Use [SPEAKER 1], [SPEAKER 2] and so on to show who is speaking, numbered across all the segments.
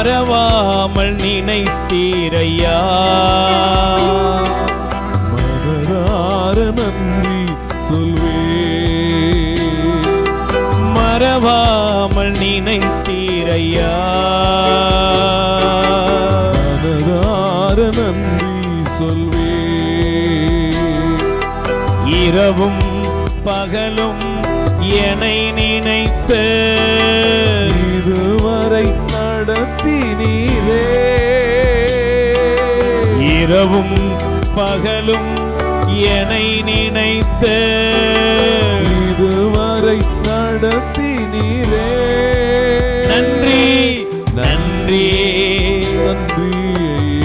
[SPEAKER 1] மறவாமல் நினைத்தீரையா.
[SPEAKER 2] மனதார நன்றி சொல்வே.
[SPEAKER 1] மறவாமல் நினைத்தீரையா.
[SPEAKER 2] மனதார நன்றி சொல்வே.
[SPEAKER 1] இரவும் பகலும் என்னை நினைத்து
[SPEAKER 2] இதுவரை நடத்தினீரே.
[SPEAKER 1] இரவும் பகலும் என்னை நினைத்து
[SPEAKER 2] இதுவரை நடத்தினீரே.
[SPEAKER 1] நன்றி நன்றி
[SPEAKER 2] நன்றி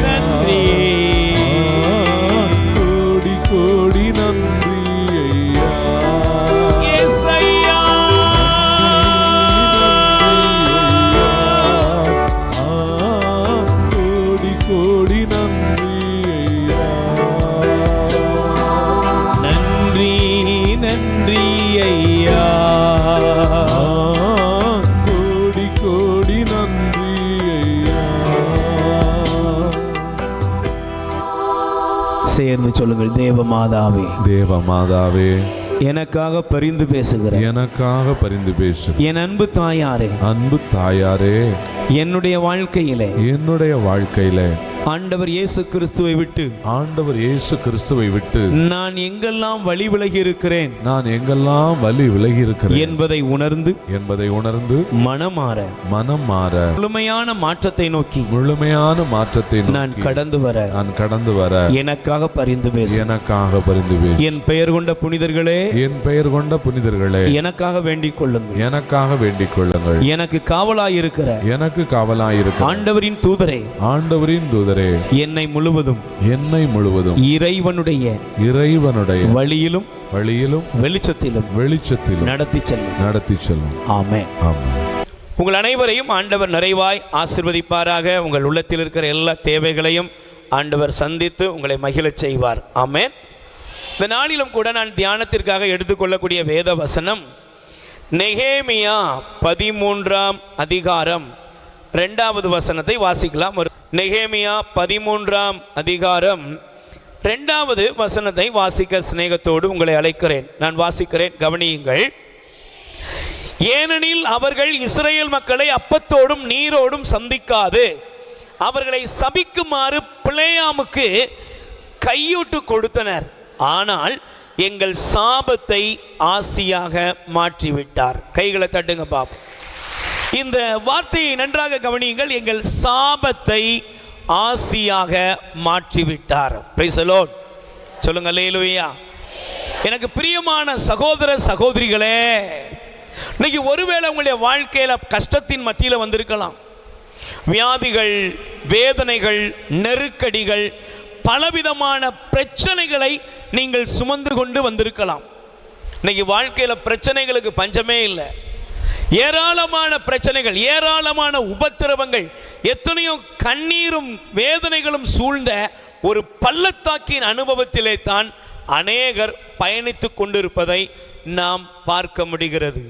[SPEAKER 1] நன்றி.
[SPEAKER 2] கோடி கோடி நன்றி ஐயா.
[SPEAKER 1] இயேசையா.
[SPEAKER 2] கோடி கோடி நன்றி ஐயா.
[SPEAKER 1] நன்றி நன்றி ஐயா.
[SPEAKER 2] கோடி கோடி நன்றி ஐயா.
[SPEAKER 1] சேர்ந்து சொல்லுங்கள். தேவமாதாவே,
[SPEAKER 2] தேவமாதாவே,
[SPEAKER 1] எனக்காக பரிந்து பேசுகிறேன்.
[SPEAKER 2] எனக்காக பரிந்து பேசு.
[SPEAKER 1] என் அன்பு தாயாரே,
[SPEAKER 2] அன்பு தாயாரே,
[SPEAKER 1] என்னுடைய வாழ்க்கையிலே
[SPEAKER 2] என்னுடைய வாழ்க்கையில
[SPEAKER 1] ஆண்டவர் இயேசு கிறிஸ்துவை விட்டு
[SPEAKER 2] ஆண்டவர் இயேசு கிறிஸ்துவை விட்டு
[SPEAKER 1] நான் எங்கெல்லாம் வழி விலகி இருக்கிறேன்,
[SPEAKER 2] நான் எங்கெல்லாம் வழி விலகி இருக்கிறேன்
[SPEAKER 1] என்பதை உணர்ந்து மனமாற
[SPEAKER 2] மனம் மாற
[SPEAKER 1] முழுமையான மாற்றத்தை நோக்கி
[SPEAKER 2] முழுமையான மாற்றத்தை
[SPEAKER 1] நான் கடந்து வர எனக்காக பரிந்து பேசு.
[SPEAKER 2] எனக்காக பரிந்து பேசு.
[SPEAKER 1] என் பெயர் கொண்ட புனிதர்களே,
[SPEAKER 2] என் பெயர் கொண்ட புனிதர்களே,
[SPEAKER 1] எனக்காக வேண்டிக் கொள்ளுங்கள்.
[SPEAKER 2] எனக்காக வேண்டிக் கொள்ளுங்கள்.
[SPEAKER 1] எனக்கு காவலாயிருக்கிற ஆண்டவரின் தூதரே,
[SPEAKER 2] ஆண்டவரின் தூதரே,
[SPEAKER 1] என்னை முழுவதும் இறைவனுடைய வழியிலும் வெளிச்சத்திலும் நடத்தி செல்லும். ஆமென். உங்கள் அனைவரையும் ஆண்டவர் நிறைவாய் ஆசீர்வதிப்பாராக. உங்கள் உள்ளத்தில் இருக்கிற எல்லா தேவைகளையும் ஆண்டவர் சந்தித்து உங்களை மகிழச் செய்வார். ஆமென். இந்த நாளிலும் கூட நான் தியானத்திற்காக எடுத்துக்கொள்ளக்கூடிய வேத வசனம் நெகேமியா 13ஆம் அதிகாரம் 2வது வசனத்தை வாசிக்கலாம். நெகேமியா 13ஆம் அதிகாரம் 2வது வசனத்தை வாசிக்க சிநேகத்தோடு உங்களை அழைக்கிறேன். நான் வாசிக்கிறேன், கவனியுங்கள். ஏனெனில் அவர்கள் இஸ்ரவேல் மக்களை அப்பத்தோடும் நீரோடும் சந்திக்காது அவர்களை சபிக்குமாறு பிலேயாமுக்கு கையூட்டு கொடுத்தனர். ஆனால் எங்கள் சாபத்தை ஆசியாக மாற்றிவிட்டார். கைகளை தட்டுங்க பாப்போம். இந்த வார்த்தையை நன்றாக கவனியுங்கள். எங்கள் சாபத்தை ஆசியாக மாற்றிவிட்டார். Price the Lord. சொல்லுங்க அல்லேலூயா. எனக்கு பிரியமான சகோதர சகோதரிகளே, இன்னைக்கு ஒருவேளை உங்களுடைய வாழ்க்கையில் கஷ்டத்தின் மத்தியில் வந்திருக்கலாம். வியாதிகள், வேதனைகள், நெருக்கடிகள், பலவிதமான பிரச்சனைகளை நீங்கள் சுமந்து கொண்டு வந்திருக்கலாம். இன்னைக்கு வாழ்க்கையில் பிரச்சனைகளுக்கு பஞ்சமே இல்லை. ஏராளமான பிரச்சனைகள், ஏராளமான உபத்திரவங்கள், எத்தனையோ கண்ணீரும் வேதனைகளும் சூழ்ந்த ஒரு பள்ளத்தாக்கின் அனுபவத்திலே தான் அநேகர் பயணித்து கொண்டிருப்பதை நாம் பார்க்க முடிகிறது.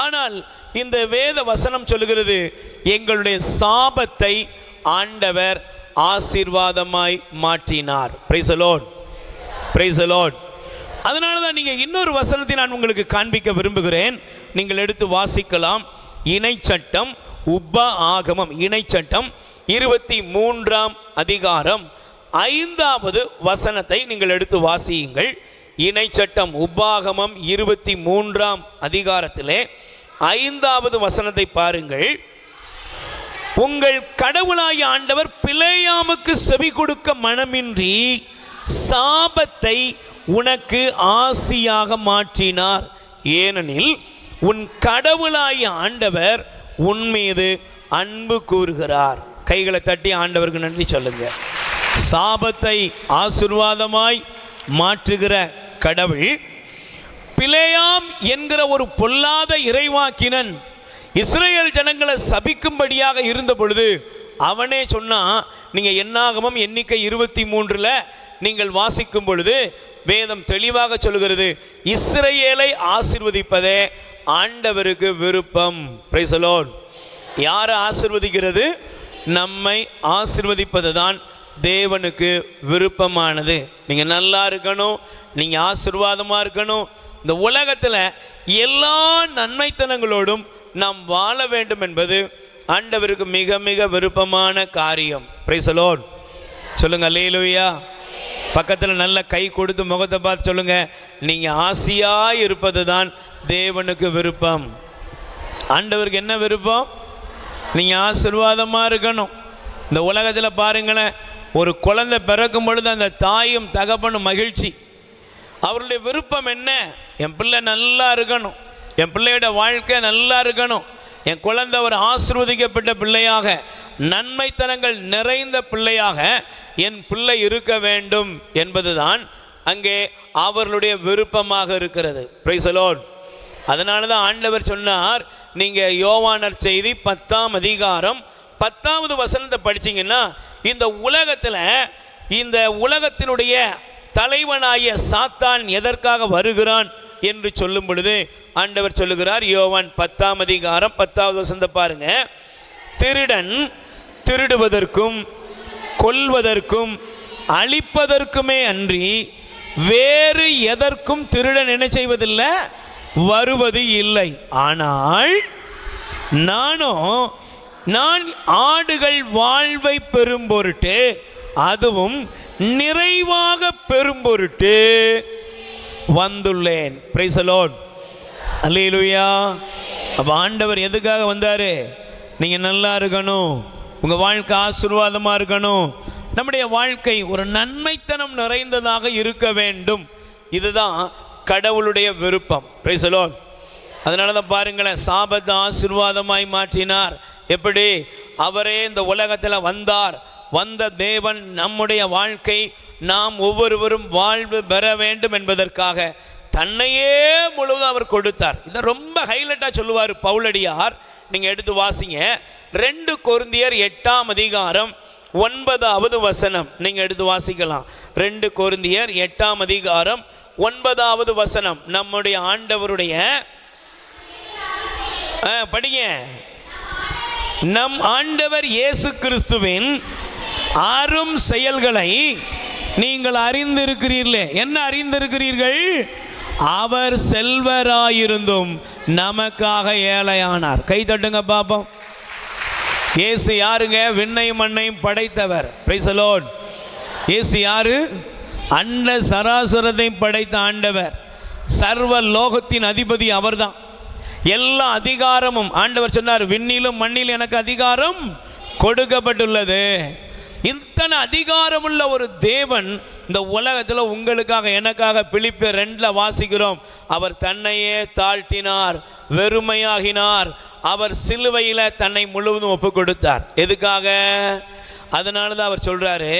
[SPEAKER 1] ஆனால் இந்த வேத வசனம் சொல்லுகிறது, எங்களுடைய சாபத்தை ஆண்டவர் ஆசீர்வாதமாய் மாற்றினார். Price the Lord, praise the Lord. அதனால தான் நீங்கள் இன்னொரு வசனத்தை நான் உங்களுக்கு காண்பிக்க விரும்புகிறேன். நீங்கள் எடுத்து வாசிக்கலாம். இணைச்சட்டம் உப ஆகமம், இணைச்சட்டம் 23ஆம் அதிகாரம் 5வது வசனத்தை நீங்கள் எடுத்து வாசியுங்கள். இணைச்சட்டம் உபாகமம் 23ஆம் அதிகாரத்திலே 5வது வசனத்தை பாருங்கள். உங்கள் கடவுளாகிய ஆண்டவர் பிலேயாமுக்கு செவி கொடுக்க மனமின்றி சாபத்தை உனக்கு ஆசியாக மாற்றினார். ஏனெனில் உன் கடவுளாகிய ஆண்டவர் உன் மீது அன்பு கூறுகிறார். கைகளை தட்டி ஆண்டவருக்கு நன்றி சொல்லுங்க. சாபத்தை ஆசீர்வாதமாய் மாற்றுகிற கடவுள் பிலேயாம் என்கிற ஒரு பொல்லாத இறைவாக்கினன் இஸ்ரேல் ஜனங்களை சபிக்கும்படியாக இருந்த பொழுது அவனே சொன்னா, நீங்க என்னாகமம் எண்ணிக்கை 23ல் நீங்கள் வாசிக்கும் பொழுது வேதம் தெளிவாக சொல்கிறது, இஸ்ரேலை ஆசீர்வதிப்பதே ஆண்டவருக்கு விருப்பம். Price the Lord. யாரை ஆசீர்வதிக்கிறது? நம்மை ஆசீர்வதிப்பது தான் தேவனுக்கு விருப்பமானது. நீங்கள் நல்லா இருக்கணும், நீங்கள் ஆசீர்வாதமாக இருக்கணும், இந்த உலகத்தில் எல்லா நன்மைத்தனங்களோடும் நாம் வாழ வேண்டும் என்பது ஆண்டவருக்கு மிக மிக விருப்பமான காரியம். Price the Lord. சொல்லுங்க அல்லேலூயா. பக்கத்தில் நல்ல கை கொடுத்து முகத்தை பார்த்து சொல்லுங்க, நீங்கள் ஆசையாக இருப்பது தான் தேவனுக்கு விருப்பம். ஆண்டவருக்கு என்ன விருப்பம்? நீங்கள் ஆசீர்வாதமாக இருக்கணும். இந்த உலகத்தில் பாருங்களேன், ஒரு குழந்தை பிறக்கும் பொழுது அந்த தாயும் தகப்பனும் மகிழ்ச்சி. அவருடைய விருப்பம் என்ன? என் பிள்ளை நல்லா இருக்கணும், என் பிள்ளையோட வாழ்க்கை நல்லா இருக்கணும், என் குழந்தை ஒரு ஆசீர்வதிக்கப்பட்ட பிள்ளையாக, நன்மைத்தனங்கள் நிறைந்த பிள்ளையாக என் பிள்ளை இருக்க வேண்டும் என்பதுதான் அங்கே அவர்களுடைய விருப்பமாக இருக்கிறது. Price the Lord. அதனால தான் ஆண்டவர் சொன்னார், நீங்கள் யோவானர் செய்தி 10ஆம் அதிகாரம் 10வது வசனத்தை படிச்சிங்கன்னா, இந்த உலகத்தில் இந்த உலகத்தினுடைய தலைவனாகிய சாத்தான் எதற்காக வருகிறான் என்று சொல்லும் பொழுது ஆண்டவர் சொல்லுகிறார், யோவான் 10ஆம் அதிகாரம் 10வது வசனத்தை பாருங்க, திருடன் திருடுவதற்கும் கொல்வதற்கும் அழிப்பதற்குமே அன்றி வேறு எதற்கும் திருடன் என்ன செய்வதில்லை, வருவது இல்லை. ஆனால் நான் ஆடுகள் வாழ்வை பெறும் பொருட்டு, அதுவும் நிறைவாக பெறும் பொருட்டு வந்துள்ளேன். Praise the Lord. அல்லேலூயா. அப்போ ஆண்டவர் எதுக்காக வந்தார்? நீங்கள் நல்லா இருக்கணும், உங்கள் வாழ்க்கை ஆசீர்வாதமாக இருக்கணும், நம்முடைய வாழ்க்கை ஒரு நன்மைத்தனம் நிறைந்ததாக இருக்க வேண்டும். இதுதான் கடவுளுடைய விருப்பம். Price the Lord. அதனால தான் பாருங்களேன், சாபத்தை ஆசீர்வாதமாய் மாற்றினார். எப்படி? அவரே இந்த உலகத்தில் வந்தார். வந்த தேவன் நம்முடைய வாழ்க்கை, நாம் ஒவ்வொருவரும் வாழ்வு பெற வேண்டும் என்பதற்காக தன்னையே முழுவதும் அவர் கொடுத்தார். இதை ரொம்ப ஹைலைட்டாக சொல்லுவார் பவுலடியார். நீங்கள் எடுத்து வாசிங்க, 2 கொரிந்தியர் 8ஆம் அதிகாரம் 9வது வசனம் நீங்கள் எடுத்து வாசிக்கலாம். 2 கொரிந்தியர் 8ஆம் அதிகாரம் 9வது வசனம். நம்முடைய ஆண்டவருடைய படிங்க, நம் ஆண்டவர் இயேசு கிறிஸ்துவின் அரும் செயல்களை நீங்கள் அறிந்திருக்கிறீர்களே. என்ன அறிந்திருக்கிறீர்கள்? அவர் செல்வராயிருந்தும் நமக்காக ஏழையானார். கை தட்டுங்க பாப்போம். இயேசு யாருங்க? விண்ணையும் மண்ணையும் படைத்தவர். Price the Lord. இயேசு யாரு? அண்ட சராசரத்தையும் படைத்த ஆண்டவர், சர்வ லோகத்தின் அதிபதி அவர்தான். எல்லா அதிகாரமும் ஆண்டவர் சொன்னார், விண்ணிலும் மண்ணிலும் எனக்கு அதிகாரம் கொடுக்கப்பட்டுள்ளது. இத்தனை அதிகாரமுள்ள ஒரு தேவன் இந்த உலகத்தில் உங்களுக்காக எனக்காக பிலிப்பியர் 2ல் வாசிக்கிறோம், அவர் தன்னையே தாழ்த்தினார், வெறுமையாகினார், அவர் சிலுவையில் தன்னை முழுவதும் ஒப்பு கொடுத்தார். எதுக்காக? அதனால தான் அவர் சொல்றாரு,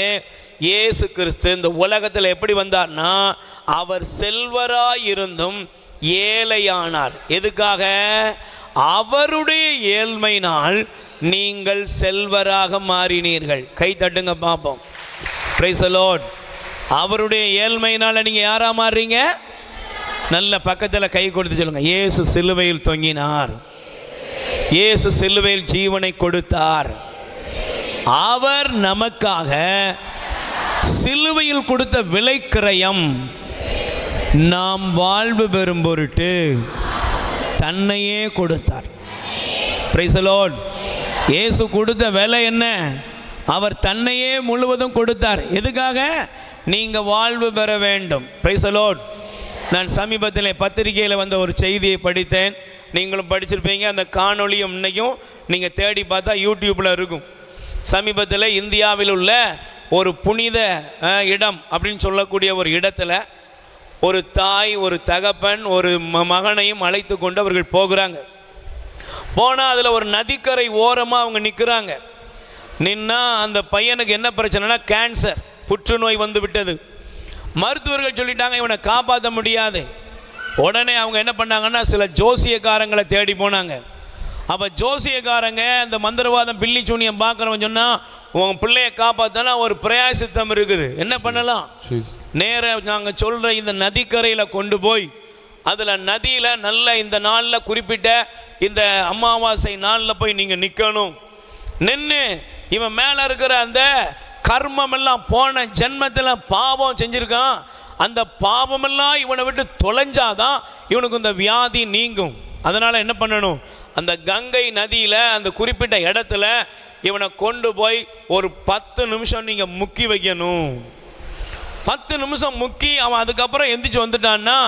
[SPEAKER 1] இயேசு கிறிஸ்து இந்த உலகத்தில் எப்படி வந்தார்னா, அவர் செல்வராயிருந்தும் ஏழையானார். எதுக்காக? அவருடைய ஏழ்மையினால் நீங்கள் செல்வராக மாறினீர்கள். கை தட்டுங்க பாப்போம். Praise the Lord. அவருடைய ஏழ்மையினால நீங்க யாரா மாறுறீங்க? நல்ல பக்கத்தில் கை கொடுத்து சொல்லுங்க, இயேசு சிலுவையில் தொங்கினார், இயேசு சிலுவையில் ஜீவனை கொடுத்தார், அவர் நமக்காக சிலுவையில் கொடுத்த விலைக்கிரயம் நாம் வாழ்வு பெறும் பொருட்டு தன்னையே கொடுத்தார். Price the Lord. இயேசு கொடுத்த விலை என்ன? அவர் தன்னையே முழுவதும் கொடுத்தார். எதுக்காக? நீங்க வாழ்வு பெற வேண்டும். Price the Lord. நான் சமீபத்தில் பத்திரிகையில் வந்த ஒரு செய்தியை படித்தேன், நீங்களும் படிச்சிருப்பீங்க. அந்த காணொளியும் இன்னைக்கும் நீங்கள் தேடி பார்த்தா யூடியூப்பில் இருக்கும். சமீபத்தில் இந்தியாவில் உள்ள ஒரு புனித இடம் அப்படின்னு சொல்லக்கூடிய ஒரு இடத்துல ஒரு தாய், ஒரு தகப்பன், ஒரு மகனையும் அழைத்து கொண்டு அவர்கள் போகிறாங்க. போனால் அதில் ஒரு நதிக்கரை ஓரமாக அவங்க நிற்கிறாங்க. நின்னா அந்த பையனுக்கு என்ன பிரச்சனைனா கேன்சர், புற்றுநோய் வந்து விட்டது. மருத்துவர்கள் சொல்லிட்டாங்க இவனை காப்பாற்ற முடியாது. உடனே அவங்க என்ன பண்ணாங்கன்னா சில ஜோசியக்காரங்களை தேடி போனாங்க. அப்போ ஜோசியக்காரங்க அந்த மந்திரவாதம் பில்லி சூனியம் பார்க்குறவன் சொன்னால், உன் பிள்ளையை காப்பாற்றினா ஒரு பிரயாசித்தம் இருக்குது, என்ன பண்ணலாம்? நேராக நாங்கள் சொல்கிற இந்த நதிக்கரையில் கொண்டு போய் அதில் நதியில் நல்ல இந்த நாளில் குறிப்பிட்ட இந்த அமாவாசை நாளில் போய் நீங்கள் நிற்கணும். நின்று இவன் மேலே இருக்கிற அந்த கர்மம் எல்லாம் போன ஜென்மத்தில் பாவம் செஞ்சிருக்கான், அந்த பாவமெல்லாம் இவனை விட்டு தொலைஞ்சாதான் இவனுக்கு இந்த வியாதி நீங்கும். அதனால் என்ன பண்ணணும், அந்த கங்கை நதியில் அந்த குறிப்பிட்ட இடத்துல இவனை கொண்டு போய் ஒரு 10 நிமிஷம் நீங்கள் முக்கி வைக்கணும். 10 நிமிஷம் முக்கி அவன் அதுக்கப்புறம் எந்திரிச்சு வந்துட்டான்னா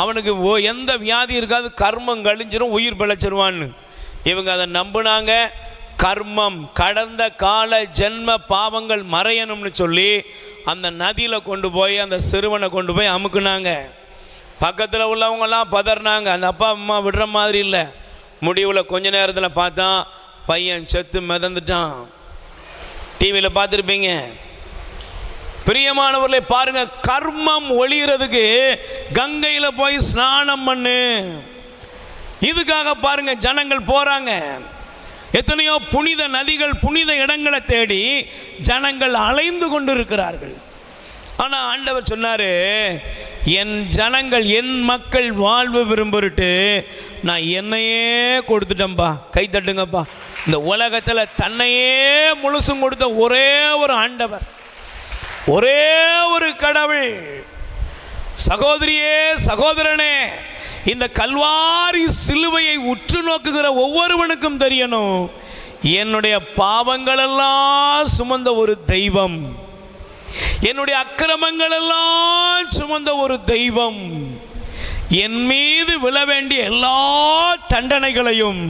[SPEAKER 1] அவனுக்கு எந்த வியாதி இருக்காது, கர்மம் கழிஞ்சிரும், உயிர் பிழைச்சிருவான்னு. இவங்க அதை நம்பினாங்க. கர்மம், கடந்த கால ஜென்ம பாவங்கள் மறையணும்னு சொல்லி அந்த நதியில் கொண்டு போய் அந்த சிறுவனை கொண்டு போய் அமுக்குனாங்க. பக்கத்தில் உள்ளவங்கெல்லாம் பதறினாங்க. அந்த அப்பா அம்மா விடுற மாதிரி இல்லை. முடிவில் கொஞ்ச நேரத்தில் பார்த்தா பையன் செத்து மிதந்துட்டான். டிவியில் பார்த்துருப்பீங்க. பிரியமானவர்களே பாருங்க, கர்மம் ஒழிகிறதுக்கு கங்கையில் போய் ஸ்நானம் பண்ணு. இதுக்காக பாருங்க ஜனங்கள் போறாங்க. எத்தனையோ புனித நதிகள், புனித இடங்களை தேடி ஜனங்கள் அலைந்து கொண்டு இருக்கிறார்கள். ஆனால் ஆண்டவர் சொன்னாரு, என் ஜனங்கள், என் மக்கள் வாழ்வு விரும்புட்டு நான் என்னையே கொடுத்துட்டேன்பா. கை தட்டுங்கப்பா. இந்த உலகத்தில் தன்னையே முழுசும் கொடுத்த ஒரே ஒரு ஆண்டவர், ஒரே ஒரு கடவுள். சகோதரியே, சகோதரனே, இந்த கல்வாரி சிலுவையை உற்று நோக்குகிற ஒவ்வொருவனுக்கும் தெரியணும், என்னுடைய பாவங்களெல்லாம் சுமந்த ஒரு தெய்வம், என்னுடைய அக்கிரமங்கள் எல்லாம் சுமந்த ஒரு தெய்வம், என் மீது விழ வேண்டிய எல்லா தண்டனைகளையும்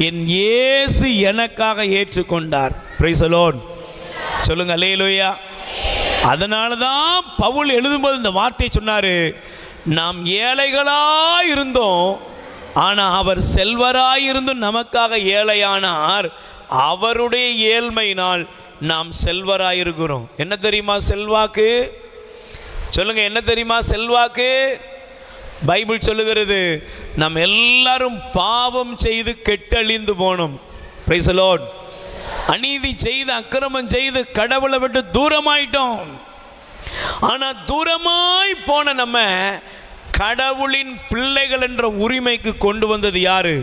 [SPEAKER 1] என் இயேசு எனக்காக ஏற்றுக்கொண்டார். Price the Lord. சொல்லுங்க அல்லேலூயா. அதனால தான் பவுல் எழுதும்போது இந்த வார்த்தையை சொன்னார், நாம் ஏழைகளாக இருந்தோம், ஆனால் அவர் செல்வராயிருந்தும் நமக்காக ஏழையானார், அவருடைய ஏழ்மையினால் நாம் செல்வராயிருக்கிறோம். என்ன தெரியுமா செல்வாக்கு? சொல்லுங்க, என்ன தெரியுமா செல்வாக்கு? பைபிள் சொல்லுகிறது, நாம் எல்லாரும் பாவம் செய்து கெட்டழிந்து போனோம். Price the Lord. அநீதி செய்து, அக்கிரமம் செய்து கடவுளை விட்டு தூரமாயிட்டோம். ஆனால் தூரமாய் போன நம்ம கடவுளின் பிள்ளைகள் என்ற உரிமைக்கு கொண்டு வந்தது யாரு?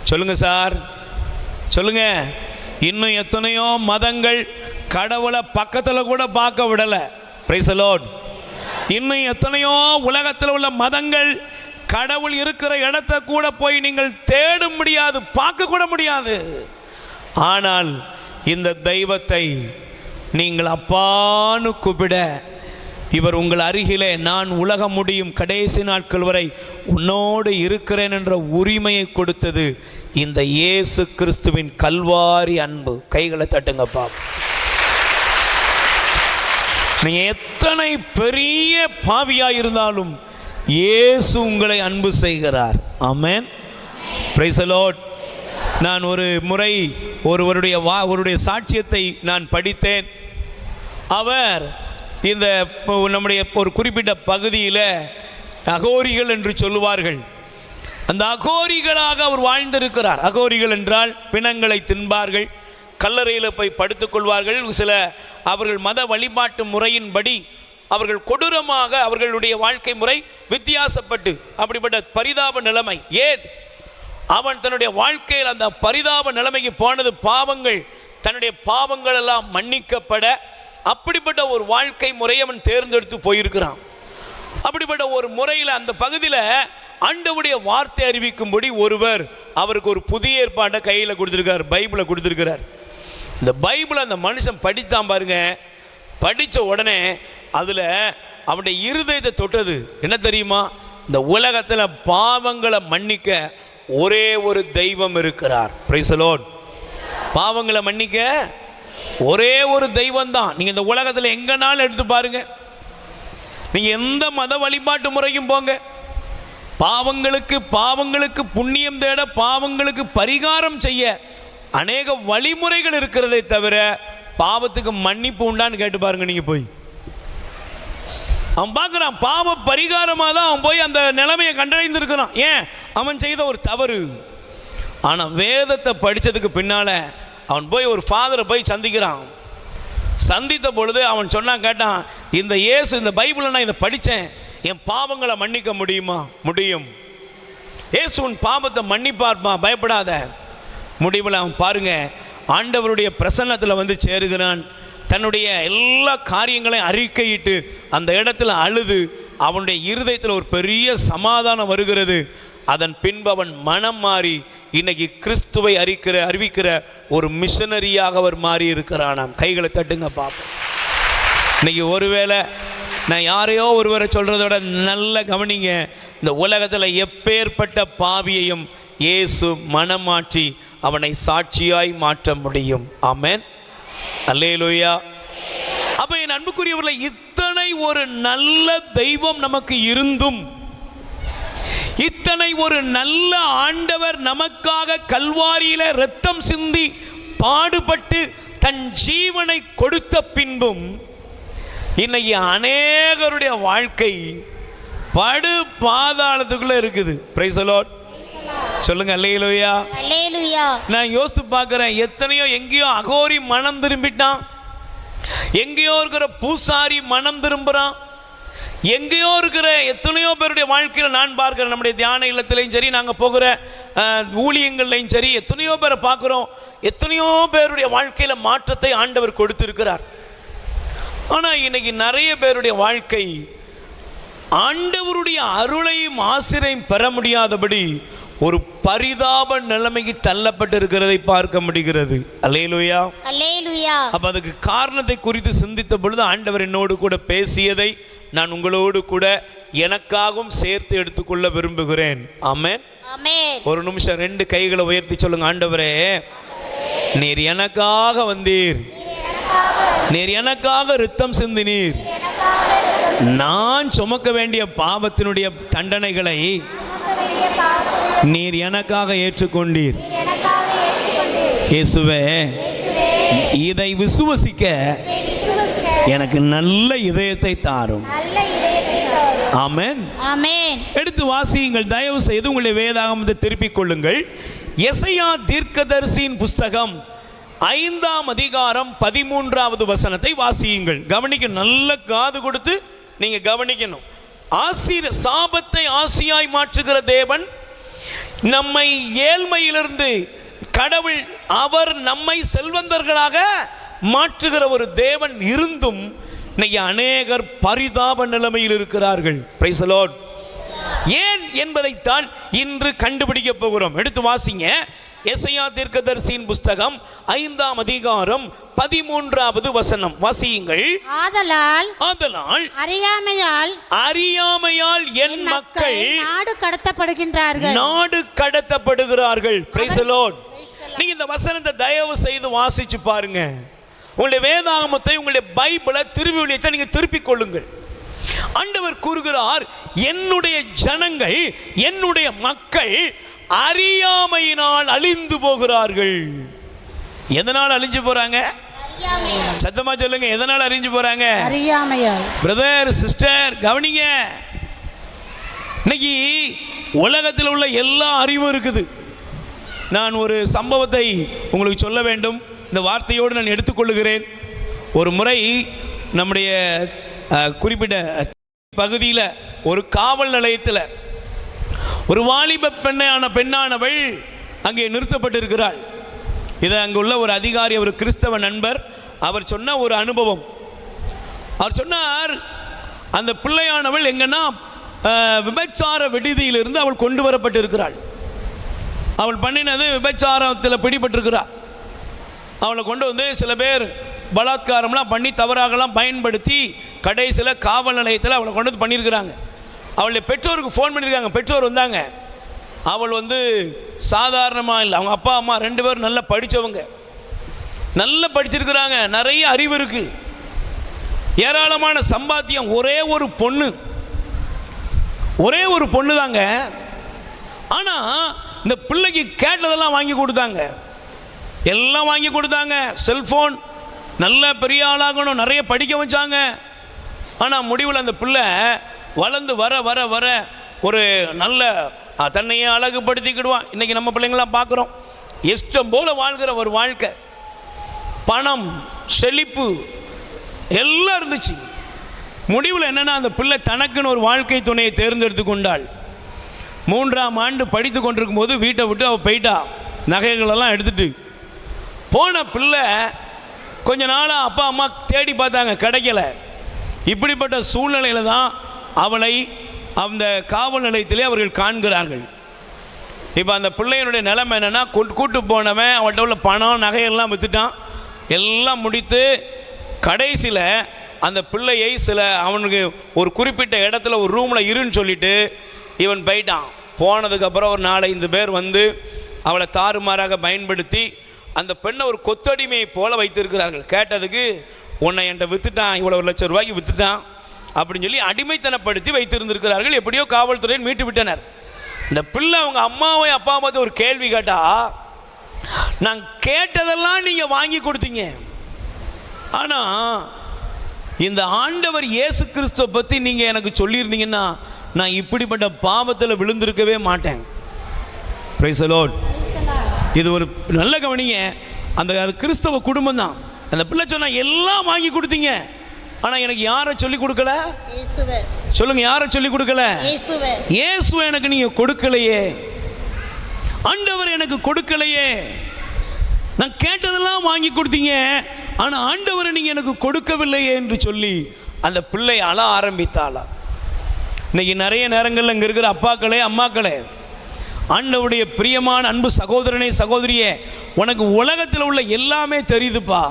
[SPEAKER 1] சொல்லுங்க சார், சொல்லுங்க. இன்னும் எத்தனையோ மதங்கள் கடவுளை பக்கத்தில் கூட பார்க்க விடலை. Price the Lord. இன்னும் எத்தனையோ உலகத்தில் உள்ள மதங்கள் கடவுள் இருக்கிற இடத்தை கூட போய் நீங்கள் தேட முடியாது, பார்க்க கூட முடியாது. ஆனால் இந்த தெய்வத்தை நீங்கள் அப்பான்னு கூப்பிட, இவர் உங்கள் அருகிலே நான் உலகம் முடியும் கடைசி நாட்கள் வரை உன்னோடு இருக்கிறேன் என்ற உரிமையை கொடுத்தது இந்த இயேசு கிறிஸ்துவின் கல்வாரி அன்பு. கைகளை தட்டுங்கப்பா. நீங்க எத்தனை பெரிய பாவியாக இருந்தாலும் இயேசு உங்களை அன்பு செய்கிறார். ஆமென். Praise the Lord. நான் ஒரு முறை ஒருவருடைய சாட்சியத்தை நான் படித்தேன். அவர் இந்த நம்முடைய ஒரு குறிப்பிட்ட பகுதியில் அகோரிகள் என்று சொல்லுவார்கள், அந்த அகோரிகளாக அவர் வாழ்ந்திருக்கிறார். அகோரிகள் என்றால் பிணங்களை தின்பார்கள், கல்லறையில் போய் படுத்துக்கொள்வார்கள். சில அவர்கள் மத வழிபாட்டு முறையின்படி அவர்கள் கொடூரமாக அவர்களுடைய வாழ்க்கை முறை வித்தியாசப்பட்டு அப்படிப்பட்ட பரிதாப நிலைமை. ஏன் அவன் தன்னுடைய வாழ்க்கையில் அந்த பரிதாப நிலைமைக்கு போனது? பாவங்கள், தன்னுடைய பாவங்கள் எல்லாம் மன்னிக்கப்பட அப்படிப்பட்ட ஒரு வாழ்க்கை முறையை அவன் தேர்ந்தெடுத்து போயிருக்கிறான். அப்படிப்பட்ட ஒரு முறையில் அந்த பகுதியில் ஆண்டவருடைய வார்த்தை அறிவிக்கும்படி ஒருவர் அவருக்கு ஒரு புதிய ஏற்பாட்டை கையில் கொடுத்துருக்கார், பைபிளை கொடுத்துருக்கிறார். இந்த பைபிளை அந்த மனுஷன் படித்தான் பாருங்க. படித்த உடனே அதில் அவனுடைய இருதயத்தை தொட்டது என்ன தெரியுமா? இந்த உலகத்தில் பாவங்களை மன்னிக்க ஒரே ஒரு தெய்வம் இருக்கிறார். Price the Lord. பாவங்களை மன்னிக்க ஒரே ஒரு தெய்வம் தான். நீங்கள் இந்த உலகத்தில் எங்கனாலும் எடுத்து பாருங்க, நீங்கள் எந்த மத வழிபாட்டு முறைக்கும் போங்க, பாவங்களுக்கு புண்ணியம் தேட, பாவங்களுக்கு பரிகாரம் செய்ய அநேக வழிமுறைகள் இருக்கிறதை தவிர பாவத்துக்கு மன்னிப்பு உண்டான்னு கேட்டு பாருங்க. நீங்க போய் அவன் பார்க்குறான், பாவ பரிகாரமாக தான் அவன் போய் அந்த நிலைமையை கண்டடைந்திருக்கிறான். ஏன்? அவன் செய்த ஒரு தவறு. ஆனால் வேதத்தை படித்ததுக்கு பின்னால் அவன் போய் ஒரு ஃபாதரை போய் சந்திக்கிறான். சந்தித்த பொழுது அவன் சொன்னான், கேட்டான், இந்த இயேசு, இந்த பைபிளை நான் இதை படித்தேன், என் பாவங்களை மன்னிக்க முடியுமா? முடியும். இயேசு உன் பாவத்தை மன்னிப்பார்ப்பா, பயப்படாத. முடிவில் அவன் பாருங்க, ஆண்டவருடைய பிரசன்னத்தில் வந்து சேருகிறான். தன்னுடைய எல்லா காரியங்களையும் அறிக்கையிட்டு அந்த இடத்துல அழுது அவனுடைய இருதயத்தில் ஒரு பெரிய சமாதானம் வருகிறது. அதன் பின்பு அவன் மனம் மாறி இன்னைக்கு கிறிஸ்துவை அறிவிக்கிற ஒரு மிஷனரியாக அவர் மாறி இருக்கிறானாம். கைகளை தட்டுங்க பார்ப்போம். இன்னைக்கு ஒருவேளை நான் யாரையோ ஒருவரை சொல்கிறதோட நல்ல கவனிங்க, இந்த உலகத்தில் எப்பேற்பட்ட பாவியையும் இயேசு மனம் மாற்றி அவனை சாட்சியாய் மாற்ற முடியும். ஆமென், அல்லேலூயா. அப்போ என் அன்புக்குரியவர்களை, இத்தனை ஒரு நல்ல தெய்வம் நமக்கு இருந்தும், இத்தனை ஒரு நல்ல ஆண்டவர் நமக்காக கல்வாரியில இரத்தம் சிந்தி பாடுபட்டு தன் ஜீவனை கொடுத்த பின்பும் இன்னைக்கு அநேகருடைய வாழ்க்கை படு பாதாளத்துக்குள்ள இருக்குது. Price the Lord. சொல்லுங்க அல்லேலூயா.
[SPEAKER 3] அல்லேலூயா.
[SPEAKER 1] நான் யோசித்து பார்க்கிறேன், எத்தனையோ எங்கேயோ அகோரி மனம் திரும்பிட்டான், எங்கேயோ இருக்கிற பூசாரி மனம் திரும்புறான், எங்கேயோ இருக்கிற எத்தனையோ பேருடைய வாழ்க்கையில் நான் பார்க்கிறேன். நம்முடைய தியான இல்லத்திலையும் சரி, நாங்கள் போகிற ஊழியங்கள்லையும் சரி, எத்தனையோ பேரை பார்க்குறோம். எத்தனையோ பேருடைய வாழ்க்கையில் மாற்றத்தை ஆண்டவர் கொடுத்திருக்கிறார். ஆனால் இன்னைக்கு நிறைய பேருடைய வாழ்க்கை ஆண்டவருடைய அருளையும் ஆசிரையும் பெற முடியாதபடி ஒரு பரிதாப நிலைமைக்கு தள்ளப்பட்டு இருக்கிறதை பார்க்க முடிகிறது. அல்லேலூயா,
[SPEAKER 3] அல்லேலூயா.
[SPEAKER 1] அப்ப அதுக்கு காரணத்தை குறித்து சிந்தித்த பொழுது ஆண்டவர் என்னோடு கூட பேசியதை நான் உங்களோடு கூட எனக்காகவும் சேர்த்து எடுத்துக்கொள்ள விரும்புகிறேன். ஆமென்,
[SPEAKER 3] ஆமென்.
[SPEAKER 1] ஒரு நிமிஷம் 2 கைகளை உயர்த்தி சொல்லுங்க. ஆண்டவரே, நீர் எனக்காக வந்தீர், நீர் எனக்காக இரத்தம் சிந்தினீர், நான் சுமக்க வேண்டிய பாவத்தினுடைய தண்டனைகளை நீர் எனக்காக ஏற்றுக்கொண்டீர். இயேசுவே, இதை விசுவசிக்க எனக்கு நல்ல இதயத்தை தாரும். ஆமென்,
[SPEAKER 3] ஆமென்.
[SPEAKER 1] எடுத்து வாசியுங்கள். தயவு செய்து உங்களுடைய வேதாகமத்தை திருப்பிக் கொள்ளுங்கள். எசையா தீர்க்கதரிசியின் புஸ்தகம் 5ஆம் அதிகாரம் 13வது வசனத்தை வாசியுங்கள். கவனிக்க, நல்ல காது கொடுத்து நீங்க கவனிக்கணும். சாபத்தை ஆசியாய் மாற்றுகிற தேவன், நம்மை ஏழ்மையிலிருந்து கடவுள் அவர் நம்மை செல்வந்தர்களாக மாற்றுகிற ஒரு தேவன் இருந்தும் இன்னைக்கு அநேகர் பரிதாப நிலைமையில் இருக்கிறார்கள். Price the Lord. ஏன் என்பதைத்தான் இன்று கண்டுபிடிக்க போகிறோம். எடுத்து வாசிங்க. எசையா தீர்க்கதரிசியின் புஸ்தகம் 5ஆம் அதிகாரம் 13வது வசனம் வாசியுங்கள்.
[SPEAKER 3] ஆதலால்
[SPEAKER 1] அறியாமையால் என் மக்கள்
[SPEAKER 3] நாடு கடத்தப்படுகின்றார்கள்.
[SPEAKER 1] Price the Lord. நீங்க இந்த வசனத்தை தயவு செய்து வாசிச்சு பாருங்க. உங்களுடைய வேதாகமத்தை, உங்களுடைய பைபிளை, திருவிழியத்தை நீங்க திருப்பிக் கொள்ளுங்கள். ஆண்டவர் கூறுகிறார், என்னுடைய ஜனங்கள், என்னுடைய மக்கள் அறியாமையினால் அழிந்து போகிறார்கள். எதனால் அழிஞ்சு போறாங்க? சத்தமா சொல்லுங்க. எதனால் அழிஞ்சு போறாங்க?
[SPEAKER 3] அறியாமையால்.
[SPEAKER 1] பிரதர், சிஸ்டர், கவனிங்க. இன்னைக்கு உலகத்தில் உள்ள எல்லா அறிவும் இருக்குது. நான் ஒரு சம்பவத்தை உங்களுக்கு சொல்ல வேண்டும். இந்த வார்த்தையோடு நான் எடுத்துக்கொள்ளுகிறேன். ஒரு முறை நம்முடைய குறிப்பிட்ட பகுதியில் ஒரு காவல் நிலையத்தில் ஒரு வாலிப பெண்ணானவள் அங்கே நிறுத்தப்பட்டிருக்கிறாள். இதை அங்குள்ள ஒரு அதிகாரி, ஒரு கிறிஸ்தவ நண்பர், அவர் சொன்ன ஒரு அனுபவம். அவர் சொன்னார், அந்த பிள்ளையானவள் எங்கன்னா விபச்சார விடுதியிலிருந்து அவள் கொண்டு வரப்பட்டிருக்கிறாள். அவள் பண்ணினது விபச்சாரத்தில் பிடிபட்டிருக்கிறாள். அவளை கொண்டு வந்து சில பேர் பலாத்காரம்லாம் பண்ணி தவறாகலாம் பயன்படுத்தி கடைசியில் காவல் நிலையத்தில் அவளை கொண்டு வந்து பண்ணியிருக்கிறாங்க. அவளுடைய பெற்றோருக்கு ஃபோன் பண்ணியிருக்காங்க. பெற்றோர் வந்தாங்க. அவள் வந்து சாதாரணமாக இல்லை, அவங்க அப்பா அம்மா 2 பேரும் நல்லா படித்தவங்க, நல்லா படிச்சிருக்கிறாங்க, நிறைய அறிவு இருக்குது, ஏராளமான சம்பாத்தியம். ஒரே ஒரு பொண்ணு தாங்க. ஆனால் இந்த பிள்ளைக்கு கேட்டதெல்லாம் வாங்கி கொடுத்தாங்க, எல்லாம் வாங்கி கொடுத்தாங்க. செல்ஃபோன், நல்ல பெரிய ஆளாகணும், நிறைய படிக்க வச்சாங்க. ஆனால் முடிவில் அந்த பிள்ளை வளர்ந்து வர வர வர ஒரு நல்ல தன்னையே அழகுபடுத்திக்கிடுவான். இன்றைக்கி நம்ம பிள்ளைங்களாம் பார்க்குறோம், இஷ்டம் போல் வாழ்கிற ஒரு வாழ்க்கை, பணம், செழிப்பு எல்லாம் இருந்துச்சு. முடிவில் என்னென்னா, அந்த பிள்ளை தனக்குன்னு ஒரு வாழ்க்கை துணையை தேர்ந்தெடுத்து கொண்டாள். 3ஆம் ஆண்டு படித்து கொண்டிருக்கும் போது வீட்டை விட்டு அவள் போயிட்டா, நகைகளெல்லாம் எடுத்துட்டு. போன பிள்ளை கொஞ்ச நாளாக அப்பா அம்மா தேடி பார்த்தாங்க, கிடைக்கல. இப்படிப்பட்ட சூழ்நிலையில் தான் அவளை அந்த காவல் நிலையத்திலே அவர்கள் காண்கிறார்கள். இப்போ அந்த பிள்ளையினுடைய நிலைமை என்னென்னா, கூட்டு போனவன் அவன்கிட்ட உள்ள பணம் நகையெல்லாம் விற்றுட்டான். எல்லாம் முடித்து கடைசியில் அந்த பிள்ளையை அவனுக்கு ஒரு குறிப்பிட்ட இடத்துல ஒரு ரூமில் இருன்னு சொல்லிட்டு இவன் போயிட்டான். போனதுக்கப்புறம் ஒரு 4-5 பேர் வந்து அவளை தாறுமாறாக பயன்படுத்தி அந்த பெண்ணை ஒரு கொத்தடிமையை போல வைத்திருக்கிறார்கள். கேட்டதுக்கு, உன்னை என்கிட்ட விற்றுட்டான், இவ்வளோ 1 லட்சம் ரூபாய்க்கு விற்றுட்டான் அப்படின்னு சொல்லி அடிமைத்தனப்படுத்தி வைத்திருந்திருக்கிறார்கள். எப்படியோ காவல்துறையை மீட்டு விட்டனர். இந்த பிள்ளை அவங்க அம்மாவை அப்பா பார்த்து ஒரு கேள்வி கேட்டா, நான் கேட்டதெல்லாம் நீங்கள் வாங்கி கொடுத்தீங்க, ஆனால் இந்த ஆண்டவர் இயேசு கிறிஸ்துவை பற்றி நீங்கள் எனக்கு சொல்லியிருந்தீங்கன்னா நான் இப்படிப்பட்ட பாவத்தில் விழுந்திருக்கவே மாட்டேன். Price the Lord. இது ஒரு நல்ல கவனிங்க. அந்த கிறிஸ்தவ குடும்பம் தான். அந்த பிள்ளை சொன்னா எல்லாம் வாங்கி கொடுத்தீங்க, ஆனால் எனக்கு யாரை சொல்லி கொடுக்கல? சொல்லுங்க, யாரை சொல்லி கொடுக்கல? இயேசுவை எனக்கு நீங்கள் கொடுக்கலையே, ஆண்டவர் எனக்கு கொடுக்கலையே. நான் கேட்டதெல்லாம் வாங்கி கொடுத்தீங்க, ஆனால் ஆண்டவரை நீங்கள் எனக்கு கொடுக்கவில்லையே என்று சொல்லி அந்த பிள்ளை அழ ஆரம்பித்தாளா. இன்னைக்கு நிறைய நேரங்களில் இங்கே இருக்கிற அப்பாக்களே அம்மாக்களே, ஆண்டவருடைய பிரியமான அன்பு சகோதரனே சகோதரியே, உனக்கு உலகத்தில் உள்ள எல்லாமே தெரியுதுப்பா,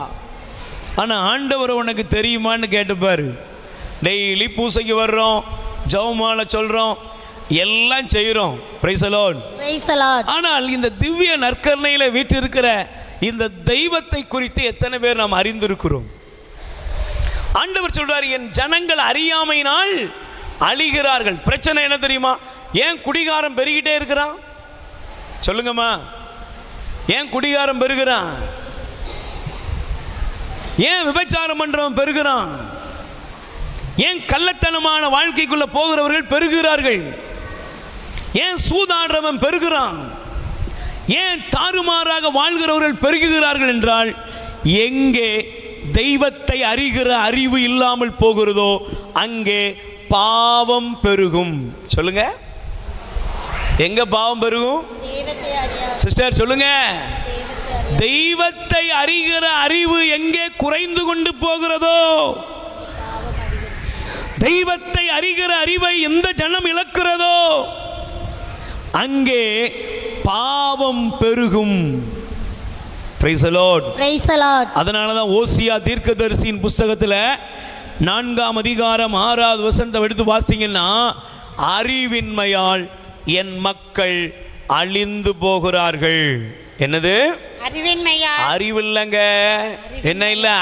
[SPEAKER 1] ஆனால் ஆண்டவரை உனக்கு தெரியுமான்னு கேட்டுப்பார். டெய்லி பூசைக்கு வர்றோம், ஜெபமாலை சொல்கிறோம், எல்லாம் செய்கிறோம். Price the Lord. ஆனால் இந்த திவ்ய நற்கருணையில் வீற்றிருக்கிற இந்த தெய்வத்தை குறித்து எத்தனை பேர் நாம் அறிந்திருக்கிறோம்? ஆண்டவர் சொல்றார், என் ஜனங்கள் அறியாமையினால் அழிகிறார்கள். பிரச்சனை என்ன தெரியுமா? ஏன் குடிகாரம் பெருகிட்டே இருக்கிறான்? சொல்லுங்கம்மா, ஏன் குடிகாரம் பெருகிறான்? ஏன் விபச்சாரம் பண்றவன் பெருகிறான்? ஏன் கள்ளத்தனமான வாழ்க்கைக்குள்ள போகிறவர்கள் பெருகிறார்கள்? ஏன் சூதாடுறவன் பெருகிறான்? ஏன் தாறுமாறாக வாழ்கிறவர்கள் பெருகுகிறார்கள் என்றால், எங்கே தெய்வத்தை அறிகிற அறிவு இல்லாமல் போகிறதோ அங்கே பாவம் பெருகும். சொல்லுங்க, எங்க பாவம் பெருகும்? சிஸ்டர் சொல்லுங்க, தெய்வத்தை அறிகிற அறிவு எங்கே குறைந்து கொண்டு போகிறதோ, தெய்வத்தை அறிகிற அறிவை எந்த ஜனம் இழக்கிறதோ அங்கே பாவம் பெருகும். Price the Lord. அதனாலதான் ஓசியா தீர்க்கதரிசியின் புஸ்தகத்தில் 4ஆம் அதிகாரம் 6வது வசனத்தை எடுத்து வாசிங்கன்னா, அறிவின்மையால் என் மக்கள் அழிந்து போகிறார்கள். என்னது? அறிவில்லைங்க. என்ன இல்லை?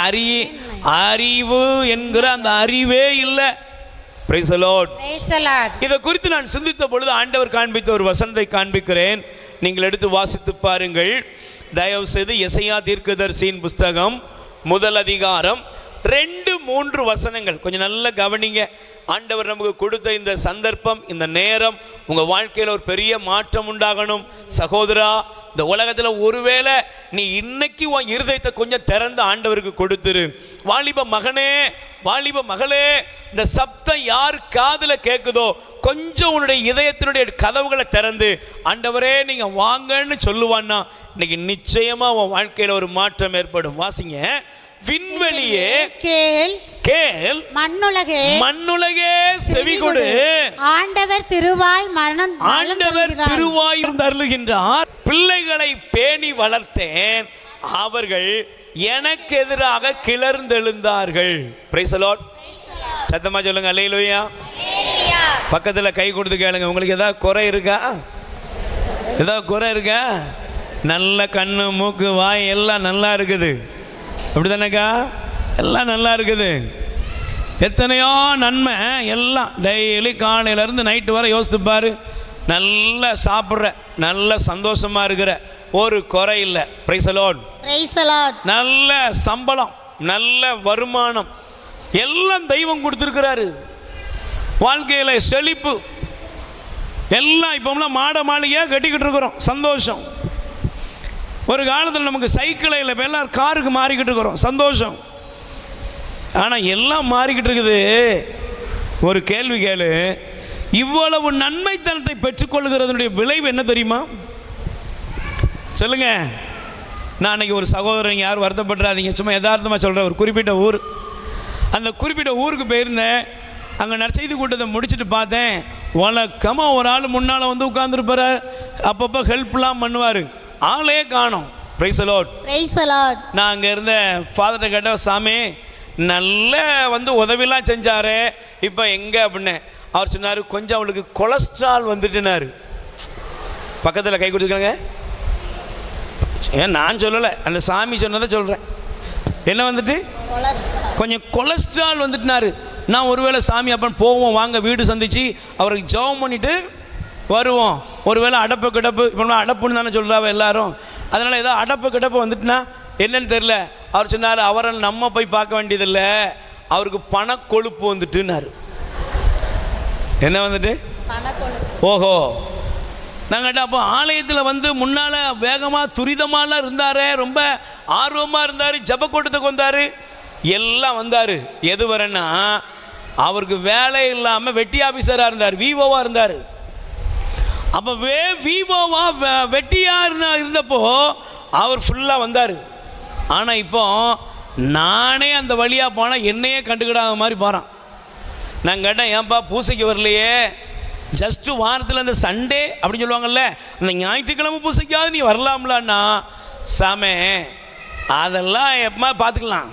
[SPEAKER 1] அறிவு என்கிற அந்த அறிவே இல்லை. Price the Lord. இதை குறித்து நான் சிந்தித்த பொழுது ஆண்டவர் காண்பித்த ஒரு வசனத்தை காண்பிக்கிறேன், நீங்கள் எடுத்து வாசித்து பாருங்கள். தயவு செய்து எசையா தீர்க்கதரிசியின் புஸ்தகம் 1 அதிகாரம் 2-3 வசனங்கள் கொஞ்சம் நல்லா கவனிங்க. ஆண்டவர் நமக்கு கொடுத்த இந்த சந்தர்ப்பம், இந்த நேரம் உங்கள் வாழ்க்கையில் ஒரு பெரிய மாற்றம் உண்டாகணும். சகோதரா, இந்த உலகத்தில் ஒருவேளை நீ இன்னைக்கு உன் இருதயத்தை கொஞ்சம் திறந்து ஆண்டவருக்கு கொடுத்துரு. வாலிப மகனே, வாலிப மகளே, இந்த சப்தம் யார் காதில் கேட்குதோ கொஞ்சம் உன்னுடைய இதயத்தினுடைய கதவுகளை திறந்து ஆண்டவரே நீங்கள் வாங்கன்னு சொல்லுவான்னா இன்னைக்கு நிச்சயமா உன் வாழ்க்கையில் ஒரு மாற்றம் ஏற்படும். வாசிங்க. விண்வெளியே கேள், கேள், மண்ணுலகே செவிகொடு,
[SPEAKER 3] ஆண்டவர் திருவாய்
[SPEAKER 1] அருளுகின்றார். பிள்ளைகளை பேணி வளர்த்தேன், அவர்கள் எனக்கு எதிராக கிளர்ந்தெழுந்தார்கள். Price the Lord. சத்தமா சொல்லுங்க அல்லேலூயா. பக்கத்துல கை கொடுத்து கேளுங்க, உங்களுக்கு ஏதாவது குறை இருக்கா? ஏதாவது குறை இருக்கா? நல்ல கண்ணு மூக்கு வாய் எல்லாம் நல்லா இருக்குது, அப்படி தானேக்கா? எல்லாம் நல்லா இருக்குது. எத்தனையோ நன்மை எல்லாம் டெய்லி காலையிலேருந்து நைட்டு வரை யோசித்து பாரு. நல்லா சாப்பிட்ற, நல்ல சந்தோஷமாக இருக்கிற, ஒரு குறை இல்லை. Price the Lord. நல்ல சம்பளம், நல்ல வருமானம் எல்லாம் தெய்வம் கொடுத்துருக்கிறாரு. வாழ்க்கையில் செழிப்பு எல்லாம் இப்போம்லாம் மாட மாளிகையாக கட்டிக்கிட்டு இருக்கிறோம். சந்தோஷம். ஒரு காலத்தில் நமக்கு சைக்கிளை இல்லை, எல்லாம் காருக்கு மாறிக்கிட்டு இருக்கிறோம். சந்தோஷம். ஆனால் எல்லாம் மாறிக்கிட்டு இருக்குது. ஒரு கேள்வி கேளு, இவ்வளவு நன்மைத்தனத்தை பெற்றுக்கொள்கிறதுடைய விளைவு என்ன தெரியுமா? சொல்லுங்க. நான் அன்றைக்கி ஒரு சகோதரன் யாரும் வருத்தப்படுறாதீங்க, சும்மா யதார்த்தமாக சொல்கிறேன். ஒரு குறிப்பிட்ட ஊர், அந்த குறிப்பிட்ட ஊருக்கு போயிருந்தேன். அங்கே நற்செய்தி கூட்டத்தை முடிச்சுட்டு பார்த்தேன், வழக்கமாக ஒரு ஆள் முன்னால் வந்து உட்காந்துருப்பார், அப்பப்போ ஹெல்ப்லாம் பண்ணுவார். ஆளே காணோம். Price the Lord.
[SPEAKER 3] Praise the Lord.
[SPEAKER 1] நான் அங்கே இருந்த ஃபாதர்கிட்ட கேட்டேன், சாமி நல்ல வந்து உதவிலாம் செஞ்சாரு, இப்போ எங்கே அப்படின்னேன். அவர் சொன்னார், கொஞ்சம் அவளுக்கு கொலஸ்ட்ரால் வந்துட்டுனாரு. பக்கத்தில் கை கொடுத்துக்கங்க. ஏன் நான் சொல்லலை, அந்த சாமி சொன்னதை சொல்கிறேன். என்ன வந்துட்டு? கொஞ்சம் கொலஸ்ட்ரால் வந்துட்டுனாரு. நான் ஒருவேளை சாமி அப்போ போவோம், வாங்க வீடு சந்திச்சு அவருக்கு ஜெபம் பண்ணிவிட்டு வருவோம். ஒருவேளை அடப்பு கிடப்பு, இப்போ அடப்புன்னு தானே சொல்கிறாவ எல்லாரும், அதனால் ஏதோ அடப்பு கிடப்பு வந்துட்டுனா என்னன்னு தெரில. அவர் சொன்னார், அவரை நம்ம போய் பார்க்க வேண்டியதில்லை, அவருக்கு பணக்கொழுப்பு வந்துட்டுனாரு. என்ன வந்துட்டு? ஓஹோ. நாங்கள் அப்போ ஆலயத்தில் வந்து முன்னால் வேகமாக துரிதமாலாம் இருந்தார், ரொம்ப ஆர்வமாக இருந்தார், ஜபக்கூட்டத்துக்கு வந்தார், எல்லாம் வந்தார். எது வரேன்னா அவருக்கு வேலை இல்லாமல் வெட்டி ஆஃபீஸராக இருந்தார், விவோவாக இருந்தார். அப்போ விவோவாக வெட்டியாக இருந்தப்போ அவர் ஃபுல்லாக வந்தார். ஆனால் இப்போ நானே அந்த வழியாக போனால் என்னையே கண்டுக்கிடாத மாதிரி போகிறான். நான் கேட்டேன், ஏன்பா பூசைக்கு வரலையே? ஜஸ்ட்டு வாரத்தில் அந்த சண்டே அப்படின்னு சொல்லுவாங்கள்ல, அந்த ஞாயிற்றுக்கிழமை பூசைக்காவது நீ வரலாம்லன்னா, சாமே அதெல்லாம் எப்போ பார்த்துக்கலாம்,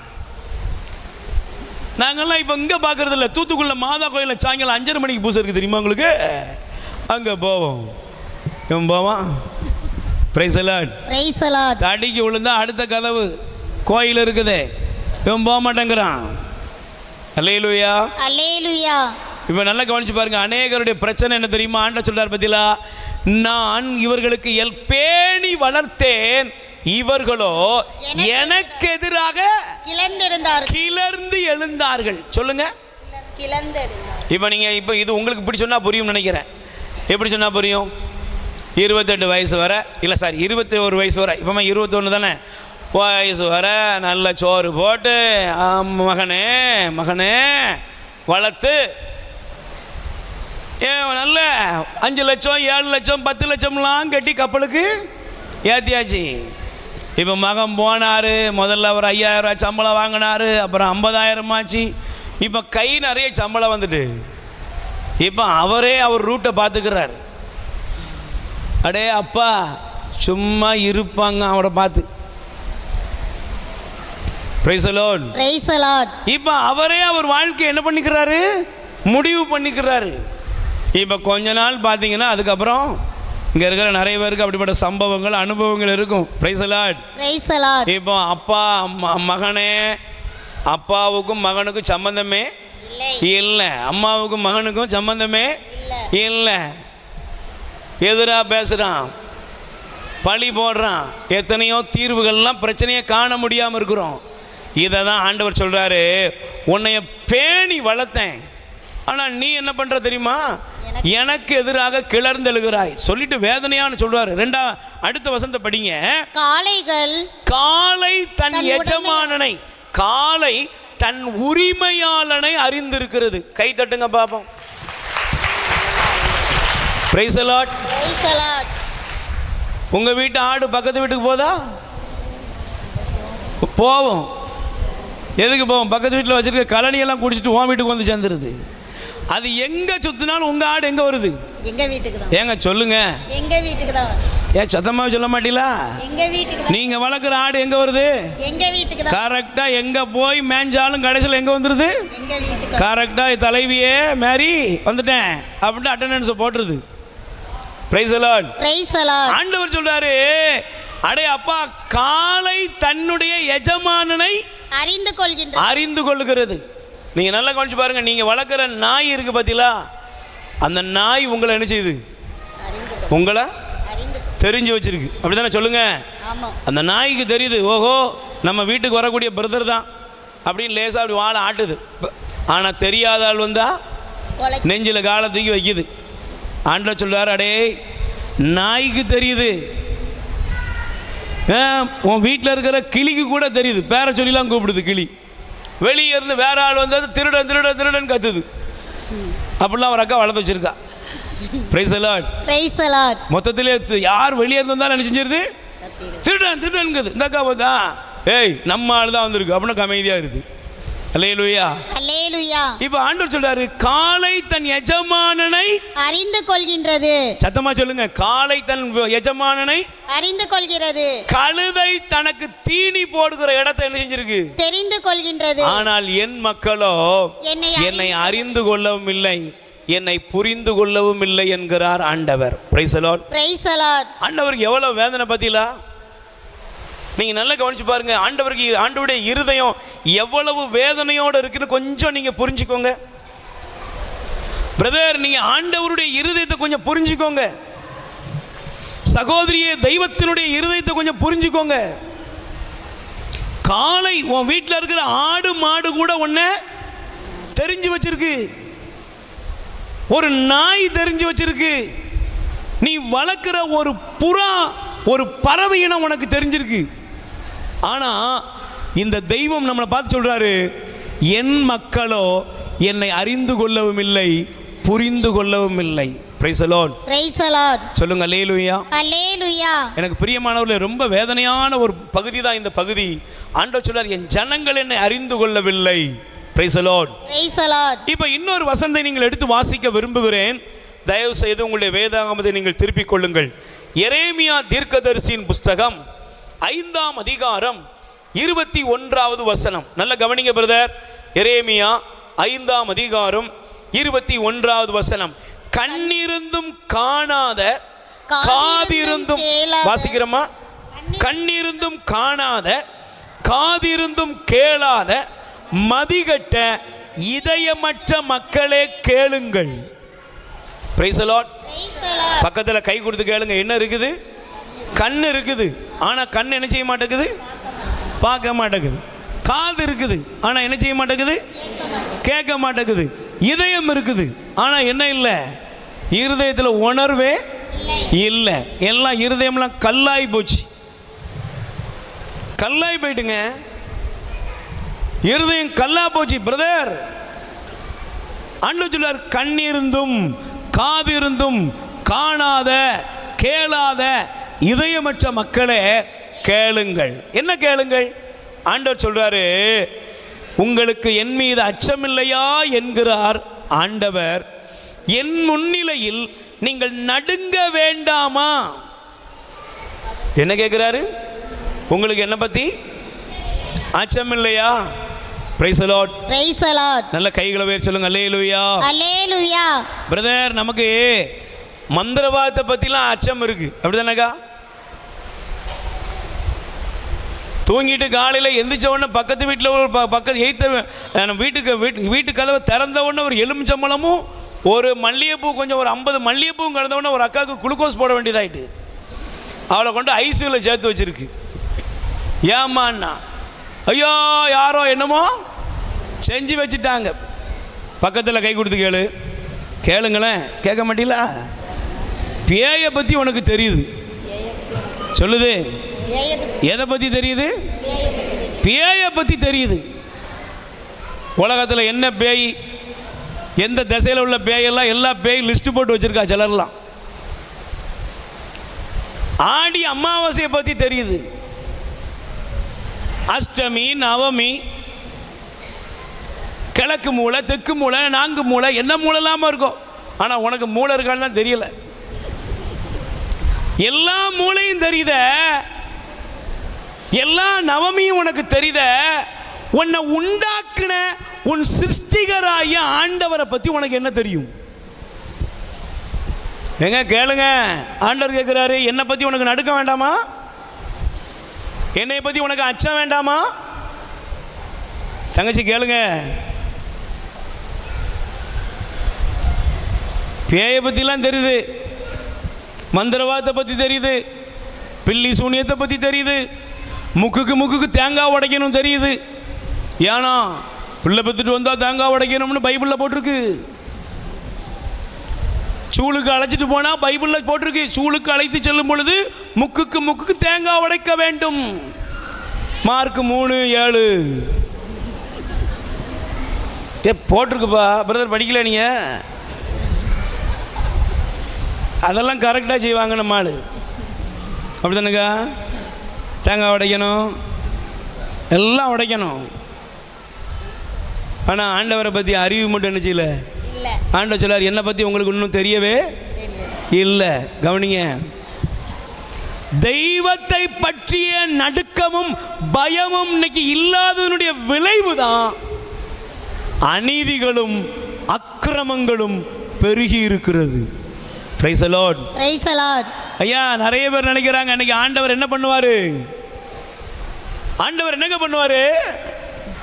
[SPEAKER 1] நாங்கள்லாம் இப்போ இங்கே பார்க்குறது இல்லை. தூத்துக்குள்ள மாதா கோயிலில் சாயங்காலம் 5:30 மணிக்கு பூசை இருக்குது தெரியுமா உங்களுக்கு? அங்கே போவோம். இவன் போவான். Praise the Lord.
[SPEAKER 3] Praise the Lord.
[SPEAKER 1] தடிக்கு விழுந்தா அடுத்த கதவு கோயில் இருக்குது, இவன் போக மாட்டேங்கிறான். அல்லேலூயா,
[SPEAKER 3] அல்லேலூயா.
[SPEAKER 1] இப்போ நல்லா கவனிச்சு பாருங்க, அநேகருடைய பிரச்சனை என்ன தெரியுமா? ஆண்டவர் சொல்றார் பத்திலா, நான் இவர்களுக்கு பேணி வளர்த்தேன், இவர்களோ எனக்கு எதிராக கிளர்ந்து எழுந்தார்கள். சொல்லுங்க. இப்போ நீங்கள் இப்போ இது உங்களுக்கு இப்படி சொன்னால் புரியும் நினைக்கிறேன். எப்படி சொன்னால் புரியும்? 28 வயசு வரை, இல்லை சாரி 21 வயசு வரை, இப்போ 21 தானே வயசு வரை நல்ல சோறு போட்டு மகனே மகனே வளர்த்து நல்ல 5 லட்சம் 7 லட்சம் 10 லட்சம்லாம் கட்டி கப்பலுக்கு ஏற்றியாச்சு. இப்போ மகன் போனார், முதல்ல அவர் 5000 ரூபா சம்பளம் வாங்கினார், அப்புறம் 50,000 ஆச்சு. இப்போ கை நிறைய சம்பளம் வந்துட்டு இப்போ அவரே அவர் ரூட்டை பார்த்துக்கிறார். அடே அப்பா சும்மா இருப்பாங்க அவரை பார்த்து. Price the Lord.
[SPEAKER 3] Praise the Lord.
[SPEAKER 1] இப்போ அவரே அவர் வாழ்க்கை என்ன பண்ணிக்கிறாரு? முடிவு பண்ணிக்கிறாரு. இப்போ கொஞ்ச நாள் பார்த்தீங்கன்னா அதுக்கப்புறம் இங்கே இருக்கிற நிறைய பேருக்கு அப்படிப்பட்ட சம்பவங்கள் அனுபவங்கள் இருக்கும். Price the Lord.
[SPEAKER 3] Praise the Lord.
[SPEAKER 1] இப்போ அப்பா மகனே, அப்பாவுக்கும் மகனுக்கும் சம்பந்தமே இல்லை, அம்மாவுக்கும் மகனுக்கும் சம்பந்தமே இல்லை, எதிராக பேசுகிறான், பழி போடுறான், எத்தனையோ தீர்வுகள்லாம் பிரச்சனையை காண முடியாமல் இருக்கிறோம். இதை தான் ஆண்டவர் சொல்கிறாரு, உன்னைய பேணி வளர்த்தேன், ஆனால் நீ என்ன பண்ணுற தெரியுமா? எனக்கு எதிராக கிளர்ந்தெழுகிறாய் சொல்லிட்டு வேதனையான்னு சொல்றாரு. அடுத்த வசனத்தை படிங்க. காளை தன் எஜமானனை, காளை தன் உரிமையாளனை அறிந்திருக்கிறது. கை தட்டுங்க பாப்போம். Praise the Lord. உங்க வீட்டு ஆடு பக்கத்து வீட்டுக்கு போதா? போவோம். எதுக்கு போவோம்? பக்கத்து வீட்டில் வச்சிருக்க கலனியெல்லாம் குடிச்சிட்டு உன் வீட்டுக்கு வந்து சேர்ந்துருது. அது எங்க சுத்தினாலும் உங்க ஆடு எங்க வருது?
[SPEAKER 3] எங்க வீட்டுக்கு தான்.
[SPEAKER 1] ஏங்க சொல்லுங்க.
[SPEAKER 3] எங்க வீட்டுக்கு தான்.
[SPEAKER 1] ஏன் சத்தமா சொல்ல மாட்டீங்களா?
[SPEAKER 3] எங்க வீட்டுக்கு தான்.
[SPEAKER 1] நீங்க வளர்க்குற ஆடு எங்க வருது?
[SPEAKER 3] எங்க வீட்டுக்கு தான்.
[SPEAKER 1] கரெக்டா எங்க போய் மேஞ்சாலும் கடைசியில் எங்க வந்துருது?
[SPEAKER 3] எங்க வீட்டுக்கு.
[SPEAKER 1] கரெக்டா தலைவியே மேரி வந்துட்டேன் அப்படின்னு அட்டெண்டன்ஸ் போட்டுருது. Praise the Lord.
[SPEAKER 3] Praise the Lord.
[SPEAKER 1] ஆண்டவர் சொல்றாரு, அடே அப்பா, காளை தன்னுடைய எஜமானனை அறிந்து கொள்கிறது. நீங்க நல்லா கவனிச்சு பாருங்க. நீங்க வளர்க்குற நாய் இருக்கு பார்த்தீங்களா? அந்த நாய் உங்களை என்ன செய்யுது? உங்களை தெரிஞ்சு வச்சிருக்கு. அப்படிதானே? சொல்லுங்க. அந்த நாய்க்கு தெரியுது, ஓஹோ நம்ம வீட்டுக்கு வரக்கூடிய பிரதர் தான் அப்படின்னு லேசா அப்படி வாழை ஆட்டுது. ஆனால் தெரியாத ஆள் வந்தா நெஞ்சில் காலை தூக்கி வைக்குது. ஆண்டவர் சொல்றாரு, அடே நாய்க்கு தெரியுது, உன் வீட்டில் இருக்கிற கிளிக்கு கூட தெரியுது, பேரை சொல்லிலாம் கூப்பிடுது. கிளி வெளியே இருந்து வேற ஆள் வந்தது திருடன் திருடன் திருடன் கத்துது. அப்படிலாம் ஒரு அக்கா வளர்த்து வச்சிருக்கா. Praise the Lord.
[SPEAKER 3] Praise the Lord.
[SPEAKER 1] மொத்தத்திலே யார் வெளியே இருந்தாலும் என்ன செஞ்சிருது? திருடன்ங்குது. இந்த அக்கா பார்த்தா ஏய் நம்ம ஆள் தான் வந்திருக்கு அப்படின்னு அமைதியாக இருக்குது. அல்லேலூயா.
[SPEAKER 3] அல்லேலூயா.
[SPEAKER 1] இப்ப ஆண்டவர் சொல்றாரு, காளை தன் எஜமானனை
[SPEAKER 3] அறிந்து கொள்கின்றது.
[SPEAKER 1] சத்தமா சொல்லுங்க, காளை தன் எஜமானனை
[SPEAKER 3] அறிந்து கொள்கிறது.
[SPEAKER 1] கழுதை தனக்கு தீனி போடுகிற இடத்தை என்ன செஞ்சிருக்கு? தெரிந்து
[SPEAKER 3] கொள்கின்றது.
[SPEAKER 1] ஆனால் என் மக்களோ என்னை அறிந்து கொள்ளவும் இல்லை, என்னை புரிந்து கொள்ளவும் இல்லை என்கிறார் ஆண்டவர். Price the Lord.
[SPEAKER 3] Praise the Lord.
[SPEAKER 1] ஆண்டவருக்கு எவ்வளவு வேதனை பத்திலா நீங்க நல்லா கவனிச்சு பாருங்க. ஆண்டவருக்கு ஆண்டவருடைய இருதயம் எவ்வளவு வேதனையோடு இருக்குன்னு கொஞ்சம் நீங்க புரிஞ்சுக்கோங்க. பிரதர், நீங்க ஆண்டவருடைய இருதயத்தை கொஞ்சம் புரிஞ்சுக்கோங்க. சகோதரியே, தெய்வத்தினுடைய இருதயத்தை கொஞ்சம் புரிஞ்சுக்கோங்க. காலை உன் வீட்டில் இருக்கிற ஆடு மாடு கூட உன்னை தெரிஞ்சு வச்சிருக்கு, ஒரு நாய் தெரிஞ்சு வச்சிருக்கு, நீ வளர்க்கிற ஒரு புறா ஒரு பறவை இனம் உனக்கு தெரிஞ்சிருக்கு. ஆனா இந்த தெய்வம் நம்மளை பார்த்து சொல்றாரு, என் மக்களோ என்னை அறிந்து கொள்ளவும் இல்லை, புரிந்து கொள்ளவும் இல்லை. Price the Lord.
[SPEAKER 3] Praise the Lord.
[SPEAKER 1] சொல்லுங்க அல்லேலூயா.
[SPEAKER 3] அல்லேலூயா.
[SPEAKER 1] எனக்கு பிரியமானவர்களே, ரொம்ப வேதனையான ஒரு பகுதி தான் இந்த பகுதி. ஆண்டவர் சொல்றார், என் ஜனங்கள் என்னை அறிந்து கொள்ளவில்லை. Price the Lord.
[SPEAKER 3] Praise the Lord.
[SPEAKER 1] இப்போ இன்னொரு வசனத்தை நீங்கள் எடுத்து வாசிக்க விரும்புகிறேன். தயவு செய்து உங்களுடைய வேதாகமத்தை நீங்கள் திருப்பிக் கொள்ளுங்கள். எரேமியா தீர்க்கதரிசியின் புஸ்தகம் 5ஆம் அதிகாரம் 21வது வசனம். நல்ல கவனிங்க பிரதர். எரேமியா 5ஆம் அதிகாரம் 21வது வசனம். கண்ணிருந்தும் காணாத, காதிருந்தும், வாசிக்கிறோமா? கண்ணிருந்தும் காணாத, காதிருந்தும் கேளாத, மதிகட்ட இதயமற்ற மக்களே கேளுங்கள். Price the Lord. பக்கத்துல கை கொடுத்து கேளுங்க. என்ன இருக்குது? கண்ணு இருக்குது, ஆனா கண்ணு என்ன செய்ய மாட்டேங்குது? பார்க்க மாட்டேங்குது. காது இருக்குது, ஆனா என்ன செய்ய மாட்டேங்குது? கேட்க மாட்டேங்குது. இதயம் இருக்குது, ஆனா என்ன இல்லை? இருதயத்தில் உணர்வே இல்லை. எல்லாம் இருதயம்லாம் கல்லாய் போச்சு. கல்லாய் போயிட்டுங்க, இருதயம் கல்லா போச்சு பிரதர். ஆண்டவர் சொல்றார், கண்ணிருந்தும் காதிருந்தும் காணாத, கேளாத, இதயமற்ற மக்களே கேளுங்கள். என்ன கேளுங்கள்? ஆண்டவர் சொல்றாரு, உங்களுக்கு என் மீது அச்சமில்லையா என்கிறார் ஆண்டவர். என் முன்னிலையில் நீங்கள் நடுங்க வேண்டாமா? என்ன கேட்கிறாரு? உங்களுக்கு என்ன பத்தி அச்சமில்லையா? Praise the Lord.
[SPEAKER 3] Praise the Lord.
[SPEAKER 1] நல்ல கைகளை உயர்த்தி சொல்லுங்க அல்லேலூயா.
[SPEAKER 3] அல்லேலூயா.
[SPEAKER 1] பிரதர், நமக்கு மந்திரவாதத்தை பத்திலாம் அச்சம் இருக்கு, அப்படிதானக்கா? தூங்கிட்டு காலையில் எந்திரிச்ச உடனே பக்கத்து வீட்டில் ஒரு பக்கத்து எய்த்த வீட்டு கதவை திறந்த உடனே ஒரு எலுமிச்சம்பழமும் ஒரு மல்லிகைப்பூ, கொஞ்சம் ஒரு 50 மல்லிகைப்பூவும் கிடந்த உடனே ஒரு அக்காவுக்கு குளுக்கோஸ் போட வேண்டியதாயிட்டு அவளை கொண்டு ஐசியூவில் சேர்த்து வச்சிருக்கு. ஏமாண்ணா, ஐயோ யாரோ என்னமோ செஞ்சு வச்சுட்டாங்க. பக்கத்தில் கை கொடுத்து கேளுங்களேன். கேட்க மாட்டீங்களா? பேயை பற்றி உனக்கு தெரியுது சொல்லுது. எதை பற்றி தெரியுது? பேயை பற்றி தெரியுது. உலகத்தில் என்ன பேய், எந்த திசையில் உள்ள பேயெல்லாம் எல்லா பேய் லிஸ்ட் போட்டு வச்சிருக்கா சிலர்லாம். ஆடி அமாவாசையை பற்றி தெரியுது. அஷ்டமி, நவமி, கிழக்கு மூளை, தெற்கு மூளை, நான்கு மூளை, என்ன மூளை இல்லாமல் இருக்கும். ஆனால் உனக்கு மூளை இருக்கான்னு தான் தெரியல. எல்லா மூளையும் தெரியுத, எல்லா நவமியும் உனக்கு தெரியுத. உன்னை உண்டாக்குன உன் சிருஷ்டிகராய ஆண்டவரை பற்றி உனக்கு என்ன தெரியும்? எங்க கேளுங்க. ஆண்டவர் கேட்கிறாரு, என்னை பற்றி உனக்கு நடுக்க வேண்டாமா? என்னை பற்றி உனக்கு அச்சம் வேண்டாமா? தங்கச்சி கேளுங்க. பேயை பற்றிலாம் தெரியுது, மந்திரவாதத்தை பற்றி தெரியுது, பில்லி சூனியத்தை பற்றி தெரியுது, முக்குக்கு தேங்காய் உடைக்கணும் தெரியுது. ஏன்னா பிள்ளை பெற்றுட்டு வந்தால் தேங்காய் உடைக்கணும்னு பைபிளில் போட்டிருக்கு. சூளுக்கு அழைச்சிட்டு போனால் பைபிளில் போட்டிருக்கு, சூளுக்கு அழைத்து செல்லும் பொழுது முக்குக்கு தேங்காய் உடைக்க வேண்டும். மார்க் 3:7 போட்டிருக்குப்பா. பிரதர் படிக்கல நீங்க? அதெல்லாம் கரெக்டாக செய்வாங்க நம்ம ஆளு, அப்படி தானுக்கா? தேங்காய் உடைக்கணும், எல்லாம் உடைக்கணும். ஆனால் ஆண்டவரை பற்றி அறிவு மட்டும் என்ன செய்யல. ஆண்டவர் சொல்லார், என்னை பற்றி உங்களுக்கு இன்னும் தெரியவே இல்லை. கவனிங்க, தெய்வத்தை பற்றிய நடுக்கமும் பயமும் இன்னைக்கு இல்லாததனுடைய விளைவு தான் அநீதிகளும் அக்கிரமங்களும் பெருகி இருக்கிறது. Price the Lord.
[SPEAKER 3] Praise the Lord.
[SPEAKER 1] ஐயா, நிறைய பேர் நினைக்கிறாங்க அன்னைக்கு ஆண்டவர் என்ன பண்ணுவாரு, ஆண்டவர் என்னங்க பண்ணுவாரு.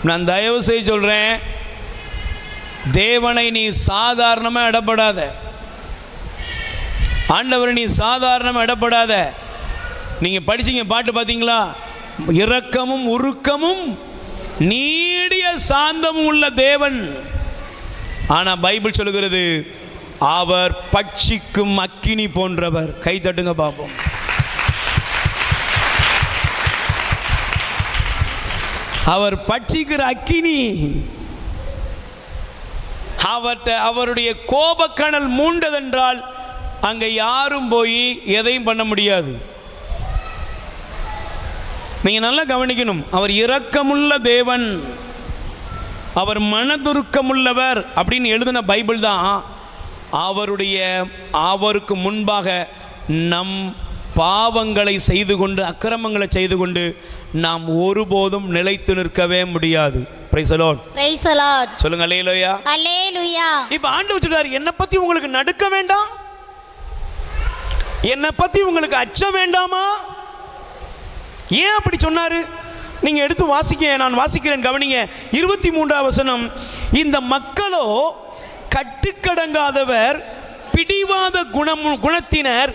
[SPEAKER 1] நான் தயவு செய்து சொல்றேன், தேவனை நீ சாதாரணமா இடப்படாத, ஆண்டவரை நீ சாதாரணமா இடப்படாத. நீங்க படிச்சீங்க பாட்டு பார்த்தீங்களா, இரக்கமும் உருக்கமும் நீடிய சாந்தமும் உள்ள தேவன். ஆனா பைபிள் சொல்லுகிறது, அவர் பட்சிக்கும் அக்கினி போன்றவர். கை தட்டுங்க பார்ப்போம். அவர் பட்சிக்கிற அக்கினி. அவருடைய கோபக்கனல் மூண்டதென்றால் அங்க யாரும் போய் எதையும் பண்ண முடியாது. நீங்க நல்லா கவனிக்கணும், அவர் இரக்கமுள்ள தேவன், அவர் மனதுருக்கமுள்ளவர் அப்படின்னு எழுதின பைபிள் தான் அவருக்கு முன்பாக நம் பாவங்களை செய்து கொண்டு அக்கிரமங்களை செய்து கொண்டு நாம் ஒருபோதும் நிலைத்து நிற்கவே முடியாது. Price the Lord.
[SPEAKER 3] Praise the Lord.
[SPEAKER 1] சொல்லுங்க அல்லேலூயா.
[SPEAKER 3] அல்லேலூயா.
[SPEAKER 1] இப்போ ஆண்டவர் சொல்றார், என்னை பத்தி உங்களுக்கு நடுக்க வேண்டாம், என்னை பத்தி உங்களுக்கு அச்சம் வேண்டாமா? ஏன் அப்படி சொன்னாரு? நீங்க எடுத்து வாசிக்க, நான் வாசிக்கிறேன், கவனிங்க. 23ஆம் வசனம், இந்த மக்களோ கட்டுக்கடங்காதவர், பிடிவாத குணத்தினர்,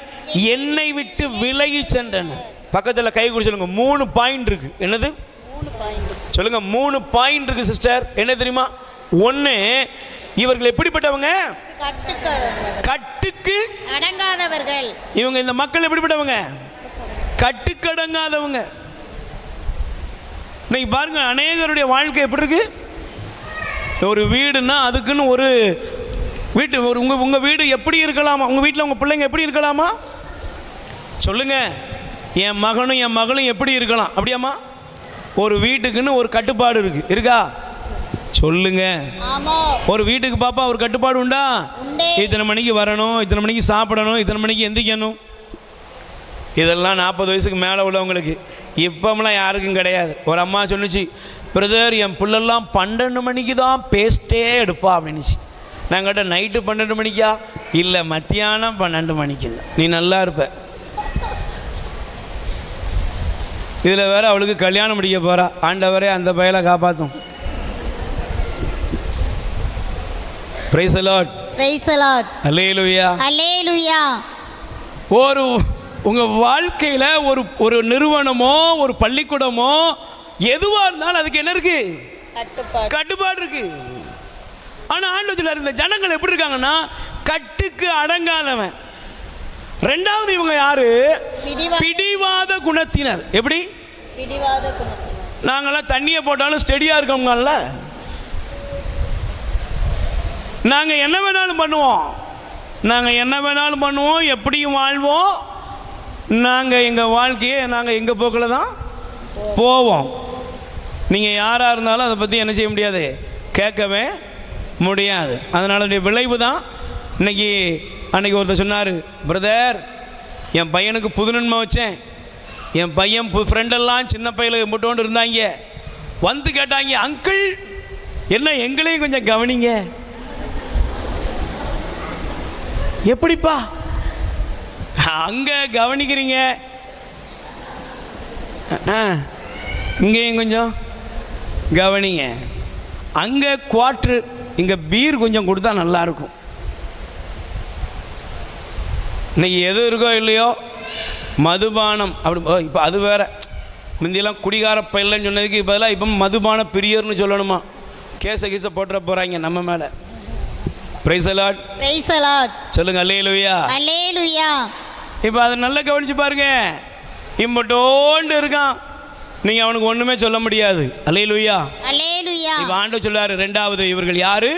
[SPEAKER 1] என்னை விட்டு விலகி சென்றனர். பக்கத்தில் கை குறி சொல்லுங்க. 3 பாயிண்ட் இருக்கு. என்னது? 3 பாயிண்ட் சொல்லுங்க. 3 பாயிண்ட் இருக்கு சிஸ்டர். என்ன தெரியுமா? 1, இவர்கள் எப்படிப்பட்டவங்க? கட்டுக்கு
[SPEAKER 3] அடங்காதவர்கள்.
[SPEAKER 1] இவங்க, இந்த மக்கள் எப்படிப்பட்டவங்க? கட்டுக்கடங்காதவங்க. இன்னைக்கு பாருங்க, அநேகருடைய வாழ்க்கை எப்படி இருக்கு. ஒரு வீடுன்னா அதுக்குன்னு ஒரு வீட்டு, ஒரு உங்க வீடு எப்படி இருக்கலாமா? உங்க வீட்டில் உங்க பிள்ளைங்க எப்படி இருக்கலாமா? சொல்லுங்க. என் மகனும் என் மகளும் எப்படி இருக்கலாம்? அப்படியாம்மா? ஒரு வீட்டுக்குன்னு ஒரு கட்டுப்பாடு இருக்கா? சொல்லுங்க. ஒரு வீட்டுக்கு பாப்பா ஒரு கட்டுப்பாடு உண்டா? இத்தனை மணிக்கு வரணும், இத்தனை மணிக்கு சாப்பிடணும், இத்தனை மணிக்கு எந்திக்கணும். இதெல்லாம் 40 வயசுக்கு மேலே உள்ளவங்களுக்கு. இப்போம்லாம் யாருக்கும் கிடையாது. ஒரு அம்மா சொன்னிச்சு, பிரதர் என் பிள்ளெல்லாம் 12 மணிக்கு தான் பேஸ்ட்டே எடுப்பா அப்படின்னுச்சு. நான் கேட்டேன், நைட்டு 12 மணிக்கா? இல்லை, மத்தியானம் 12 மணிக்கு. இல்லை, நீ நல்லா இருப்ப. இதில் வேற அவளுக்கு கல்யாணம் முடிக்க போகிறா. ஆண்டவரே அந்த பயலை காப்பாற்றும். Praise the Lord.
[SPEAKER 3] Praise the Lord.
[SPEAKER 1] அல்லேலூயா.
[SPEAKER 3] அல்லேலூயா.
[SPEAKER 1] உங்கள் வாழ்க்கையில் ஒரு நிறுவனமோ ஒரு பள்ளிக்கூடமோ எதுவாக இருந்தாலும் அதுக்கு என்ன இருக்கு? கட்டுப்பாடு இருக்கு. ஆனால் ஆண்டவர் சொல்றார், இந்த ஜனங்கள் எப்படி இருக்காங்கன்னா கட்டுக்கு அடங்காதவன். 2வது இவங்க யாரு? பிடிவாத குணத்தினர். எப்படி? பிடிவாத குணத்தினர். நாங்களாம் தண்ணியை போட்டாலும் ஸ்டெடியாக இருக்கோம்ல, நாங்கள் என்ன வேணாலும் பண்ணுவோம், எப்படியும் வாழ்வோம். நாங்கள் எங்கள் வாழ்க்கையை நாங்கள் எங்கள் போக்கில் தான் போவோம். நீங்கள் யாராக இருந்தாலும் அதை பற்றி என்ன செய்ய முடியாது, கேட்கவே முடியாது. அதனால விளைவு தான் அன்னைக்கு ஒருத்தர் சொன்னார், பிரதர் என் பையனுக்கு புது நன்மை வச்சேன், என் பையன் ஃப்ரெண்டெல்லாம் சின்ன பையனுக்கு மட்டும் இருந்தாங்க, வந்து கேட்டாங்க, அங்கிள் என்ன எங்களையும் கொஞ்சம் கவனிங்க. எப்படிப்பா அங்கே கவனிக்கிறீங்க, இங்கேயும் கொஞ்சம் கவனிங்க. அங்கே குவாட்ரு, இங்கே பீர் கொஞ்சம் கொடுத்தா நல்லாயிருக்கும். இன்னைக்கு எது இருக்கோ இல்லையோ மதுபானம் அப்படி. இப்போ அது வேற, முந்தியெல்லாம் குடிகார பயிலன்னு சொன்னதுக்கு பதிலாக இப்போ மதுபான பிரியர்னு சொல்லணுமா? கேஸை போட்டுற போகிறாங்க நம்ம மேலே. Price the Lord.
[SPEAKER 3] Praise the Lord.
[SPEAKER 1] சொல்லுங்க அல்லேலூயா.
[SPEAKER 3] அல்லேலூயா.
[SPEAKER 1] இப்போ அதை நல்லா கவனிச்சு பாருங்க. இம்பட்டோண்டு இருக்கான், நீங்கள் அவனுக்கு ஒன்றுமே சொல்ல முடியாது. அல்லேலூயா. அல்லேலூயா. இப்போ ஆண்டவர் சொல்றாரு, 2வது இவர்கள் யாரு?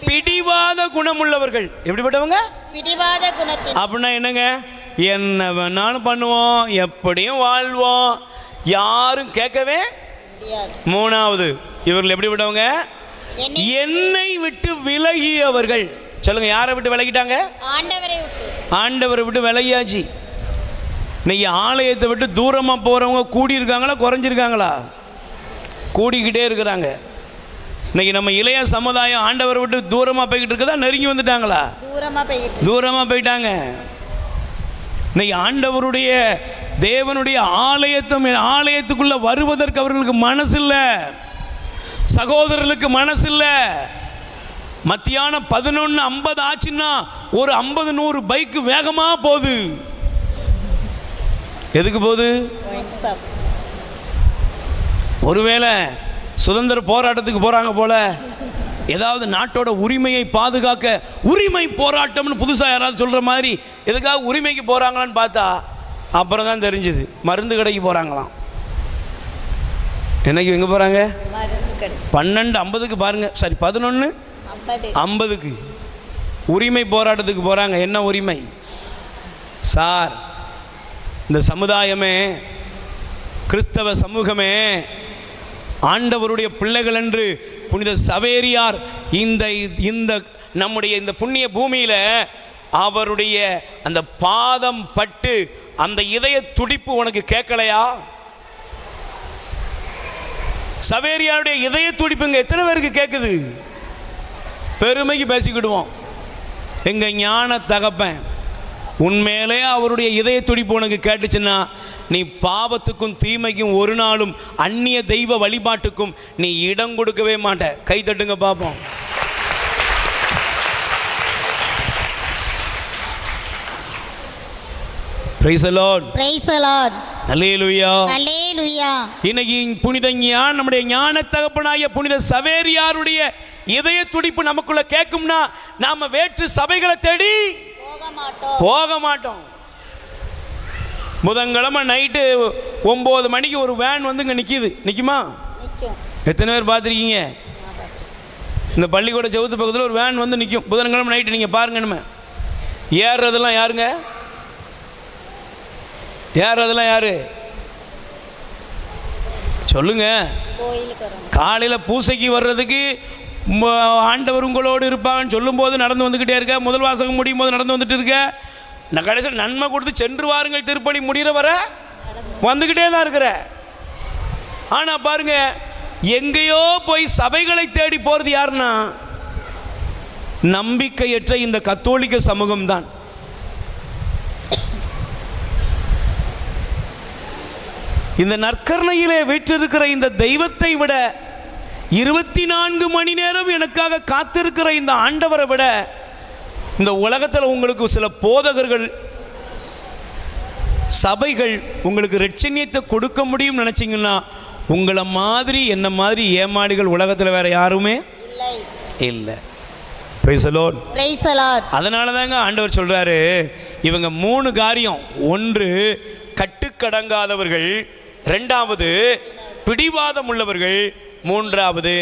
[SPEAKER 1] பிடிவாத குணமுள்ளவர்கள். எப்படிப்பட்டவங்க? பிடிவாத குணத்தினர். அப்படின்னா என்னங்க? என்ன வேணாலும் பண்ணுவோம், எப்படியும் வாழ்வோம், யாரும் கேட்கவே. மூணாவது, இவர்கள் எப்படி விட்டவங்க? என்னை விட்டு விலகியவர்கள். சொல்லுங்க, யாரை விட்டு விலகிட்டாங்க? ஆண்டவரை விட்டு விலகியாச்சு. இன்னைக்கு ஆலயத்தை விட்டு தூரமாக போகிறவங்க கூடி இருக்காங்களா, குறைஞ்சிருக்காங்களா? கூடிக்கிட்டே இருக்கிறாங்க. இன்னைக்கு நம்ம இளைய சமுதாயம் ஆண்டவரை விட்டு தூரமாக போய்கிட்டு இருக்குதா, நெருங்கி வந்துட்டாங்களா? தூரமாக போயிட்டாங்க. இன்னைக்கு ஆண்டவருடைய தேவனுடைய ஆலயத்துக்குள்ள வருவதற்கு அவர்களுக்கு மனசு இல்லை, சகோதரர்களுக்கு மனசு இல்லை. மத்தியானம் 11:50 ஆச்சுன்னா ஒரு 50-100 பைக்கு வேகமாக போகுது. எதுக்கு போகுது? ஒருவேளை சுதந்திர போராட்டத்துக்கு போகிறாங்க போல, ஏதாவது நாட்டோட உரிமையை பாதுகாக்க உரிமை போராட்டம்னு புதுசாக யாராவது சொல்கிற மாதிரி எதுக்காக உரிமைக்கு போகிறாங்களான்னு பார்த்தா அப்புறம் தான் தெரிஞ்சுது மருந்து கடைக்கு போகிறாங்களாம். என்னைக்கு எங்கே போகிறாங்க? 12:50க்கு பாருங்க, சரி 11:50க்கு உரிமை போராட்டத்துக்கு போகிறாங்க. என்ன உரிமை சார்? இந்த சமுதாயமே, கிறிஸ்தவ சமூகமே, ஆண்டவருடைய பிள்ளைகள் என்று புனித சவேரியார் இந்த நம்முடைய இந்த புண்ணிய பூமியில் அவருடைய அந்த பாதம் பட்டு அந்த இதய துடிப்பு உனக்கு கேட்கலையா? சவேரியாருடைய இதய துடிப்புங்க எத்தனை பேருக்கு கேட்குது? பெருமைக்கு பேசிக்கிடுவோம். எங்க ஞான தகப்பன் உண்மையிலே அவருடைய இதய துடிப்பு உனக்கு கேட்டுச்சுன்னா நீ பாவத்துக்கும் தீமைக்கும் ஒரு நாளும் அந்நிய தெய்வ வழிபாட்டுக்கும் நீ இடம் கொடுக்கவே மாட்ட. கை தட்டுங்க பார்ப்போம். Praise the Lord.
[SPEAKER 3] Praise the Lord.
[SPEAKER 1] Hallelujah.
[SPEAKER 3] Hallelujah.
[SPEAKER 1] இன்னைக்கு புனித நம்முடைய ஞான தகப்பனாகிய புனித சவேரியாருடைய இதய துடிப்பு நமக்குள்ள கேட்கும்னா நாம வேற்று சபைகளை தேடி போக மாட்டோம். புதன்கிழமை நைட்டு 9 மணிக்கு ஒரு வேன் வந்து இங்கே நிற்குமா? எத்தனை பேர் பார்த்துருக்கீங்க? இந்த பள்ளிக்கூட செவுத்து பக்கத்தில் ஒரு வேன் வந்து நிற்கும் புதன்கிழமை நைட்டு. நீங்கள் பாருங்க, நம்ம ஏறுறதெல்லாம் யாருங்க? ஏறுறதெல்லாம் யாரு சொல்லுங்க? காலையில் பூசைக்கு வர்றதுக்கு ஆண்டவர் உங்களோடு இருப்பாங்கன்னு சொல்லும்போது நடந்து வந்துக்கிட்டே இருக்க, முதல் வாசகம் முடியும் போது நடந்து வந்துட்டு இருக்க, நான் கடைசியில் நன்மை கொடுத்து சென்று வாருங்கள் திருப்பலி முடிகிற வர வந்துக்கிட்டே தான் இருக்கிற. ஆனால் பாருங்க, எங்கேயோ போய் சபைகளை தேடி போகிறது யாருன்னா நம்பிக்கையற்ற இந்த கத்தோலிக்க சமூகம் தான். இந்த நற்கருணையிலே வீற்றிருக்கிற இந்த தெய்வத்தை விட 24 மணி நேரம் எனக்காக காத்திருக்கிற இந்த ஆண்டவரை விட இந்த உலகத்தில் உங்களுக்கு சில போதகர்கள், சபைகள் உங்களுக்கு இரட்சணியத்தை கொடுக்க முடியும் நினைச்சிங்கன்னா உங்களை மாதிரி என்ன மாதிரி ஏமாளிகள் உலகத்தில் வேற யாருமே இல்லை. Price the Lord.
[SPEAKER 3] Praise the Lord.
[SPEAKER 1] அதனால தாங்க ஆண்டவர் சொல்றாரு, இவங்க 3 காரியம். 1 கட்டுக்கடங்காதவர்கள், 2வது பிடிவாதம் உள்ளவர்கள், 3வது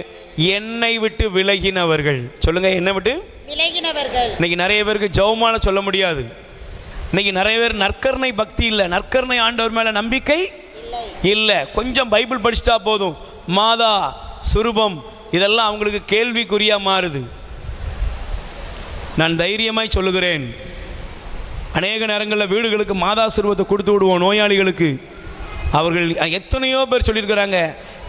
[SPEAKER 1] என்னை விட்டு விலகினவர்கள். சொல்லுங்க, என்னை விட்டு
[SPEAKER 3] விலகினவர்கள்.
[SPEAKER 1] இன்னைக்கு நிறைய பேருக்கு ஜெபமால சொல்ல முடியாது. இன்னைக்கு நிறைய பேர் நற்கருணை பக்தி இல்லை, நற்கருணை ஆண்டவர் மேல நம்பிக்கை இல்லை. கொஞ்சம் பைபிள் படிச்சுட்டா போதும், மாதா சுரூபம் இதெல்லாம் அவங்களுக்கு கேள்விக்குறியா மாறுது. நான் தைரியமாய் சொல்லுகிறேன், அநேக நேரங்களில் வீடுகளுக்கு மாதா சுரூபத்தை கொடுத்து விடுவோம் நோயாளிகளுக்கு. அவர்கள் எத்தனையோ பேர் சொல்லியிருக்கிறாங்க,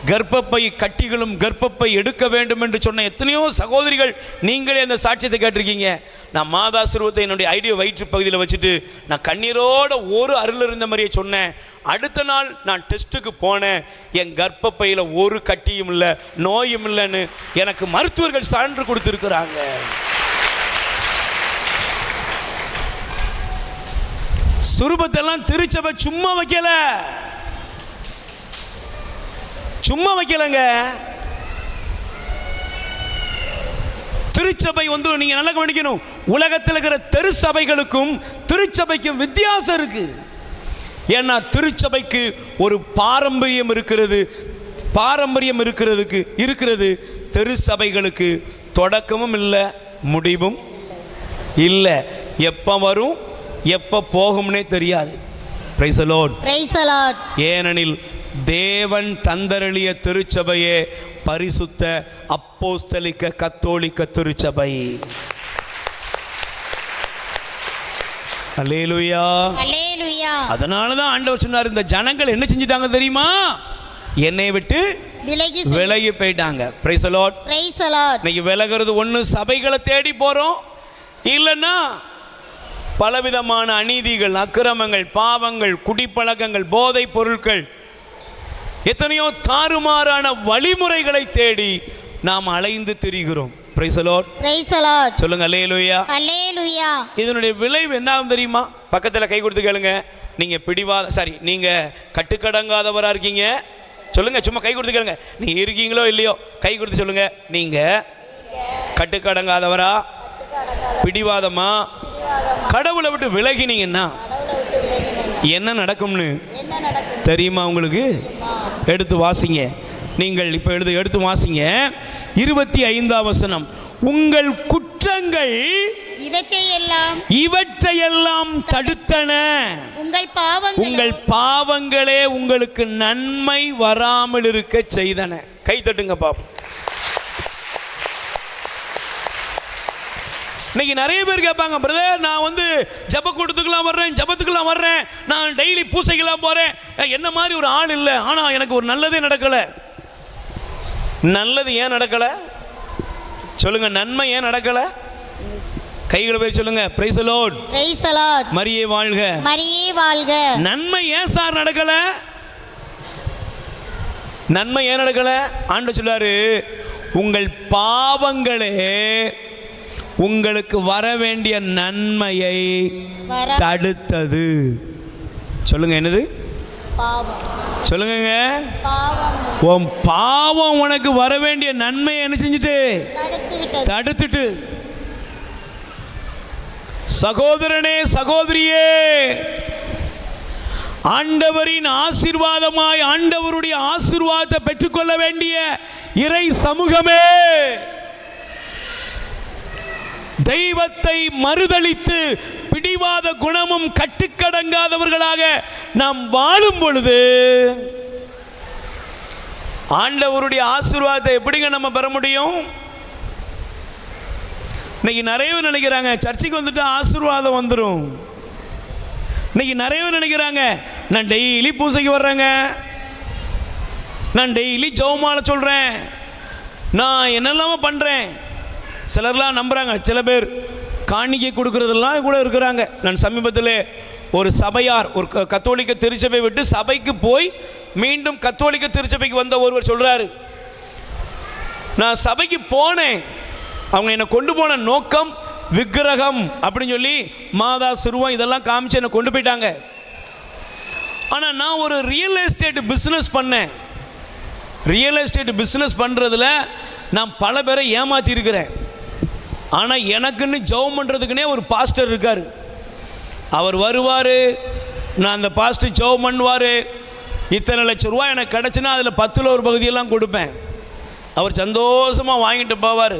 [SPEAKER 1] கர்ப்பப்பை கட்டிகளும் கர்ப்பப்பை எடுக்க வேண்டும் என்று சொன்ன எத்தனையோ சகோதரிகள் நீங்களே அந்த சாட்சியத்தை கேட்டிருக்கீங்க. நான் மாதா சுரூபத்தை என்னுடைய ஐடியா வயிற்று பகுதியில் வச்சுட்டு நான் கண்ணீரோட ஒரு அருள் இருந்த மாதிரியே சொன்னேன். அடுத்த நாள் நான் டெஸ்ட்டுக்கு போனேன், என் கர்ப்பப்பையில் ஒரு கட்டியும் இல்லை, நோயும் இல்லைன்னு எனக்கு மருத்துவர்கள் சான்று கொடுத்துருக்குறாங்க. சுரூபத்தெல்லாம் திருச்சபை சும்மா வைக்கலங்க. திருச்சபை வந்து நீங்க நல்லா கவனிக்கணும், உலகத்தில் இருக்கிற தெரு சபைகளுக்கும் திருச்சபைக்கும் வித்தியாசம் இருக்கு. ஏன்னா திருச்சபைக்கு ஒரு பாரம்பரியம் இருக்கிறது. தெரு சபைகளுக்கு தொடக்கமும் இல்லை, முடிவும் இல்லை, எப்போ வரும் எப்போ போகும்னே தெரியாது. Price the Lord.
[SPEAKER 3] Praise the Lord.
[SPEAKER 1] ஏனெனில் தேவன் தந்தருளிய திருச்சபையே பரிசுத்த அப்போஸ்தலிக்க கத்தோலிக்க திருச்சபை. அல்லேலூயா.
[SPEAKER 3] அல்லேலூயா.
[SPEAKER 1] அதனாலதான் ஆண்டவர் சொன்னார், இந்த ஜனங்கள் என்ன செஞ்சிட்டாங்க தெரியுமா? என்னை விட்டு விலகி போயிட்டாங்க. Price the Lord.
[SPEAKER 3] Praise the Lord.
[SPEAKER 1] இன்னைக்கு விலகிறது ஒன்று சபைகளை தேடி போறோம், இல்லைன்னா பலவிதமான அநீதிகள், அக்கிரமங்கள், பாவங்கள், குடிப்பழக்கங்கள், போதைப் பொருட்கள், எத்தனையோ தாறுமாறான வழிமுறைகளை தேடி நாம் அலைந்து திரிகிறோம். Praise the Lord.
[SPEAKER 3] Praise the Lord.
[SPEAKER 1] சொல்லுங்க அல்லேலூயா.
[SPEAKER 3] அல்லேலூயா.
[SPEAKER 1] இதனுடைய விளைவு என்ன ஆகும் தெரியுமா? பக்கத்தில் கை கொடுத்து கேளுங்க. நீங்க நீங்க கட்டுக்கடங்காதவரா இருக்கீங்க. சொல்லுங்க, சும்மா கை கொடுத்து கேளுங்க. நீங்க இருக்கீங்களோ இல்லையோ கை கொடுத்து சொல்லுங்க. நீங்க கட்டுக்கடங்காதவரா, பிடிவாதமா, கடவுளை விட்டு விலகினீங்கன்னா என்ன நடக்கும்னு தெரியுமா உங்களுக்கு? எடுத்து வாசிங்க. நீங்கள் இப்போ எடுத்து வாசிங்க. 25ஆம் வசனம். உங்கள் குற்றங்கள் இவற்றையெல்லாம் தடுத்தன, உங்கள் பாவங்களே உங்களுக்கு நன்மை வராமல் இருக்க செய்தன. கை தட்டுங்க பாப்போம். இன்னைக்கு நிறைய பேர் கேட்பாங்க, பிரதர் நான் ஜப கூட்டத்துக்கெல்லாம் வர்றேன், ஜபத்துக்கெல்லாம் வர்றேன், நான் டெய்லி பூசைக்கெல்லாம் போறேன், என்ன மாதிரி ஒரு ஆள் இல்லை, ஆனா எனக்கு ஒரு நல்லதே நடக்கல. நல்லது ஏன் நடக்கல சொல்லுங்க? நன்மை ஏன் நடக்கல? கைகளை போய் சொல்லுங்க. Price the Lord.
[SPEAKER 3] Praise the Lord.
[SPEAKER 1] மரியே வாழ்க.
[SPEAKER 3] மரியே வாழ்க.
[SPEAKER 1] நன்மை ஏன் சார் நடக்கல? நன்மை ஏன் நடக்கல? ஆண்டவர் சொல்றாரு, உங்கள் பாவங்களே உங்களுக்கு வர வேண்டிய நன்மையை தடுத்தது. சொல்லுங்க, என்னது? சொல்லுங்க. உன் பாவம் உனக்கு வர வேண்டிய நன்மை என்ன செஞ்சுட்டு? தடுத்துட்டு. சகோதரனே, சகோதரியே, ஆண்டவரின் ஆசீர்வாதமாய் ஆண்டவருடைய ஆசீர்வாதத்தை பெற்றுக்கொள்ள வேண்டிய இறை சமூகமே, தெய்வத்தை மறுதலித்து பிடிவாத குணமும் கட்டுக்கடங்காதவர்களாக நாம் வாழும் பொழுது ஆண்டவருடைய ஆசீர்வாதத்தை எப்படிங்க நம்ம பெற முடியும்? இன்னைக்கு நிறைய பேர் நினைக்கிறாங்க சர்ச்சுக்கு வந்துட்டு ஆசீர்வாதம் வந்துடும். இன்னைக்கு நிறைய பேர் நினைக்கிறாங்க, நான் டெய்லி பூசைக்கு வர்றேங்க, நான் டெய்லி ஜெபமாலை சொல்றேன், நான் என்னெல்லாமோ பண்றேன். சிலர்லாம் நம்புறாங்க. சில பேர் காணிக்கை கொடுக்கறதெல்லாம் கூட இருக்கிறாங்க. நான் சமீபத்தில் ஒரு சபையார், ஒரு கத்தோலிக்க திருச்சபை விட்டு சபைக்கு போய் மீண்டும் கத்தோலிக்க திருச்சபைக்கு வந்த ஒருவர் சொல்றாரு, நான் சபைக்கு போனேன், அவங்க என்னை கொண்டு போன நோக்கம் விக்கிரகம் அப்படின்னு சொல்லி மாதா சுருவம் இதெல்லாம் காமிச்சு என்னை கொண்டு போயிட்டாங்க. ஆனால் நான் ஒரு ரியல் எஸ்டேட் பிஸ்னஸ் பண்ணேன். ரியல் எஸ்டேட் பிஸ்னஸ் பண்ணுறதுல நான் பல பேரை ஏமாற்றி இருக்கிறேன். ஆனால் எனக்குன்னு ஜெபம் பண்ணுறதுக்குன்னே ஒரு பாஸ்டர் இருக்கார். அவர் வருவார், நான் அந்த பாஸ்டர் ஜெபம் பண்ணுவார். இத்தனை லட்சம் ரூபா எனக்கு கிடச்சுன்னா அதில் 10ல் ஒரு பகுதியெல்லாம் கொடுப்பேன். அவர் சந்தோஷமாக வாங்கிட்டு போவார்.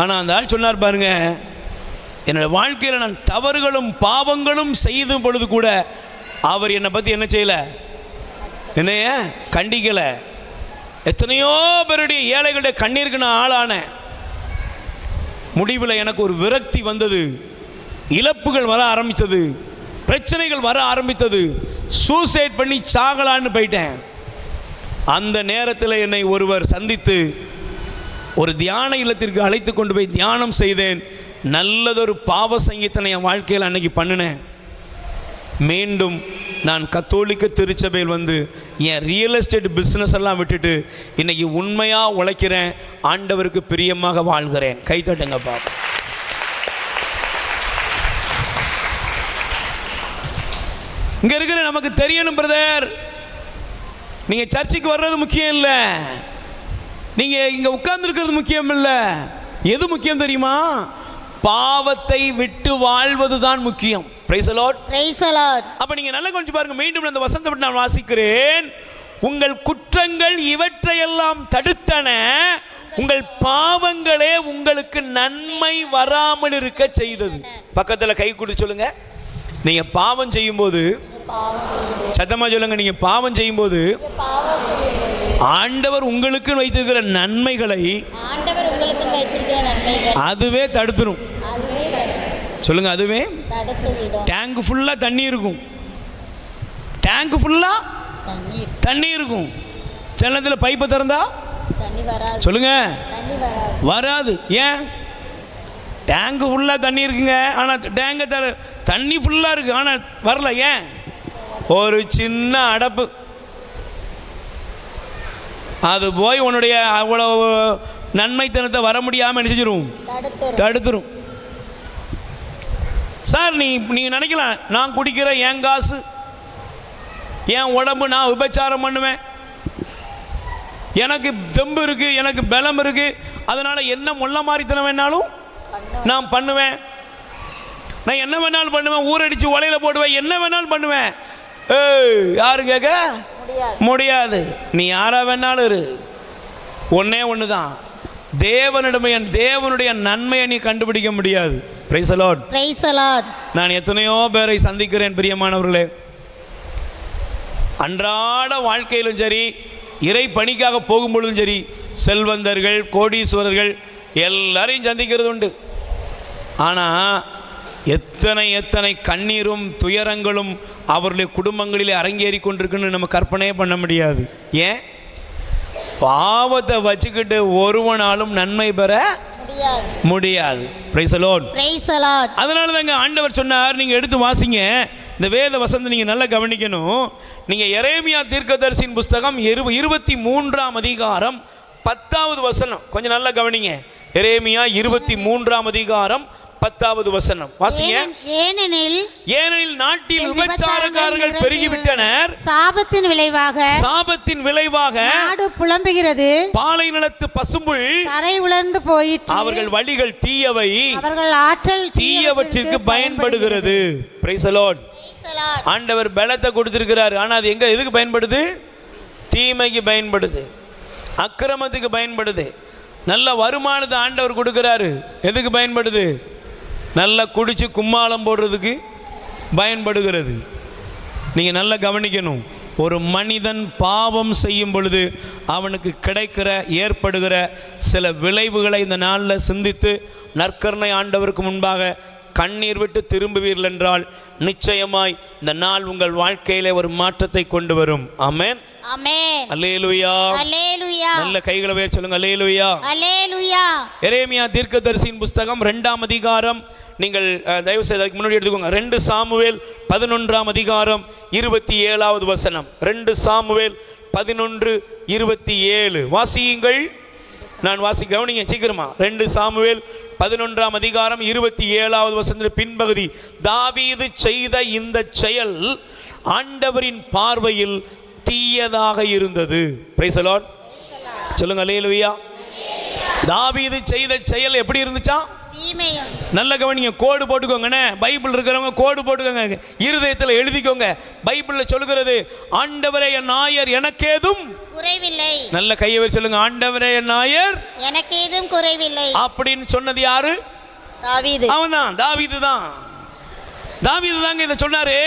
[SPEAKER 1] ஆனால் அந்த ஆள் சொன்னார் பாருங்க, என்னோடய வாழ்க்கையில் நான் தவறுகளும் பாவங்களும் செய்தும் பொழுது கூட அவர் என்னை பற்றி என்ன செய்யலை, என்னைய கண்டிக்கலை. எத்தனையோ பேருடைய ஏழைகளுடைய கண்ணீருக்கு நான் ஆளானேன். முடிவில் எனக்கு ஒரு விரக்தி வந்தது, இழப்புகள் வர ஆரம்பித்தது, பிரச்சனைகள் வர ஆரம்பித்தது, சூசைட் பண்ணி சாகலான்னு போயிட்டேன். அந்த நேரத்தில் என்னை ஒருவர் சந்தித்து ஒரு தியான இல்லத்திற்கு அழைத்து கொண்டு போய் தியானம் செய்தேன். நல்லதொரு பாவ சங்கீதனை என் வாழ்க்கையில் அன்னைக்கு பண்ணினேன். மீண்டும் நான் கத்தோலிக்க திருச்சபையில் வந்து என் ரியல் எஸ்டேட் பிஸ்னஸ் எல்லாம் விட்டுட்டு இன்னைக்கு உண்மையாக உழைக்கிறேன், ஆண்டவருக்கு பிரியமாக வாழ்கிறேன். கைத்தட்டுங்க பாப்பா. இங்கே இருக்கிற நமக்கு தெரியணும் பிரதர், நீங்கள் சர்ச்சுக்கு வர்றது முக்கியம் இல்லை, நீங்கள் இங்கே உட்கார்ந்துருக்கிறது முக்கியம் இல்லை. எது முக்கியம் தெரியுமா? பாவத்தை விட்டு வாழ்வது தான் முக்கியம். Price the Lord. Praise the Lord. அப்ப நீங்க நல்லா கொஞ்சம் பாருங்க. மீண்டும் அந்த வசனத்தை நான் வாசிக்கிறேன். உங்கள் குற்றங்கள் இவற்றையெல்லாம் தடுத்தன, உங்கள் பாவங்களே உங்களுக்கு நன்மை வராமல் இருக்க செய்தது. பக்கத்தில் கை கொடுத்து சொல்லுங்க, நீங்க பாவம் செய்யும் போது சத்தமா சொல்லுங்க. நீங்க பாவம் செய்யும்போது ஆண்டவர் உங்களுக்கு வைத்திருக்கிற நன்மைகளை அதுவே தடுத்துரும். சொல்லுங்க, அதுவே. டேங்க் ஃபுல்லா தண்ணி இருக்கும், டேங்க் ஃபுல்லா தண்ணி இருக்கும். சில பைப்பை திறந்தா சொல்லுங்க வராது. ஏன்? டேங்க் ஃபுல்லா தண்ணி இருக்குங்க, ஆனால் தண்ணி ஃபுல்லா இருக்கு, ஆனால் வரல. ஏன்? ஒரு சின்ன அடப்பு அது போய் உன்னுடைய அவ்வளவு நன்மைத்தனத்தை வர முடியாமல் என்ன செஞ்சிரும்? தடுத்துரும். சார், நீங்க நினைக்கலாம், நான் குடிக்கிற என் காசு, என் உடம்பு, நான் விபச்சாரம் பண்ணுவேன், எனக்கு தெம்பு இருக்கு, எனக்கு பலம் இருக்கு, அதனால என்ன முள்ள மாதிரித்தனம் வேணாலும் நான் பண்ணுவேன், நான் என்ன வேணாலும் பண்ணுவேன், ஊரடிச்சு உலையில போடுவேன், என்ன வேணாலும் பண்ணுவேன். யாரு கேட்க முடியாது. நீ யாரா வேணாலும் இரு, ஒன்னே ஒண்ணுதான், தேவனுடைய நன்மையை நீ கண்டுபிடிக்க முடியாது. Price the Lord.
[SPEAKER 3] Praise the Lord.
[SPEAKER 1] நான் எத்தனையோ பேரை சந்திக்கிறேன் பிரியமானவர்களே. அன்றாட வாழ்க்கையிலும் சரி, இறை பணிக்காக போகும்பொழுதும் சரி, செல்வந்தர்கள், கோடீஸ்வரர்கள் எல்லாரையும் சந்திக்கிறது உண்டு. ஆனால் எத்தனை கண்ணீரும் துயரங்களும் அவருடைய குடும்பங்களிலே அரங்கேறி கொண்டிருக்குன்னு நம்ம கற்பனையே பண்ண முடியாது. ஏன்? பாவத்தை வச்சுக்கிட்டு ஒருவனாலும் நன்மை பெற முடியாது. Price the Lord.
[SPEAKER 3] Praise the Lord.
[SPEAKER 1] அதனால தாங்க ஆண்டவர் சொன்னார், நீங்கள் எடுத்து வாசிங்க, இந்த வேத வசனத்தை நீங்கள் நல்லா கவனிக்கணும். நீங்கள் எரேமியா தீர்க்கதரிசியின் புஸ்தகம் 23ஆம் அதிகாரம் 10வது வசனம் கொஞ்சம் நல்லா கவனிங்க. எரேமியா 23ஆம் அதிகாரம் 10வது வசனம் வாசிங்க. ஏனெனில் நாட்டில் விபச்சாரக்காரர்கள் பெருகிவிட்டனர், சாபத்தின் விளைவாக
[SPEAKER 3] நாடு புலம்புகிறது,
[SPEAKER 1] பாலை நிலத்து பசும்புல்
[SPEAKER 3] தரை உலர்ந்து போயிற்று,
[SPEAKER 1] அவர்கள் வழிகள் தீயவை,
[SPEAKER 3] அவர்கள் ஆற்றல்
[SPEAKER 1] தீயவற்றிற்கு பயன்படுகிறது. Price the Lord. ஆண்டவர் பலத்தை கொடுத்திருக்கிறார், ஆனால் அது எதுக்கு பயன்படுது? தீமைக்கு பயன்படுது, அக்கிரமத்துக்கு பயன்படுது. நல்ல வருமானத்தை ஆண்டவர் கொடுக்கிறாரு, எதுக்கு பயன்படுது? நல்லா குடிச்சு கும்மாளம் போடுறதுக்கு பயன்படுகிறது. நீங்கள் நல்லா கவனிக்கணும். ஒரு மனிதன் பாவம் செய்யும் பொழுது அவனுக்கு ஏற்படுகிற சில விளைவுகளை இந்த நாளில் சிந்தித்து நற்கருணை ஆண்டவருக்கு முன்பாக கண்ணீர் விட்டு திரும்புவீர்கள் என்றால் நிச்சயமாய் இந்த நாள் உங்கள் வாழ்க்கையிலே ஒரு மாற்றத்தை கொண்டு வரும். ஆமென்.
[SPEAKER 3] ஆமென்.
[SPEAKER 1] அல்லேலூயா.
[SPEAKER 3] அல்லேலூயா.
[SPEAKER 1] நல்ல கைகளை உயர்த்தி சொல்லுங்க, அல்லேலூயா.
[SPEAKER 3] அல்லேலூயா.
[SPEAKER 1] எரேமியா தீர்க்கதரிசியின் புஸ்தகம் 2ஆம் அதிகாரம், நீங்கள் தயவு செய்து அதுக்கு முன்னாடி எடுத்துக்கோங்க. 2 சாமுவேல் 11ஆம் அதிகாரம் 27வது வசனம். 2 சாமுவேல் 11:27 வாசியுங்கள். நான் கவனிங்க சீக்கிரமா. 2 சாமுவேல் 11ஆம் அதிகாரம் 27வது வசனத்தின் பின்பகுதி. தாவீது செய்த இந்த செயல் ஆண்டவரின் பார்வையில் தீயதாக இருந்தது. Price the Lord. சொல்லுங்க அல்லேலூயா. தாவீது செய்த செயல் எப்படி இருந்துச்சா? தீமையா. நல்ல கவனிங்க, கோடு போட்டுக்கோங்கண்ணே. பைபிள் இருக்கிறவங்க கோடு போட்டுக்கோங்க, இருதயத்தில் எழுதிக்கோங்க. பைபிள்ல சொல்லுகிறது, ஆண்டவரே என் நாயர் எனக்கேதும் குறைவில்லை. நல்ல கையை வச்சு சொல்லுங்க, ஆண்டவரே என் நாயர் எனக்கேதும் குறைவில்லை அப்படின்னு சொன்னது யாரு? தாவீது. அவன்தான், தாவீது தாங்க இதை சொன்னாரு.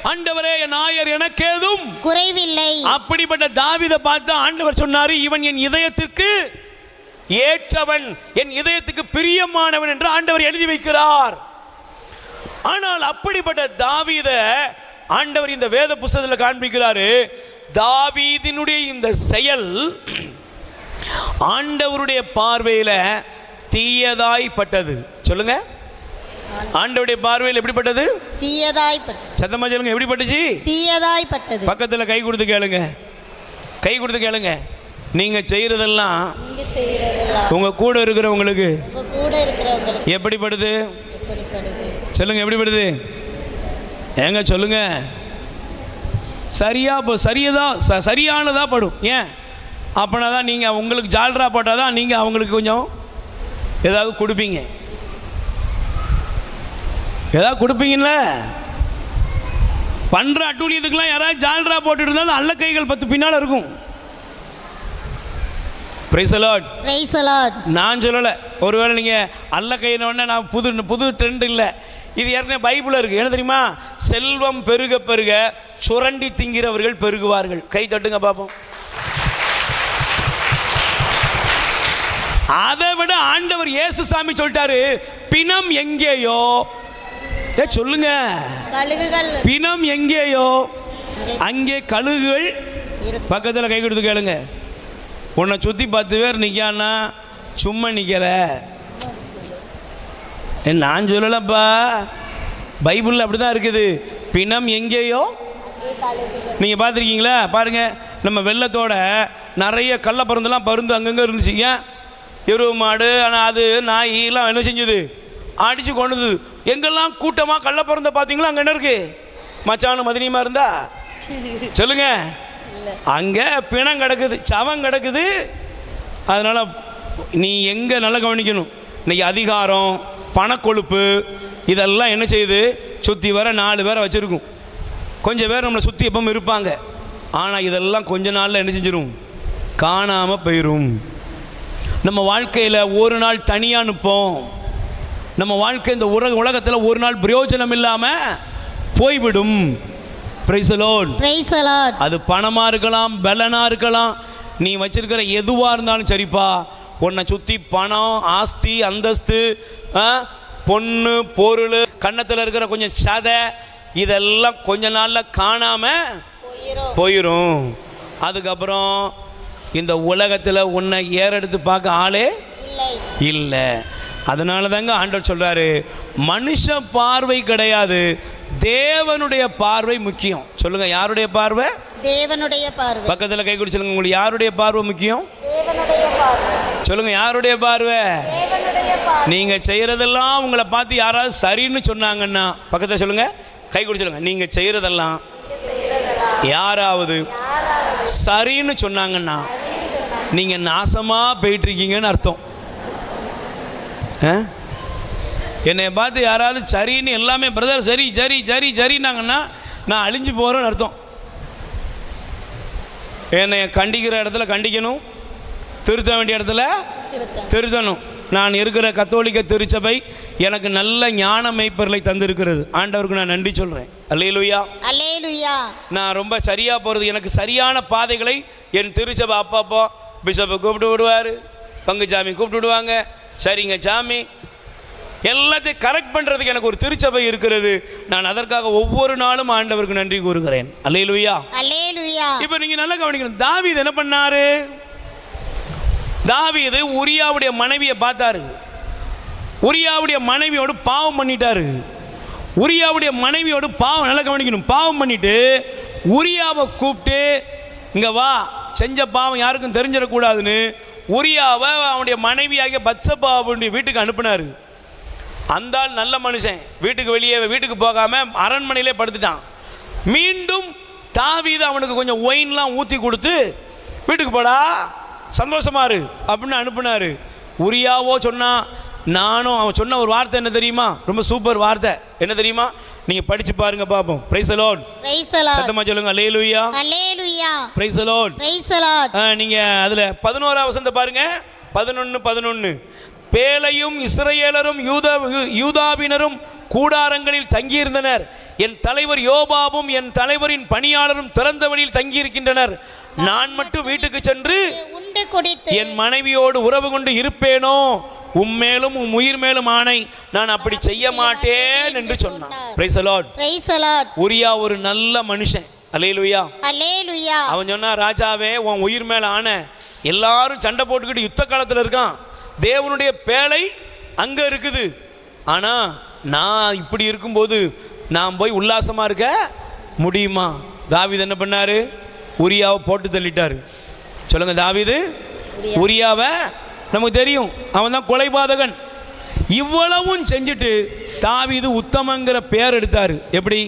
[SPEAKER 1] ஆண்டவரே என் நாயர் எனக்கேதும் குறைவில்லை. அப்படிப்பட்ட தாவீதை பார்த்து ஆண்டவர் சொன்னாரு, இவன் என் இதயத்திற்கு ஏற்றவன், என் இதயத்துக்கு பிரியமானவன் என்று ஆண்டவர் எழுதி வைக்கிறார். ஆனால் அப்படிப்பட்ட தாவீதை ஆண்டவர் இந்த வேத புத்தகத்தில் காண்பிக்கிறாரு. தாவீதினுடைய இந்த செயல் ஆண்டவருடைய பார்வையில தீயதாய்ப்பட்டது. சொல்லுங்க, ஆண்டவருடைய பார்வையில் எப்படிப்பட்டது? தீயதாய்ப்பட்டது. சத்தமா சொல்லுங்க, எப்படிப்பட்டுச்சு? தீயதாய்ப்பட்டது. பக்கத்தில் கை கொடுத்து கேளுங்க. நீங்க செய்யறதெல்லாம் உங்க கூட இருக்கிறவங்களுக்கு எப்படிப்படுது? சொல்லுங்க, எப்படிப்படுது? ஏங்க சொல்லுங்க. சரியானதா படும். ஏன்? அப்படின்னா தான் நீங்க உங்களுக்கு ஜால்ரா போட்டால் தான் நீங்க அவங்களுக்கு கொஞ்சம் ஏதாவது கொடுப்பீங்கல்ல. பண்ற அட்டூழியத்துக்கெல்லாம் யாராவது ஜால்ரா போட்டுட்டு இருந்தால் அல்ல கைகள் 10 பின்னால் இருக்கும். Price the Lord. Praise the Lord. நான் சொல்லலை, ஒருவேளை நீங்கள் அல்ல கையினோடனே நான் புது ட்ரெண்ட் இல்லை, இது ஏற்கனவே பைபிளில் இருக்குது. என்ன தெரியுமா? செல்வம் பெருக பெருக சுரண்டி திங்கிறவர்கள் பெருகுவார்கள். கை தட்டுங்க பார்ப்போம். அதை விட ஆண்டவர் இயேசு சாமி சொல்லிட்டாரு, பிணம் எங்கேயோ, சொல்லுங்க,
[SPEAKER 3] கழுகுகள்.
[SPEAKER 1] பிணம் எங்கேயோ அங்கே கழுகுகள். பக்கத்தில் கை கொடுத்து கேளுங்க. உன்னை சுற்றி 10 பேர் நிற்கான்னா சும்மா நிற்கல. நான் சொல்லலப்பா, பைபிளில் அப்படி தான் இருக்குது. பிணம் எங்கேயோ. நீங்கள் பார்த்துருக்கீங்களா? பாருங்கள், நம்ம வெள்ளத்தோட நிறைய கள்ளப்பருந்தெல்லாம் பருந்து அங்கங்கே இருந்துச்சுங்க. எருவு மாடு, ஆனால் அது நாயெல்லாம் என்ன செஞ்சுது? அடித்து கொண்டுது. எங்கெல்லாம் கூட்டமாக கள்ளப்பருந்த பார்த்தீங்களா? அங்கே என்ன இருக்குது? மச்சானு மதினியமா இருந்தா சொல்லுங்க, அங்கே பிணம் கிடக்குது, சவம் கிடக்குது. அதனால் நீ எங்கே நல்லா கவனிக்கணும். இன்னைக்கு அதிகாரம், பணக்கொழுப்பு இதெல்லாம் என்ன செய்யுது? சுற்றி வர 4 பேரை வச்சுருக்கும். கொஞ்சம் பேர் நம்மளை சுற்றி எப்பவும் இருப்பாங்க. ஆனால் இதெல்லாம் கொஞ்ச நாளில் என்ன செஞ்சிடும்? காணாமல் போயிடும். நம்ம வாழ்க்கையில் ஒரு நாள் தனியாக நிற்போம். நம்ம வாழ்க்கை இந்த உலகத்தில் ஒரு நாள் பிரயோஜனம் இல்லாமல் போய்விடும். Price the Lord.
[SPEAKER 3] Praise the Lord.
[SPEAKER 1] அது பணமாக இருக்கலாம், பலனாக இருக்கலாம், நீ வச்சிருக்கிற எதுவாக இருந்தாலும் சரிப்பா. உன்னை சுற்றி பணம், ஆஸ்தி, அந்தஸ்து, பொண்ணு, பொருள், கன்னத்தில் இருக்கிற கொஞ்சம் சதை, இதெல்லாம் கொஞ்ச நாளில் காணாமல் போயிடும். அதுக்கப்புறம் இந்த உலகத்தில் உன்னை ஏறெடுத்து பார்க்க ஆளே இல்லை. அதனால தாங்க ஆண்டவர் சொல்கிறாரு, மனுஷ பார்வை கிடையாது, தேவனுடைய பார்வை முக்கியம். சொல்லுங்க, யாருடைய பார்வை?
[SPEAKER 3] தேவனுடைய பார்வை.
[SPEAKER 1] பக்கத்தில் கை கொடுத்து சொல்லுங்க, உங்களுக்கு யாருடைய பார்வை முக்கியம்?
[SPEAKER 3] தேவனுடைய பார்வை.
[SPEAKER 1] சொல்லுங்க, யாருடைய பார்வை?
[SPEAKER 3] தேவனுடைய பார்வை.
[SPEAKER 1] நீங்கள் செய்கிறதெல்லாம் உங்களை பார்த்து யாராவது சரின்னு சொன்னாங்கன்னா, பக்கத்தில் சொல்லுங்க, கை கொடுத்து சொல்லுங்க, நீங்கள் செய்கிறதெல்லாம் யாராவது சரின்னு சொன்னாங்கன்னா நீங்கள் நாசமாக போயிட்டுருக்கீங்கன்னு அர்த்தம். என்னை பார்த்து யாராவது சரின்னு எல்லாமே பிரதர் சரி சரி சரி சரின்னாங்கன்னா நான் அழிஞ்சு போகிறேன்னு அர்த்தம். என்னை கண்டிக்கிற இடத்துல கண்டிக்கணும், திருத்த வேண்டிய இடத்துல திருத்தணும். நான் இருக்கிற கத்தோலிக்க திருச்சபை எனக்கு நல்ல ஞான மெய்ப்பொருளை தந்திருக்கிறது. ஆண்டவருக்கு நான் நன்றி சொல்கிறேன். அல்லேலூயா,
[SPEAKER 3] அல்லேலூயா.
[SPEAKER 1] நான் ரொம்ப சரியாக போகிறது, எனக்கு சரியான பாதைகளை என் திருச்சபை அப்பப்போ பிஷப்பை கூப்பிட்டு விடுவார், பங்குச்சாமி கூப்பிட்டு விடுவாங்க. சரிங்க சாமி, எல்லாத்தையும் கரெக்ட் பண்ணுறதுக்கு எனக்கு ஒரு திருச்சபை இருக்கிறது. நான் அதற்காக ஒவ்வொரு நாளும் ஆண்டவருக்கு நன்றி கூறுகிறேன். அல்லேலூயா,
[SPEAKER 3] அல்லேலூயா.
[SPEAKER 1] இப்போ நீங்கள் நல்லா கவனிக்கணும். தாவீது என்ன பண்ணாரு? தாவீது உரியாவுடைய மனைவியை பார்த்தாரு. உரியாவுடைய மனைவியோடு பாவம் பண்ணிட்டாரு. உரியாவுடைய மனைவியோடு பாவம், நல்லா கவனிக்கணும், பாவம் பண்ணிட்டு உரியாவை கூப்பிட்டு, இங்கே வா, செஞ்ச பாவம் யாருக்கும் தெரிஞ்சிடக்கூடாதுன்னு உரியாவை அவனுடைய மனைவியாகிய பத்சபாவுடைய வீட்டுக்கு அனுப்பினார். அந்த ஆள் நல்ல மனுஷன், வீட்டுக்கு போகாமல் அரண்மனையிலே படுத்துட்டான். மீண்டும் தாவீது அவனுக்கு கொஞ்சம் ஒயின்லாம் ஊற்றி கொடுத்து, வீட்டுக்கு போடா, சந்தோஷமா இரு அப்படின்னு அனுப்புனாரு. உரியாவோ சொன்னான், நானும் அவன் சொன்ன ஒரு வார்த்தை என்ன தெரியுமா? ரொம்ப சூப்பர் வார்த்தை. என்ன தெரியுமா? நீங்க படிச்சு பாருங்க பாப்போம். Praise the Lord.
[SPEAKER 3] Praise the Lord.
[SPEAKER 1] சத்தமா சொல்லுங்க, அல்லேலூயா,
[SPEAKER 3] அல்லேலூயா.
[SPEAKER 1] Praise the Lord.
[SPEAKER 3] Praise the Lord.
[SPEAKER 1] நீங்க அதுல 11ஆம் வசனத்தை பாருங்க. 11 பேலையும் இஸ்ரவேலரும் யூதாவினரும் கூடாரங்களில் தங்கியிருந்தனர். என் தலைவர் யோபாபும் என் தலைவரின் பணியாளரும் திறந்த வழியில் தங்கியிருக்கின்றனர். நான் மட்டும் வீட்டுக்கு சென்று
[SPEAKER 3] உண்டு குடித்து
[SPEAKER 1] என் மனைவியோடு உறவு கொண்டு இருப்பேனோ? உம்மேலும் உம் உயிர் மேலும் ஆணை, நான் அப்படி செய்ய மாட்டேன் என்று சொன்னான். Praise the Lord.
[SPEAKER 3] Praise the Lord.
[SPEAKER 1] உரியா ஒரு நல்ல மனுஷன். அல்லேலூயா,
[SPEAKER 3] அல்லேலூயா.
[SPEAKER 1] அவன் சொன்னா, ராஜாவே உன் உயிர் மேல ஆணை, எல்லாரும் சண்டை போட்டுக்கிட்டு யுத்த காலத்தில் இருக்கான், தேவனுடைய பேழை அங்க இருக்குது, ஆனா நான் இப்படி இருக்கும்போது நான் போய் உல்லாசமா இருக்க முடியுமா? தாவீது என்ன பண்ணாரு? உரியாவை போட்டு தள்ளிட்டாரு. சொல்லுங்க, தாவீது உரியாவை, நமக்கு தெரியும் அவன் தான் கொலைபாதகன். இவ்வளவும் செஞ்சுட்டு தாவீது உத்தமங்கிற பேர் எடுத்தாரு. எப்படி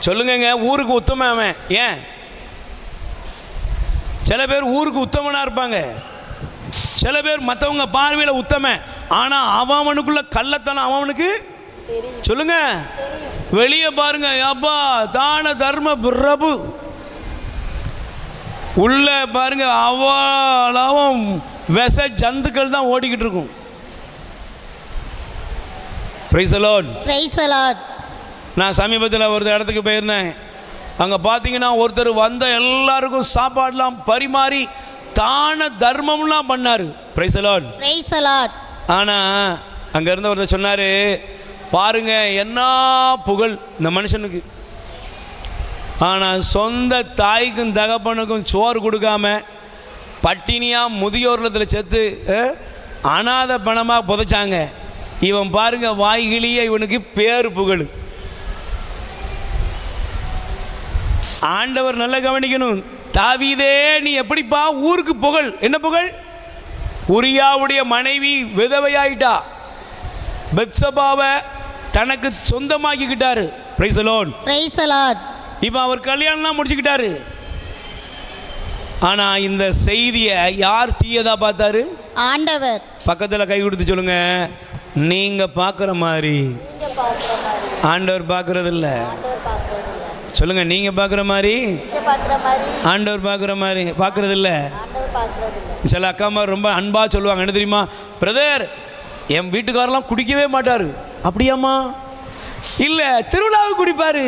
[SPEAKER 1] சொல்லுங்க? ஊருக்கு உத்தமன் அவன். ஏன் சில பேர் ஊருக்கு உத்தமனா இருப்பாங்க, சில பேர் மற்றவங்க பார்வையில் உத்தமன், ஆனா அவனுக்குள்ள கள்ளத்தனம் அவனுக்கு சொல்லுங்க. வெளியே பாருங்க, அப்பா தான தர்ம பிரபு, உள்ள பாருங்க அவ்வளவும் விஷ ஜந்துக்கள் தான் ஓடிக்கிட்டு இருக்கும். Price the Lord.
[SPEAKER 3] Praise the Lord.
[SPEAKER 1] நான் சமீபத்தில் ஒரு இடத்துக்கு போயிருந்தேன். அங்கே பார்த்தீங்கன்னா ஒருத்தர் வந்த எல்லாருக்கும் சாப்பாடுலாம் பரிமாறி தான தர்மம்லாம் பண்ணார். Price the Lord.
[SPEAKER 3] Praise the Lord.
[SPEAKER 1] ஆனால் அங்கே இருந்த ஒருத்தர் சொன்னார், பாருங்க என்ன புகழ் இந்த மனுஷனுக்கு, ஆனால் சொந்த தாய்க்கும் தகப்பனுக்கும் சோறு கொடுக்காம பட்டினியாக முதியோர்லத்தில் செத்து அனாதை பணமாக புதைச்சாங்க. இவன் பாருங்க வாய்கிளிய இவனுக்கு பேர் புகழ். ஆண்டவர் நல்லா கவனிக்கணும். தாவீதே நீ எப்படிப்பா ஊருக்கு புகழ்? என்ன புகழ்? உரியாவுடைய மனைவி விதவையாயிட்டா, பெத்சபாவை தனக்கு சொந்தமாக்கிக்கிட்டாரு. Praise the Lord.
[SPEAKER 3] Praise the Lord.
[SPEAKER 1] இப்போ அவர் கல்யாணம்லாம் முடிச்சுக்கிட்டாரு. ஆனால் இந்த செய்தியை யார் தீயதா பார்த்தாரு?
[SPEAKER 3] ஆண்டவர்.
[SPEAKER 1] பக்கத்தில் கை கொடுத்து சொல்லுங்க, நீங்க பார்க்குற மாதிரி ஆண்டவர் பார்க்கறது இல்லை. சொல்லுங்க, நீங்க பார்க்குற மாதிரி ஆண்டவர் பார்க்குற மாதிரி பார்க்கறது இல்லை. சில அக்காமா ரொம்ப அன்பா சொல்லுவாங்க, என்ன தெரியுமா, பிரதர் என் வீட்டுக்காரெல்லாம் குடிக்கவே மாட்டார். அப்படியாம்மா? இல்லை, திருவிழாவுக்கு குடிப்பாரு.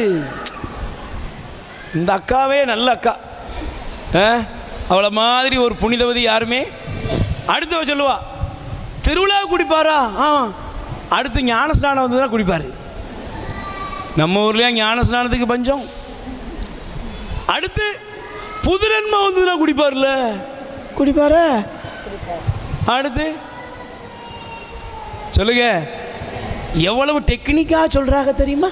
[SPEAKER 1] இந்த அக்காவே நல்ல அக்கா, அவளை மாதிரி ஒரு புனிதவதி யாருமே. அடுத்தவ சொல்லுவா, திருவிழாவுக்கு குடிப்பாரா? அடுத்து ஞானஸ்நானம் வந்து தான் குடிப்பார். நம்ம ஊர்லேயே ஞானஸ்நானத்துக்கு பஞ்சம். அடுத்து புதுரன்மை வந்து தான் குடிப்பார்ல, குடிப்பார. அடுத்து சொல்லுங்க, எவ்வளவு டெக்னிக்காக சொல்கிறாங்க தெரியுமா?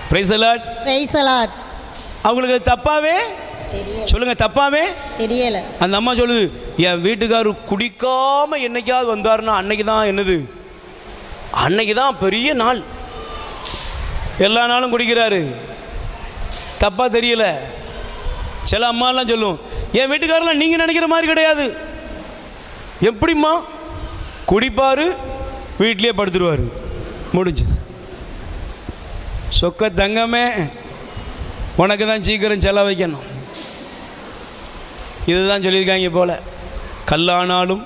[SPEAKER 1] Price the Lord.
[SPEAKER 3] Praise the Lord.
[SPEAKER 1] அவங்களுக்கு தப்பாவே சொல்லுங்க, தப்பாவே
[SPEAKER 3] தெரியல.
[SPEAKER 1] அந்த அம்மா சொல்லுது, என் வீட்டுக்காரு குடிக்காம என்னைக்காவது வந்தாருன்னா அன்னைக்கு தான் என்னது, அன்னைக்கு தான் பெரிய நாள். எல்லா நாளும் குடிக்கிறாரு. தப்பா தெரியல. சில அம்மாலாம் சொல்லும், என் வீட்டுக்காரெல்லாம் நீங்கள் நினைக்கிற மாதிரி கிடையாது. எப்படிம்மா? குடிப்பாரு, வீட்லேயே படுத்துருவார், முடிஞ்சது. சொக்க தங்கமே, உனக்கு தான் சீக்கிரம் செலவு வைக்கணும். இதுதான் சொல்லியிருக்காங்க போல. கல்லானாலும்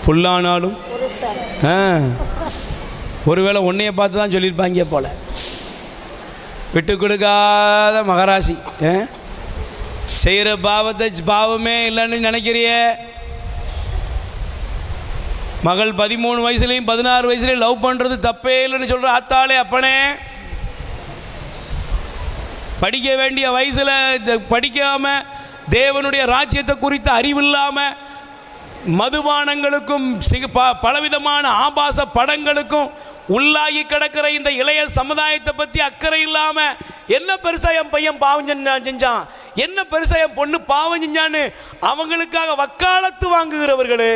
[SPEAKER 1] புல்லானாலும் ஒருவேளை உன்னையை பார்த்து தான் சொல்லியிருப்பாங்க போல. விட்டு கொடுக்காத மகராசி. செய்கிற பாவத்தை பாவமே இல்லைன்னு நினைக்கிறிய. மகள் 13 வயசுலையும் 16 வயசுலையும் லவ் பண்ணுறது தப்பே இல்லைன்னு சொல்கிற ஆத்தாளே அப்பனே, படிக்க வேண்டிய வயசில் படிக்காமல் தேவனுடைய ராஜ்யத்தை குறித்த அறிவில்லாமல் மதுபானங்களுக்கும் பலவிதமான ஆபாச படங்களுக்கும் உள்ளாகி கிடக்கிற இந்த இளைய சமுதாயத்தை பற்றி அக்கறை இல்லாமல், என்ன பெருசா என் பையன் பாவம் செஞ்சான், என்ன பெருசா என் பொண்ணு பாவம் செஞ்சான்னு அவங்களுக்காக வக்காலத்து வாங்குகிறவர்களே.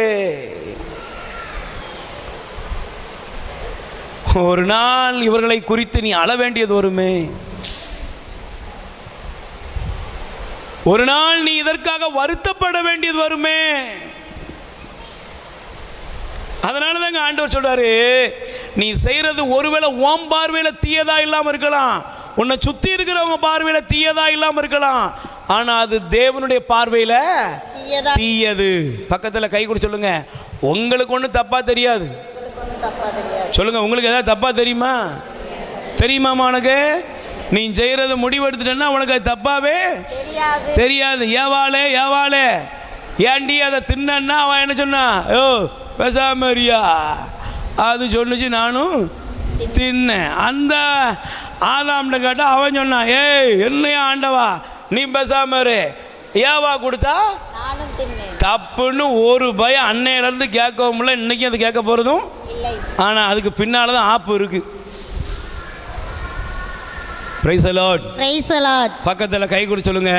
[SPEAKER 1] ஒரு நாள் இவர்களை குறித்து நீ அழ வேண்டியது வருமே. ஒரு நாள் நீ இதற்காக வருத்தப்பட வேண்டியது வருமே. அதனால தாங்க ஆண்டவர் சொல்றாரு, நீ செய்யறது ஒருவேளை உன் பார்வையில தீயதா இல்லாம இருக்கலாம், உன்னை சுத்தி இருக்கிறவங்க பார்வையில தீயதா இல்லாம இருக்கலாம், ஆனா அது தேவனுடைய பார்வையில தீயது. பக்கத்துல கை கொடு சொல்லுங்க, உங்களுக்கு ஒன்றும் தப்பா தெரியாது. சொல்லுங்க, உங்களுக்கு ஏதாவது தப்பா தெரியுமா? தெரியுமாமா உனக்கு? நீ செய்யறது முடிவெடுத்துட்டேன்னா உனக்கு அது தப்பாவே தெரியாது. ஏவாளே ஏவாளே ஏண்டி அதை தின்னா அவன் என்ன சொன்னா, ஓ பேசாமரியா அது சொன்னிச்சு, நானும் தின்னேன். அந்த ஆதாம்கிட்ட கேட்டால் அவன் சொன்னான், ஏய் என்னையா ஆண்டவா நீ பேசாமரு, ஏவா கொடுத்தா தப்புன்னு ஒரு பயம் அன்னையிலேருந்து கேட்கவும் இல்லை, இன்னைக்கு அது கேட்க போகிறதும். ஆனால் அதுக்கு பின்னால் தான் ஆப்பு இருக்கு. Price the Lord. Praise the Lord. பக்கத்தில் கை கொடு சொல்லுங்க,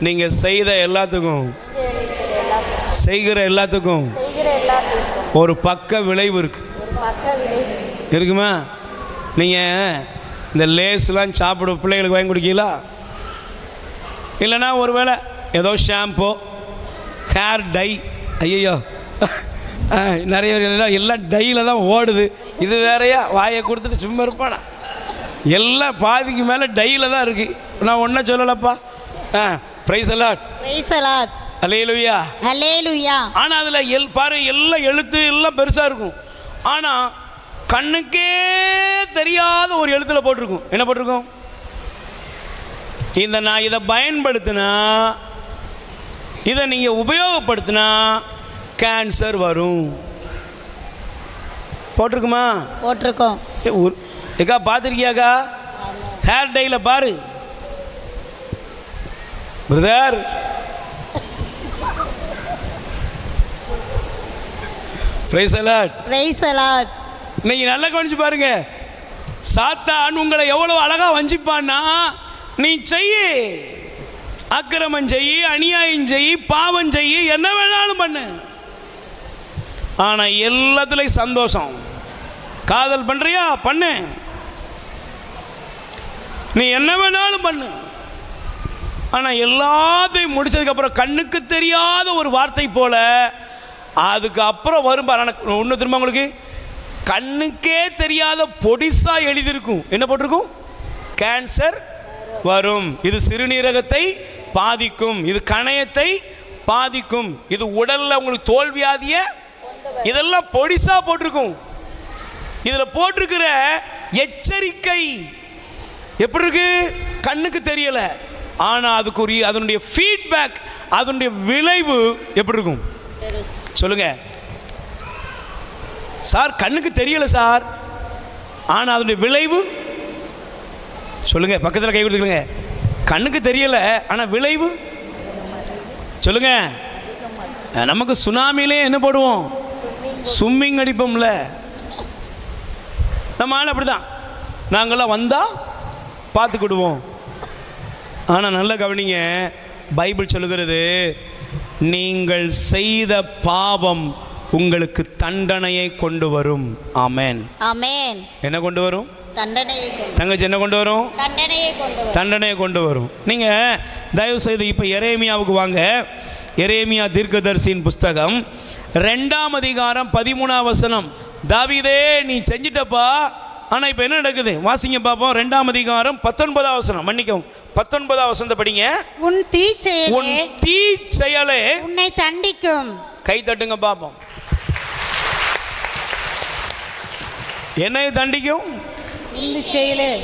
[SPEAKER 1] நீங்கள் செய்த எல்லாத்துக்கும் செய்கிற எல்லாத்துக்கும் ஒரு பக்க விளைவு இருக்கு. இருக்குமா? நீங்கள் இந்த லேஸ்லாம் சாப்பிட பிள்ளைகளுக்கு வாங்கி கொடுக்கீங்களா? இல்லைன்னா ஒருவேளை ஏதோ ஷாம்பு, ஹேர் டை, ஐயோ நிறைய எல்லாம் டையில் தான் ஓடுது. இது வேறையா? வாயை கொடுத்துட்டு சும்மா இருப்பானா? எல்லாம் பாதிக்கு மேலே டையில் தான் இருக்குது. நான் ஒன்றும் சொல்லலப்பா. Praise the Lord. Praise the Lord. அல்லேலூயா. அல்லேலூயா. ஆனால் அதில் பாரு எல்லாம் எழுத்து எல்லாம் பெருசாக இருக்கும். ஆனால் கண்ணுக்கே தெரியாத ஒரு எழுத்துல போட்டிருக்கும். என்ன போட்டிருக்கும்? நான் இதை பயன்படுத்தினா, இதை நீங்க உபயோகப்படுத்தினா கேன்சர் வரும். போட்டிருக்குமா?
[SPEAKER 3] போட்டிருக்கோம்.
[SPEAKER 1] ஏக்கா பார்த்துருக்கியாக்கா? ஹேர் டைல பாரு brother. Price the Lord.
[SPEAKER 3] Praise the Lord.
[SPEAKER 1] இன்னைக்கு நல்லா கவனிச்சு பாருங்க. சாத்தான் உங்களை எவ்வளவு அழகா வஞ்சிப்பான்னா, நீ செய்யு, அக்கிரமம் செய்யி, அநியாயம் செய்யி, பாவம் செய்யி, என்ன வேணாலும் பண்ணு, ஆனா எல்லாத்துலயும் சந்தோஷம். காதல் பண்றியா? பண்ணு. நீ என்ன வேணாலும் பண்ணு, ஆனா எல்லாத்தையும் முடிச்சதுக்கு அப்புறம் கண்ணுக்கு தெரியாத ஒரு வார்த்தை போல அதுக்கு அப்புறம் வரும் பாரு. ஒன்று திரும்ப உங்களுக்கு கண்ணுக்கே தெரியாத பொடிசா எழுதியிருக்கும். என்ன போட்டிருக்கும்? கேன்சர் வரும். இது சிறுநீரகத்தை பாதிக்கும், இது கணையத்தை பாதிக்கும், இது உடல்ல உங்களுக்கு தோல்வியாதிய, இதெல்லாம் பொடிசா போட்டிருக்கும். இதுல போட்டிருக்கிற எச்சரிக்கை எப்படி இருக்கு? கண்ணுக்கு தெரியல, ஆனா அதுக்குரிய அதனுடைய ஃபீட்பேக், அதனுடைய விளைவு எப்படி இருக்கும் சொல்லுங்க சார். கண்ணுக்கு தெரியல சார், ஆனா அதனுடைய விளைவு சொல்லுங்க. பக்கத்தில் கை கொடுத்துக்கங்க. கண்ணுக்கு தெரியல, ஆனா விளைவு சொல்லுங்க. நமக்கு சுனாமிலே என்ன போடுவோம்? ஸ்விம்மிங் அடிப்போம்ல. நம்ம ஆள் அப்படிதான், நாங்களாம் வந்தா பார்த்துக்கிடுவோம். ஆனால் நல்ல கவனிங்க, பைபிள் சொல்லுகிறது, நீங்கள் செய்த பாவம் உங்களுக்கு தண்டனையை கொண்டு வரும். ஆமென்,
[SPEAKER 3] ஆமென்.
[SPEAKER 1] என்ன கொண்டு வரும்?
[SPEAKER 3] தண்டனையை.
[SPEAKER 1] தங்கச்சி என்ன கொண்டு வரும்?
[SPEAKER 3] தண்டனையை கொண்டு வரும்.
[SPEAKER 1] தண்டனையை கொண்டு வரும். நீங்கள் தயவு செய்து இப்போ எரேமியாவுக்கு வாங்க. எரேமியா தீர்க்கதரிசியின் புஸ்தகம் 2ஆம் அதிகாரம் 13ஆம் வசனம். தாவீதே, நீ செஞ்சிட்டப்பா, ஆனால் இப்போ என்ன நடக்குது வாசிங்க பார்ப்போம். 2ஆம் அதிகாரம் 19ஆம் வசனம். மன்னிக்கவும், 19ஆம் வசனத்தை படிங்க.
[SPEAKER 3] உன் தீ செயலே உன்னை தண்டிக்கும்.
[SPEAKER 1] கை தட்டுங்க பார்ப்போம். என்னை தண்டிக்கும்?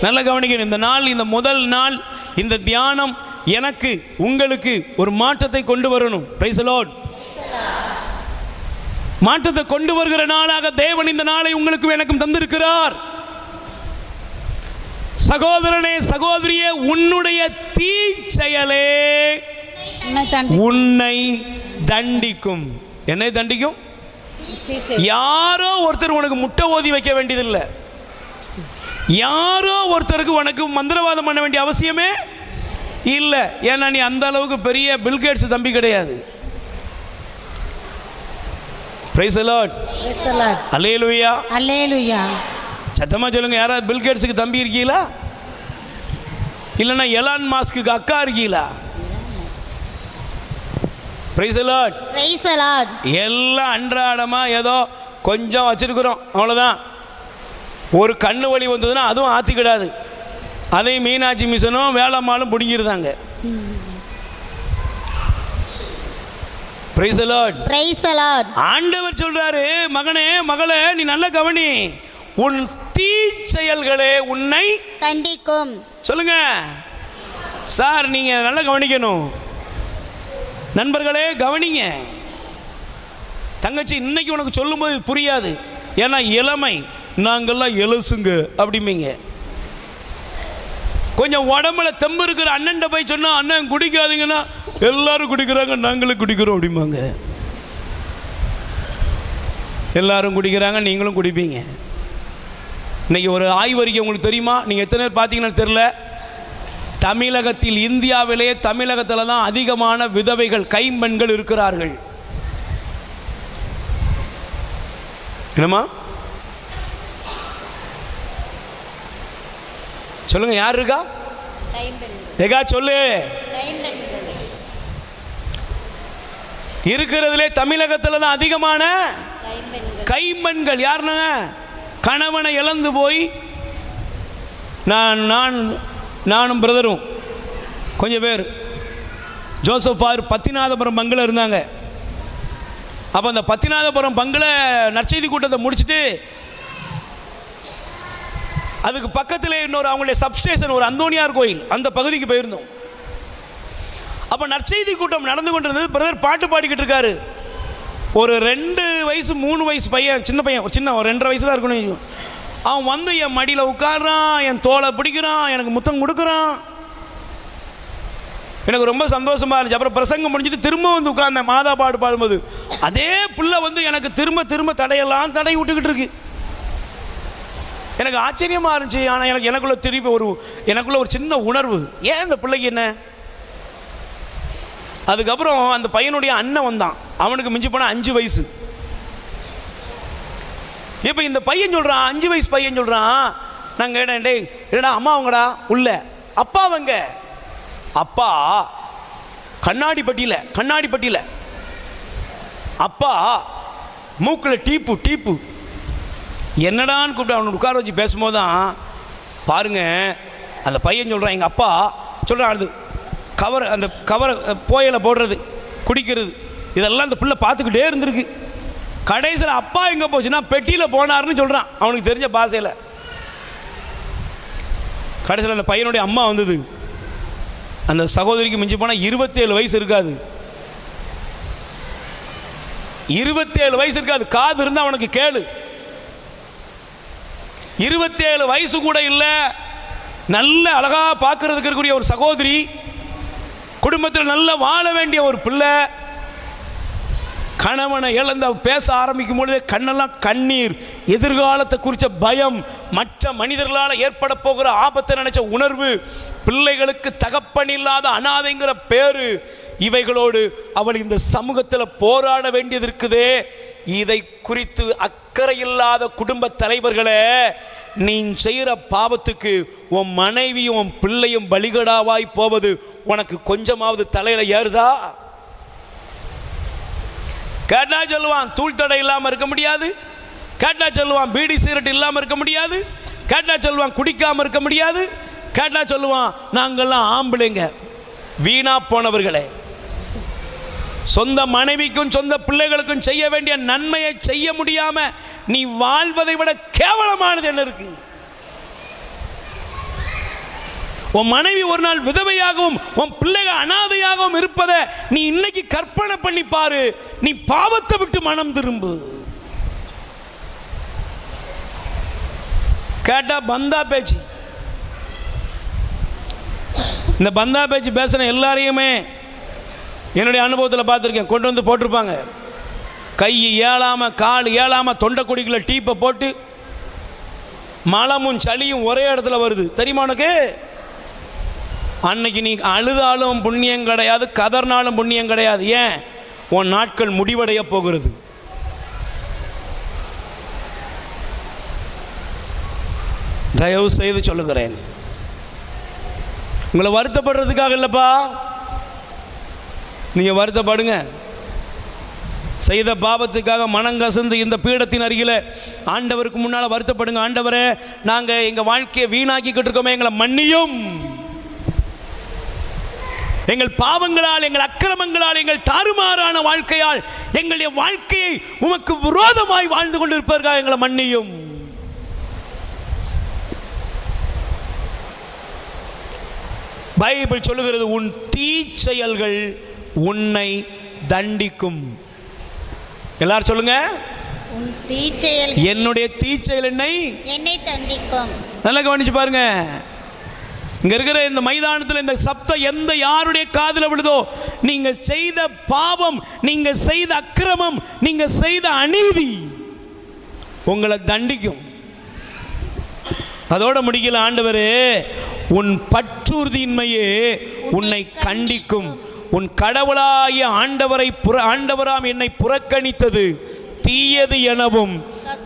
[SPEAKER 1] நல்ல கவனிக்கணும். இந்த நாள், இந்த முதல் நாள், இந்த தியானம் எனக்கு உங்களுக்கு ஒரு மாற்றத்தை கொண்டு வரணும். Price the Lord. மாற்றத்தை கொண்டு வருகிற நாளாக தேவன் இந்த நாளை உங்களுக்கு எனக்கும் தந்திருக்கிறார். சகோதரனே, சகோதரியே, உன்னுடைய தீ செயலே உன்னை தண்டிக்கும். என்னை தண்டிக்கும்? யாரோ ஒருத்தர் உனக்கு முட்டை ஓதி வைக்க வேண்டியதில்லை, யாரோ ஒருத்தருக்கு உனக்கு மந்திரவாதம் பண்ண வேண்டிய அவசியமே இல்லை. ஏன்னா நீ அந்த அளவுக்கு பெரிய பில்கேட்ஸ் தம்பி கிடையாது. Praise the Lord. அல்லேலூயா,
[SPEAKER 3] அல்லேலூயா.
[SPEAKER 1] சத்தமா சொல்லுங்க. யாராவது பில்கேட்ஸுக்கு தம்பி இருக்கீங்களா? இல்லைன்னா எலான் மாஸ்க்கு அக்கா இருக்கீங்களா? Price the Lord.
[SPEAKER 3] Praise the Lord.
[SPEAKER 1] எல்லாம் அன்றாடமா ஏதோ கொஞ்சம் வச்சிருக்கிறோம், அவ்வளோதான். ஒரு கண்ணு வலி வந்ததுன்னா அதுவும் ஆற்றிக்கிடாது, அதையும் மீனாட்சி மிஷனும் வேளம்மாளும் பிடிங்கிருந்தாங்க. Praise the Lord.
[SPEAKER 3] Praise the Lord.
[SPEAKER 1] ஆண்டவர் சொல்றாரு, மகனே, மகளே, நீ நல்ல கவனி, உன் தீ செயல்களே உன்னை
[SPEAKER 3] தண்டிக்கும்.
[SPEAKER 1] சொல்லுங்க சார். நீங்க நல்லா கவனிக்கணும் நண்பர்களே, கவனிங்க. தங்கச்சி, இன்னைக்கு உனக்கு சொல்லும்போது புரியாது, ஏன்னா இளமை, நாங்கள்லாம் எலசுங்க அப்படிம்பீங்க. கொஞ்சம் உடம்புல தெம்பு இருக்கிற அண்ணன்ட்ட போய் சொன்னா, அண்ணன் குடிக்காதீங்கன்னா, எல்லாரும் குடிக்கிறாங்க நாங்களும் குடிக்கிறோம் அப்படிம்பாங்க. எல்லாரும் குடிக்கிறாங்க, நீங்களும் குடிப்பீங்க. இன்னைக்கு ஒரு ஆய்வறிக்கை உங்களுக்கு தெரியுமா? நீங்கள் எத்தனை பேர் பார்த்தீங்கன்னு தெரியல. தமிழகத்தில், இந்தியாவிலேயே தமிழகத்தில் தான் அதிகமான விதவைகள், கைம்பெண்கள் இருக்கிறார்கள். என்னம்மா சொல்லுங்க, யார் இருக்கா? ஏகா சொல்லு. இருக்கிறதுலே தமிழகத்தில் தான் அதிகமான கைம்பெண்கள். யாருன்னா, கணவனை இழந்து போய், நானும் பிரதரும் கொஞ்சம் பேர் ஜோசப்பார் பத்திநாதபுரம் பங்கில் இருந்தாங்க. அப்போ அந்த பத்திநாதபுரம் பங்கில் நற்செய்தி கூட்டத்தை முடிச்சுட்டு அதுக்கு பக்கத்தில் இன்னொரு அவங்களுடைய சப்ஸ்டேஷன் ஒரு அந்தோனியார் கோயில், அந்த பகுதிக்கு போயிருந்தோம். அப்போ நற்செய்தி கூட்டம் நடந்து கொண்டிருந்தது. பிரதர் பாட்டு பாடிக்கிட்டு இருக்காரு. ஒரு 2 வயசு 3 வயசு பையன், சின்ன பையன், சின்ன ஒரு 2.5 வயசு தான் இருக்கணும். அவன் வந்து என் மடியில் உட்கார்றான், என் தோலை பிடிக்கிறான், எனக்கு முத்தம் கொடுக்குறான். எனக்கு ரொம்ப சந்தோஷமாக இருந்துச்சு. அப்புறம் பிரசங்கம் முடிஞ்சிட்டு திரும்ப வந்து உட்கார்ந்தேன். மாதா பாடு பாடும்போது அதே பிள்ளை வந்து எனக்கு திரும்ப திரும்ப தடையெல்லாம் தடை விட்டுக்கிட்டு இருக்கு. எனக்கு ஆச்சரியமாக இருந்துச்சு. ஆனால் எனக்குள்ள திருப்பி எனக்குள்ள ஒரு சின்ன உணர்வு, ஏன் இந்த பிள்ளைக்கு என்ன. அதுக்கப்புறம் அந்த பையனுடைய அண்ணன் வந்தான். அவனுக்கு மிஞ்சி போனால் 5 வயசு. இப்போ இந்த பையன் சொல்கிறான், 5 வயசு பையன் சொல்கிறான், நாங்கள் கேட்டேன், டேய் என்னடா அம்மா அவங்கடா உள்ள, அப்பா அவங்க, அப்பா கண்ணாடி பட்டியில் அப்பா மூக்கில் டீப்பு என்னடான்னு கூப்பிட்டு அவனை உட்கார வச்சு பேசும்போது தான் பாருங்க, அந்த பையன் சொல்கிறான், எங்கள் அப்பா சொல்கிறான், அது அந்த கவரை போயில போடுறது, குடிக்கிறது, இதெல்லாம் அந்த பிள்ளை பார்த்துக்கிட்டே இருந்திருக்கு. கடைசியில் அப்பா எங்கே போச்சுன்னா பெட்டியில் போனார்னு சொல்கிறான், அவனுக்கு தெரிஞ்ச பாஷையில். கடைசியில் அந்த பையனுடைய அம்மா வந்தது. அந்த சகோதரிக்கு மிஞ்சி போனால் 27 வயசு இருக்காது. 27 வயசு இருக்காது. காது இருந்தால் அவனுக்கு கேளு. 27 வயசு கூட இல்லை. நல்ல அழகாக பார்க்கறதுக்கு இருக்கக்கூடிய ஒரு சகோதரி, குடும்பத்தில் நல்லா வாழ வேண்டிய ஒரு பிள்ளை, கணவனை இழந்த பேச ஆரம்பிக்கும் பொழுதே கண்ணெல்லாம் கண்ணீர், எதிர்காலத்தை குறித்த பயம், மற்ற மனிதர்களால் ஏற்பட போகிற ஆபத்தை நினைச்ச உணர்வு, பிள்ளைகளுக்கு தகப்பன் இல்லாத அனாதைங்கிற பேரு, இவைகளோடு அவள் இந்த சமூகத்தில் போராட வேண்டியது இருக்குதே. இதை குறித்து அக்கறை இல்லாத குடும்ப தலைவர்களே, நீ செய்கிற பாவத்துக்கு உன் மனைவியும் உன் பிள்ளையும் பலிகடாவாய் போவது உனக்கு கொஞ்சமாவது தலையில் ஏறுதா? கேட்டா சொல்லுவான் தூள் தடை இல்லாமல் இருக்க முடியாது, கேட்டா சொல்லுவான் பீடி சிகரெட் இல்லாமல் இருக்க முடியாது, கேட்டா சொல்லுவான் குடிக்காமல் இருக்க முடியாது, கேட்டா சொல்லுவான் நாங்கள்லாம் ஆம்பளைங்க. வீணா போனவர்களே, சொந்த மனைவிக்கும் சொந்த பிள்ளைகளுக்கும் செய்ய வேண்டிய நன்மையை செய்ய முடியாம நீ வாழ்வதை விட கேவலமானது என்ன இருக்கு? உன் மனைவி ஒரு நாள் விதவையாகவும் உன் பிள்ளைகள் அனாதையாகவும் இருப்பதை நீ இன்னைக்கு கற்பனை பண்ணி பாரு. நீ பாவத்தை விட்டு மனம் திரும்பு. கேட்டா பந்தா பேச்சு. இந்த பந்தா பேச்சு பேசின எல்லாரையுமே என்னுடைய அனுபவத்தில் பார்த்துருக்கேன். கொண்டு வந்து போட்டிருப்பாங்க, கை ஏழாமல் கால் ஏழாமல் தொண்டை கொடிக்குள்ள டீப்பை போட்டு மலமும் சளியும் ஒரே இடத்துல வருது. தெரியுமா உனக்கு? அன்னைக்கு நீ அழுதாலும் புண்ணியம் கிடையாது, கதர்னாலும் புண்ணியம் கிடையாது. ஏன்? உன் நாட்கள் முடிவடைய போகிறது. தயவு செய்து சொல்லுகிறேன், உங்களை வருத்தப்படுறதுக்காக இல்லைப்பா. நீங்கள் வருத்தப்படுங்க. செய்த பாவத்துக்காக மனங்கசந்து இந்த பீடத்தின் அருகில் ஆண்டவருக்கு முன்னால் வருத்தப்படுங்க. ஆண்டவரே, நாங்கள் எங்கள் வாழ்க்கையை வீணாக்கிக்கிட்டு இருக்கோமே, எங்களை மன்னியும். எங்கள் பாவங்களால், எங்கள் அக்கிரமங்களால், எங்கள் தாறுமாறான வாழ்க்கையால் எங்களுடைய வாழ்க்கையை உமக்கு விரோதமாய் வாழ்ந்து கொண்டிருப்பதற்காக எங்களை மன்னியும். பைபிள் சொல்லுகிறது, உன் தீச்செயல்கள் உன்னை தண்டிக்கும். எல்லாரும் சொல்லுங்க, என்னுடைய தீச்செயல் என்னை
[SPEAKER 3] தண்டிக்கும்.
[SPEAKER 1] நல்லா கவனிச்சு பாருங்க. இங்க இருக்கிற இந்த மைதானத்தில் இந்த சப்தம் எந்த யாருடைய காதில் விழுதோ, நீங்க செய்த பாவம், நீங்க செய்த அக்கிரமம், நீங்க செய்த அநீதி உங்களை தண்டிக்கும். அதோட முடிக்கல ஆண்டவரே, உன் பற்றுறுதியின்மையே உன்னை கண்டிக்கும். உன் கடவுளாகிய ஆண்டவராம் என்னை புறக்கணித்தது தீயது எனவும்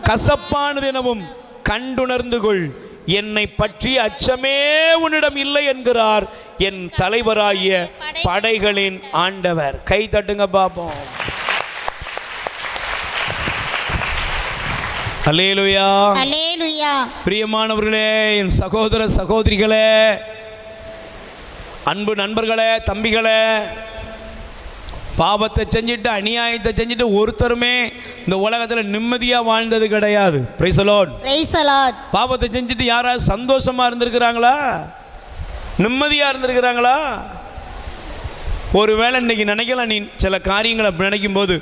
[SPEAKER 1] கசப்பானது எனவும் கண்டுணர்ந்து கொள். என்னை பற்றி அச்சமே உன்னிடம் இல்லை என்கிறார் என் தலைவராகிய படைகளின் ஆண்டவர். கை தட்டுங்க பாப்போம். அல்லேலூயா,
[SPEAKER 3] அல்லேலூயா.
[SPEAKER 1] பிரியமானவர்களே, என் சகோதர சகோதரிகளே, அன்பு நண்பர்களே, தம்பிகளே, பாவத்தை செஞ்சுட்டு அநியாயத்தை செஞ்சுட்டு ஒருத்தருமே இந்த உலகத்தில் நிம்மதியாக வாழ்ந்தது கிடையாது. Praise the Lord.
[SPEAKER 3] Praise the Lord.
[SPEAKER 1] பாவத்தை செஞ்சுட்டு யாராவது சந்தோஷமா இருந்திருக்கிறாங்களா? நிம்மதியாக இருந்திருக்கிறாங்களா? ஒருவேளை இன்னைக்கு நினைக்கலாம் நீ சில காரியங்களை நினைக்கும் போது,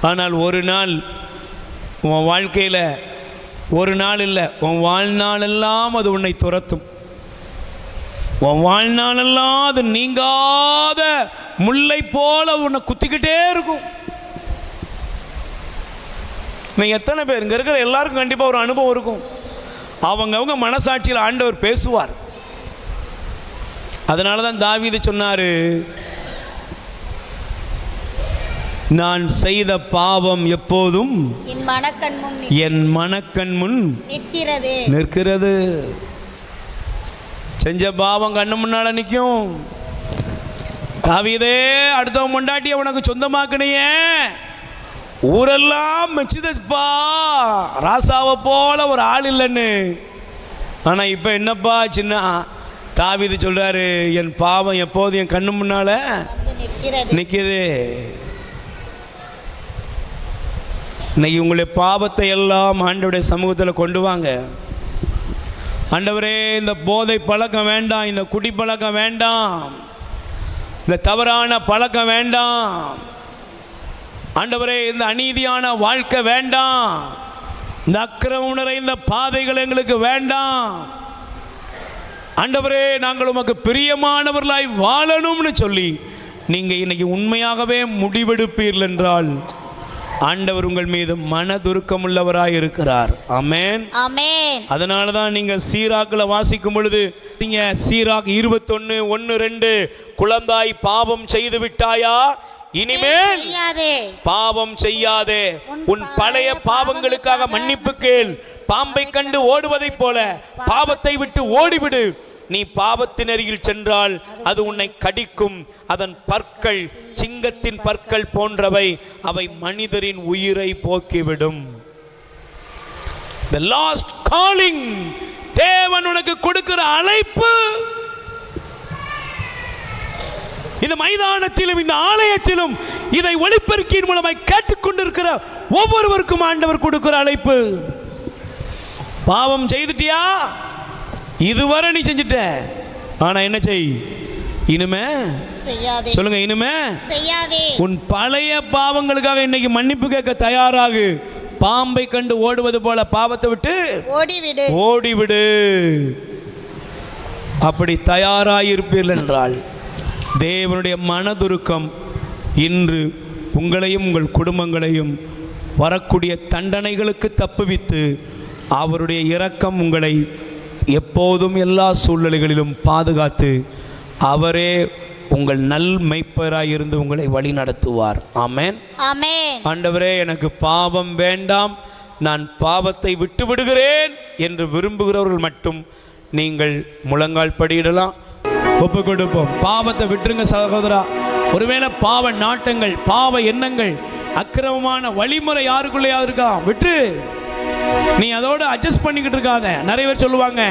[SPEAKER 1] ஆனால் ஒரு நாள் உன் வாழ்க்கையில், ஒரு நாள் இல்லை, உன் வாழ்நாளெல்லாம் அது உன்னை துரத்தும். உன் வாழ்நாளெல்லாம் அது நீங்காத முல்லை போல உன்னை குத்திக்கிட்டே இருக்கும். நீ எத்தனை பேர் இங்கே இருக்கிற எல்லாருக்கும் கண்டிப்பாக ஒரு அனுபவம் இருக்கும். அவங்க மனசாட்சியில் ஆண்டவர் பேசுவார். அதனால தான் தாவீது சொன்னார், நான் செய்த பாவம் எப்போதும் என் மனக்கண் முன் நிற்கிறது. செஞ்ச பாவம் கண்ணு முன்னால நிற்கும். தாவீதே, அடுத்தவன் பொண்டாட்டியை உனக்கு சொந்தமாக்குனியே, ஊரெல்லாம் மெச்சுதப்பா, ராசாவை போல ஒரு ஆள் இல்லைன்னு. ஆனால் இப்போ என்னப்பா சின்ன தாவீது சொல்றாரு, என் பாவம் எப்போதும் என் கண்ணு முன்னால நிற்குது. இன்னைக்கு உங்களுடைய பாவத்தை எல்லாம் ஆண்டவருடைய சமூகத்தில் கொண்டு வாங்க. ஆண்டவரே, இந்த போதை பழக்கம் வேண்டாம், இந்த குடி பழக்கம் வேண்டாம், இந்த தவறான பழக்கம் வேண்டாம். ஆண்டவரே, இந்த அநீதியான வாழ்க்கை வேண்டாம், இந்த அக்கிரமம் நிறைந்த பாதைகள் எங்களுக்கு வேண்டாம். ஆண்டவரே, நாங்கள் உமக்கு பிரியமானவர்களாய் வாழணும்னு சொல்லி நீங்கள் இன்னைக்கு உண்மையாகவே முடிவெடுப்பீர்கள் என்றால் ஆண்டவர் உங்கள் மீது மனதுருக்கம் உள்ளவராய் இருக்கிறார். ஆமென், ஆமென். அதனால தான் நீங்கள் சீராக்கில் வாசிக்கும் பொழுது, நீங்கள் சீராக் 21:1-2, குழந்தாய் பாவம் செய்து விட்டாயா, இனிமேல் பாவம் செய்யாதே, உன் பழைய பாவங்களுக்காக மன்னிப்பு கேள், பாம்பை கண்டு ஓடுவதைப் போல பாவத்தை விட்டு ஓடிவிடு. நீ பாவத்தின் அருகில் சென்றால் அது உன்னை கடிக்கும், அதன் பற்கள் சிங்கத்தின் பற்கள் போன்றவை, அவை மனிதரின் உயிரை போக்கிவிடும். The last calling, தேவன் உனக்கு கொடுக்கிற அழைப்பு. இந்த மைதானத்திலும் இந்த ஆலயத்திலும் இதை ஒளிபெருக்கின் மூலமாய் கேட்டுக்கொண்டிருக்கிற ஒவ்வொருவருக்கும் ஆண்டவர் கொடுக்கிற அழைப்பு. பாவம் செய்துட்டியா, இதுவரை நீ செஞ்சுட்ட, ஆனா என்ன செய், இனிமே செய்யாதே. சொல்லுங்க, இனிமே செய்யாதே. உன் பழைய பாவங்களுக்காக இன்னைக்கு மன்னிப்பு கேட்க தயாராகு. பாம்பை கண்டு ஓடுவது போல பாவத்தை விட்டு ஓடிவிடு, ஓடிவிடு. அப்படி தயாராயிருப்பீர்கள் என்றால் தேவனுடைய மனதுருக்கம் இன்று உங்களையும் உங்கள் குடும்பங்களையும் வரக்கூடிய தண்டனைகளுக்கு தப்புவித்து அவருடைய இரக்கம் உங்களை எப்போதும் எல்லா சூழ்நிலைகளிலும் பாதுகாத்து அவரே உங்கள் நல் மெய்ப்பராய் இருந்து உங்களை வழி நடத்துவார். ஆமென், ஆமென். ஆண்டவரே, எனக்கு பாவம் வேண்டாம், நான் பாவத்தை விட்டு விடுகிறேன் என்று விரும்புகிறவர்கள் மட்டும் நீங்கள் முழங்கால் படியிடலாம், ஒப்பு கொடுப்போம். பாவத்தை விட்டுருங்க சகோதரா. ஒருவேளை பாவ நாட்டங்கள், பாவ எண்ணங்கள், அக்கிரமமான வழிமுறை யாருக்குள்ளேயாவது இருக்கா, விட்டு நீ அதோட அட்ஜஸ்ட் பண்ணிக்கிட்டு இருக்காத. நிறைய பேர் சொல்லுவாங்க,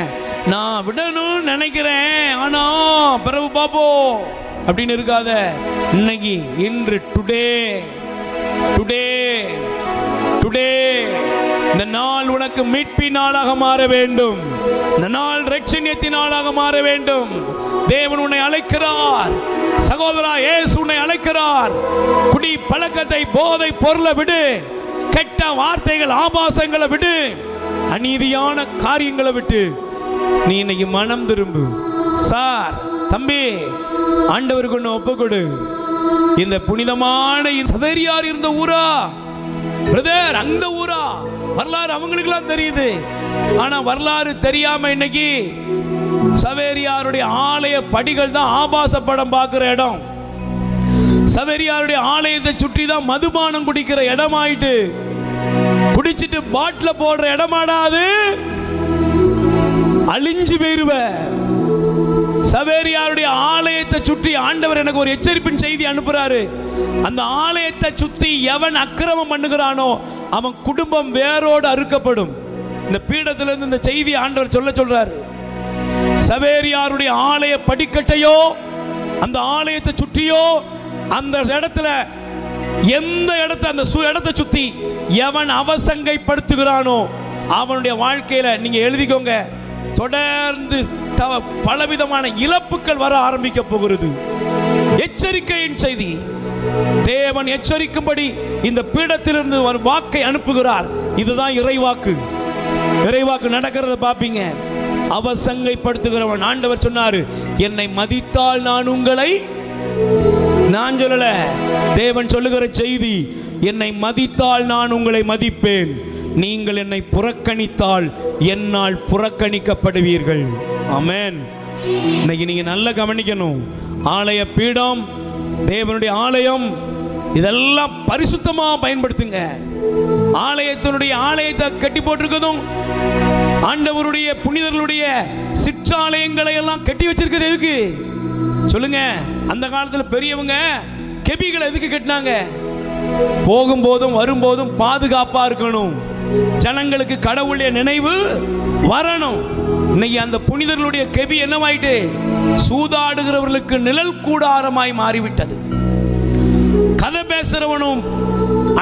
[SPEAKER 1] நான் விடணும்னு நினைக்கிறேன், ஆனா பிறகு பாப்போம் அப்படின்னு இருக்காத. இன்னைக்கு, இன்று, டுடே டுடே டுடே இந்த நாள் உனக்கு மீட்பின் நாளாக மாற வேண்டும். இந்த நாள் ரட்சணியத்தின் நாளாக மாற வேண்டும். தேவன் உன்னை அழைக்கிறார் சகோதரா, இயேசு உன்னை அழைக்கிறார். குடி பழக்கத்தை, போதை பொருளை விடு, கெட்ட வார்த்தைகள், ஆபாசங்களை விடு, அநீதியான காரியங்களை விட்டு நீ இன்னைக்கு மனம் திரும்பு. சார், தம்பி, ஆண்டவருக்கு ஒன்று ஒப்பு கொடு. இந்த புனிதமான சவேரியார் இருந்த ஊரா பிரதர், அந்த ஊரா, வரலாறு அவங்களுக்கெல்லாம் தெரியுது. ஆனா வரலாறு தெரியாம இன்னைக்கு சவேரியாருடைய ஆலய படிகள் தான் ஆபாச படம் பார்க்கிற இடம். சவேரியாருடைய ஆலயத்தை சுற்றி தான் மதுபானம் குடிக்கிற இடமாயிட்டு, குடிச்சிட்டு பாட்டில போடுற இடமாடாது, அழிஞ்சு போயிருவ. சவேரியாருடைய ஆலயத்தை சுற்றி ஆண்டவர் எனக்கு ஒரு எச்சரிப்பின் செய்தி அனுப்புறாரு. அந்த ஆலயத்தை சுற்றி எவன் அக்கிரமம் பண்ணுகிறானோ அவன் குடும்பம் வேரோடு அறுக்கப்படும். இந்த பீடத்திலிருந்து இந்த செய்தி ஆண்டவர் சொல்றாரு. சவேரியாருடைய ஆலய படிக்கட்டையோ அந்த ஆலயத்தை சுற்றியோ அந்த இடத்துல எந்த இடத்தை அந்த இடத்தை சுத்தி எவன் அவசங்கைப்படுத்துகிறானோ அவனுடைய வாழ்க்கையில நீங்க எழுதிக்கோங்க, தொடர்ந்து பலவிதமான இழப்புகள் வர ஆரம்பிக்க போகிறது. எச்சரிக்கையின் செய்தி. தேவன் எச்சரிக்கும்படி இந்த பீடத்திலிருந்து ஒரு வாக்கை அனுப்புகிறார். இதுதான் இறைவாக்கு. இறைவாக்கு நடக்கிறத பாப்பீங்க. அவசங்கைப்படுத்துகிறவன், ஆண்டவர் சொன்னாரு, என்னை மதித்தால் நான் உங்களை, நான் சொல்லல, தேவன் சொல்லுகிற செய்தி, என்னை மதித்தால் நான் உங்களை மதிப்பேன், நீங்கள் என்னை புறக்கணித்தால் என்னால் புறக்கணிக்கப்படுவீர்கள். ஆமென். இன்னைக்கு நீங்க நல்லா கவனிக்கணும். ஆலய பீடம், தேவனுடைய ஆலயம், இதெல்லாம் பரிசுத்தமா பயன்படுத்துங்க. ஆலயத்தை கட்டி போட்டிருக்கதும், ஆண்டவருடைய புனிதர்களுடைய சிற்றாலயங்களை எல்லாம் கட்டி வச்சிருக்கிறது எதுக்கு சொல்லுங்க? அந்த காலத்தில் பெரியவங்க கெபிகளை எதுக்கு கட்டினாங்க? போகும்போதும் வரும்போதும் பாதுகாப்பா இருக்கணும், ஜனங்களுக்கு கடவுளுடைய நினைவு வரணும். இன்னைக்கு அந்த புனிதர்களுடைய கெபி என்னவாயிட்டு? சூதாடுகிறவர்களுக்கு நிழல் கூடாரமாய் மாறிவிட்டது. கதை பேசுறவனும்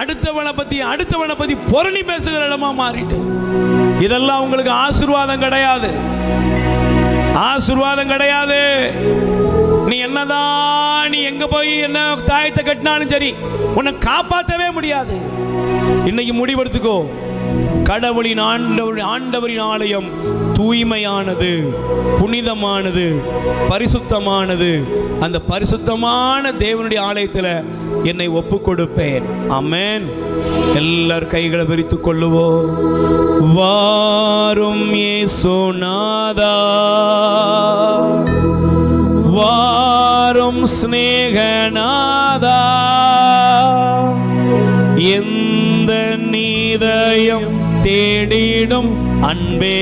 [SPEAKER 1] அடுத்தவனை பத்தி பொருளி பேசுகிற இடமா மாறிட்டு. இதெல்லாம் உங்களுக்கு ஆசீர்வாதம் கிடையாது, ஆசீர்வாதம் கிடையாது. நீ என்னதான் நீ எங்க போய் என்ன தாயத்தை கட்டினாலும் சரி, உன்னை காப்பாற்றவே முடியாது. இன்னைக்கு முடிவெடுத்துக்கோ, கடவுளின் ஆண்டவரின் ஆலயம் தூய்மையானது, புனிதமானது, பரிசுத்தமானது. அந்த பரிசுத்தமான தேவனுடைய ஆலயத்தில் என்னை ஒப்பு கொடுப்பேன். ஆமென். எல்லார் கைகளை விரித்துக் கொள்ளுவோம். வாரும் இயேசுநாதா, வாரும் ஸ்நேகநாதா, எந்த நீதயம் தேடிடும் அன்பே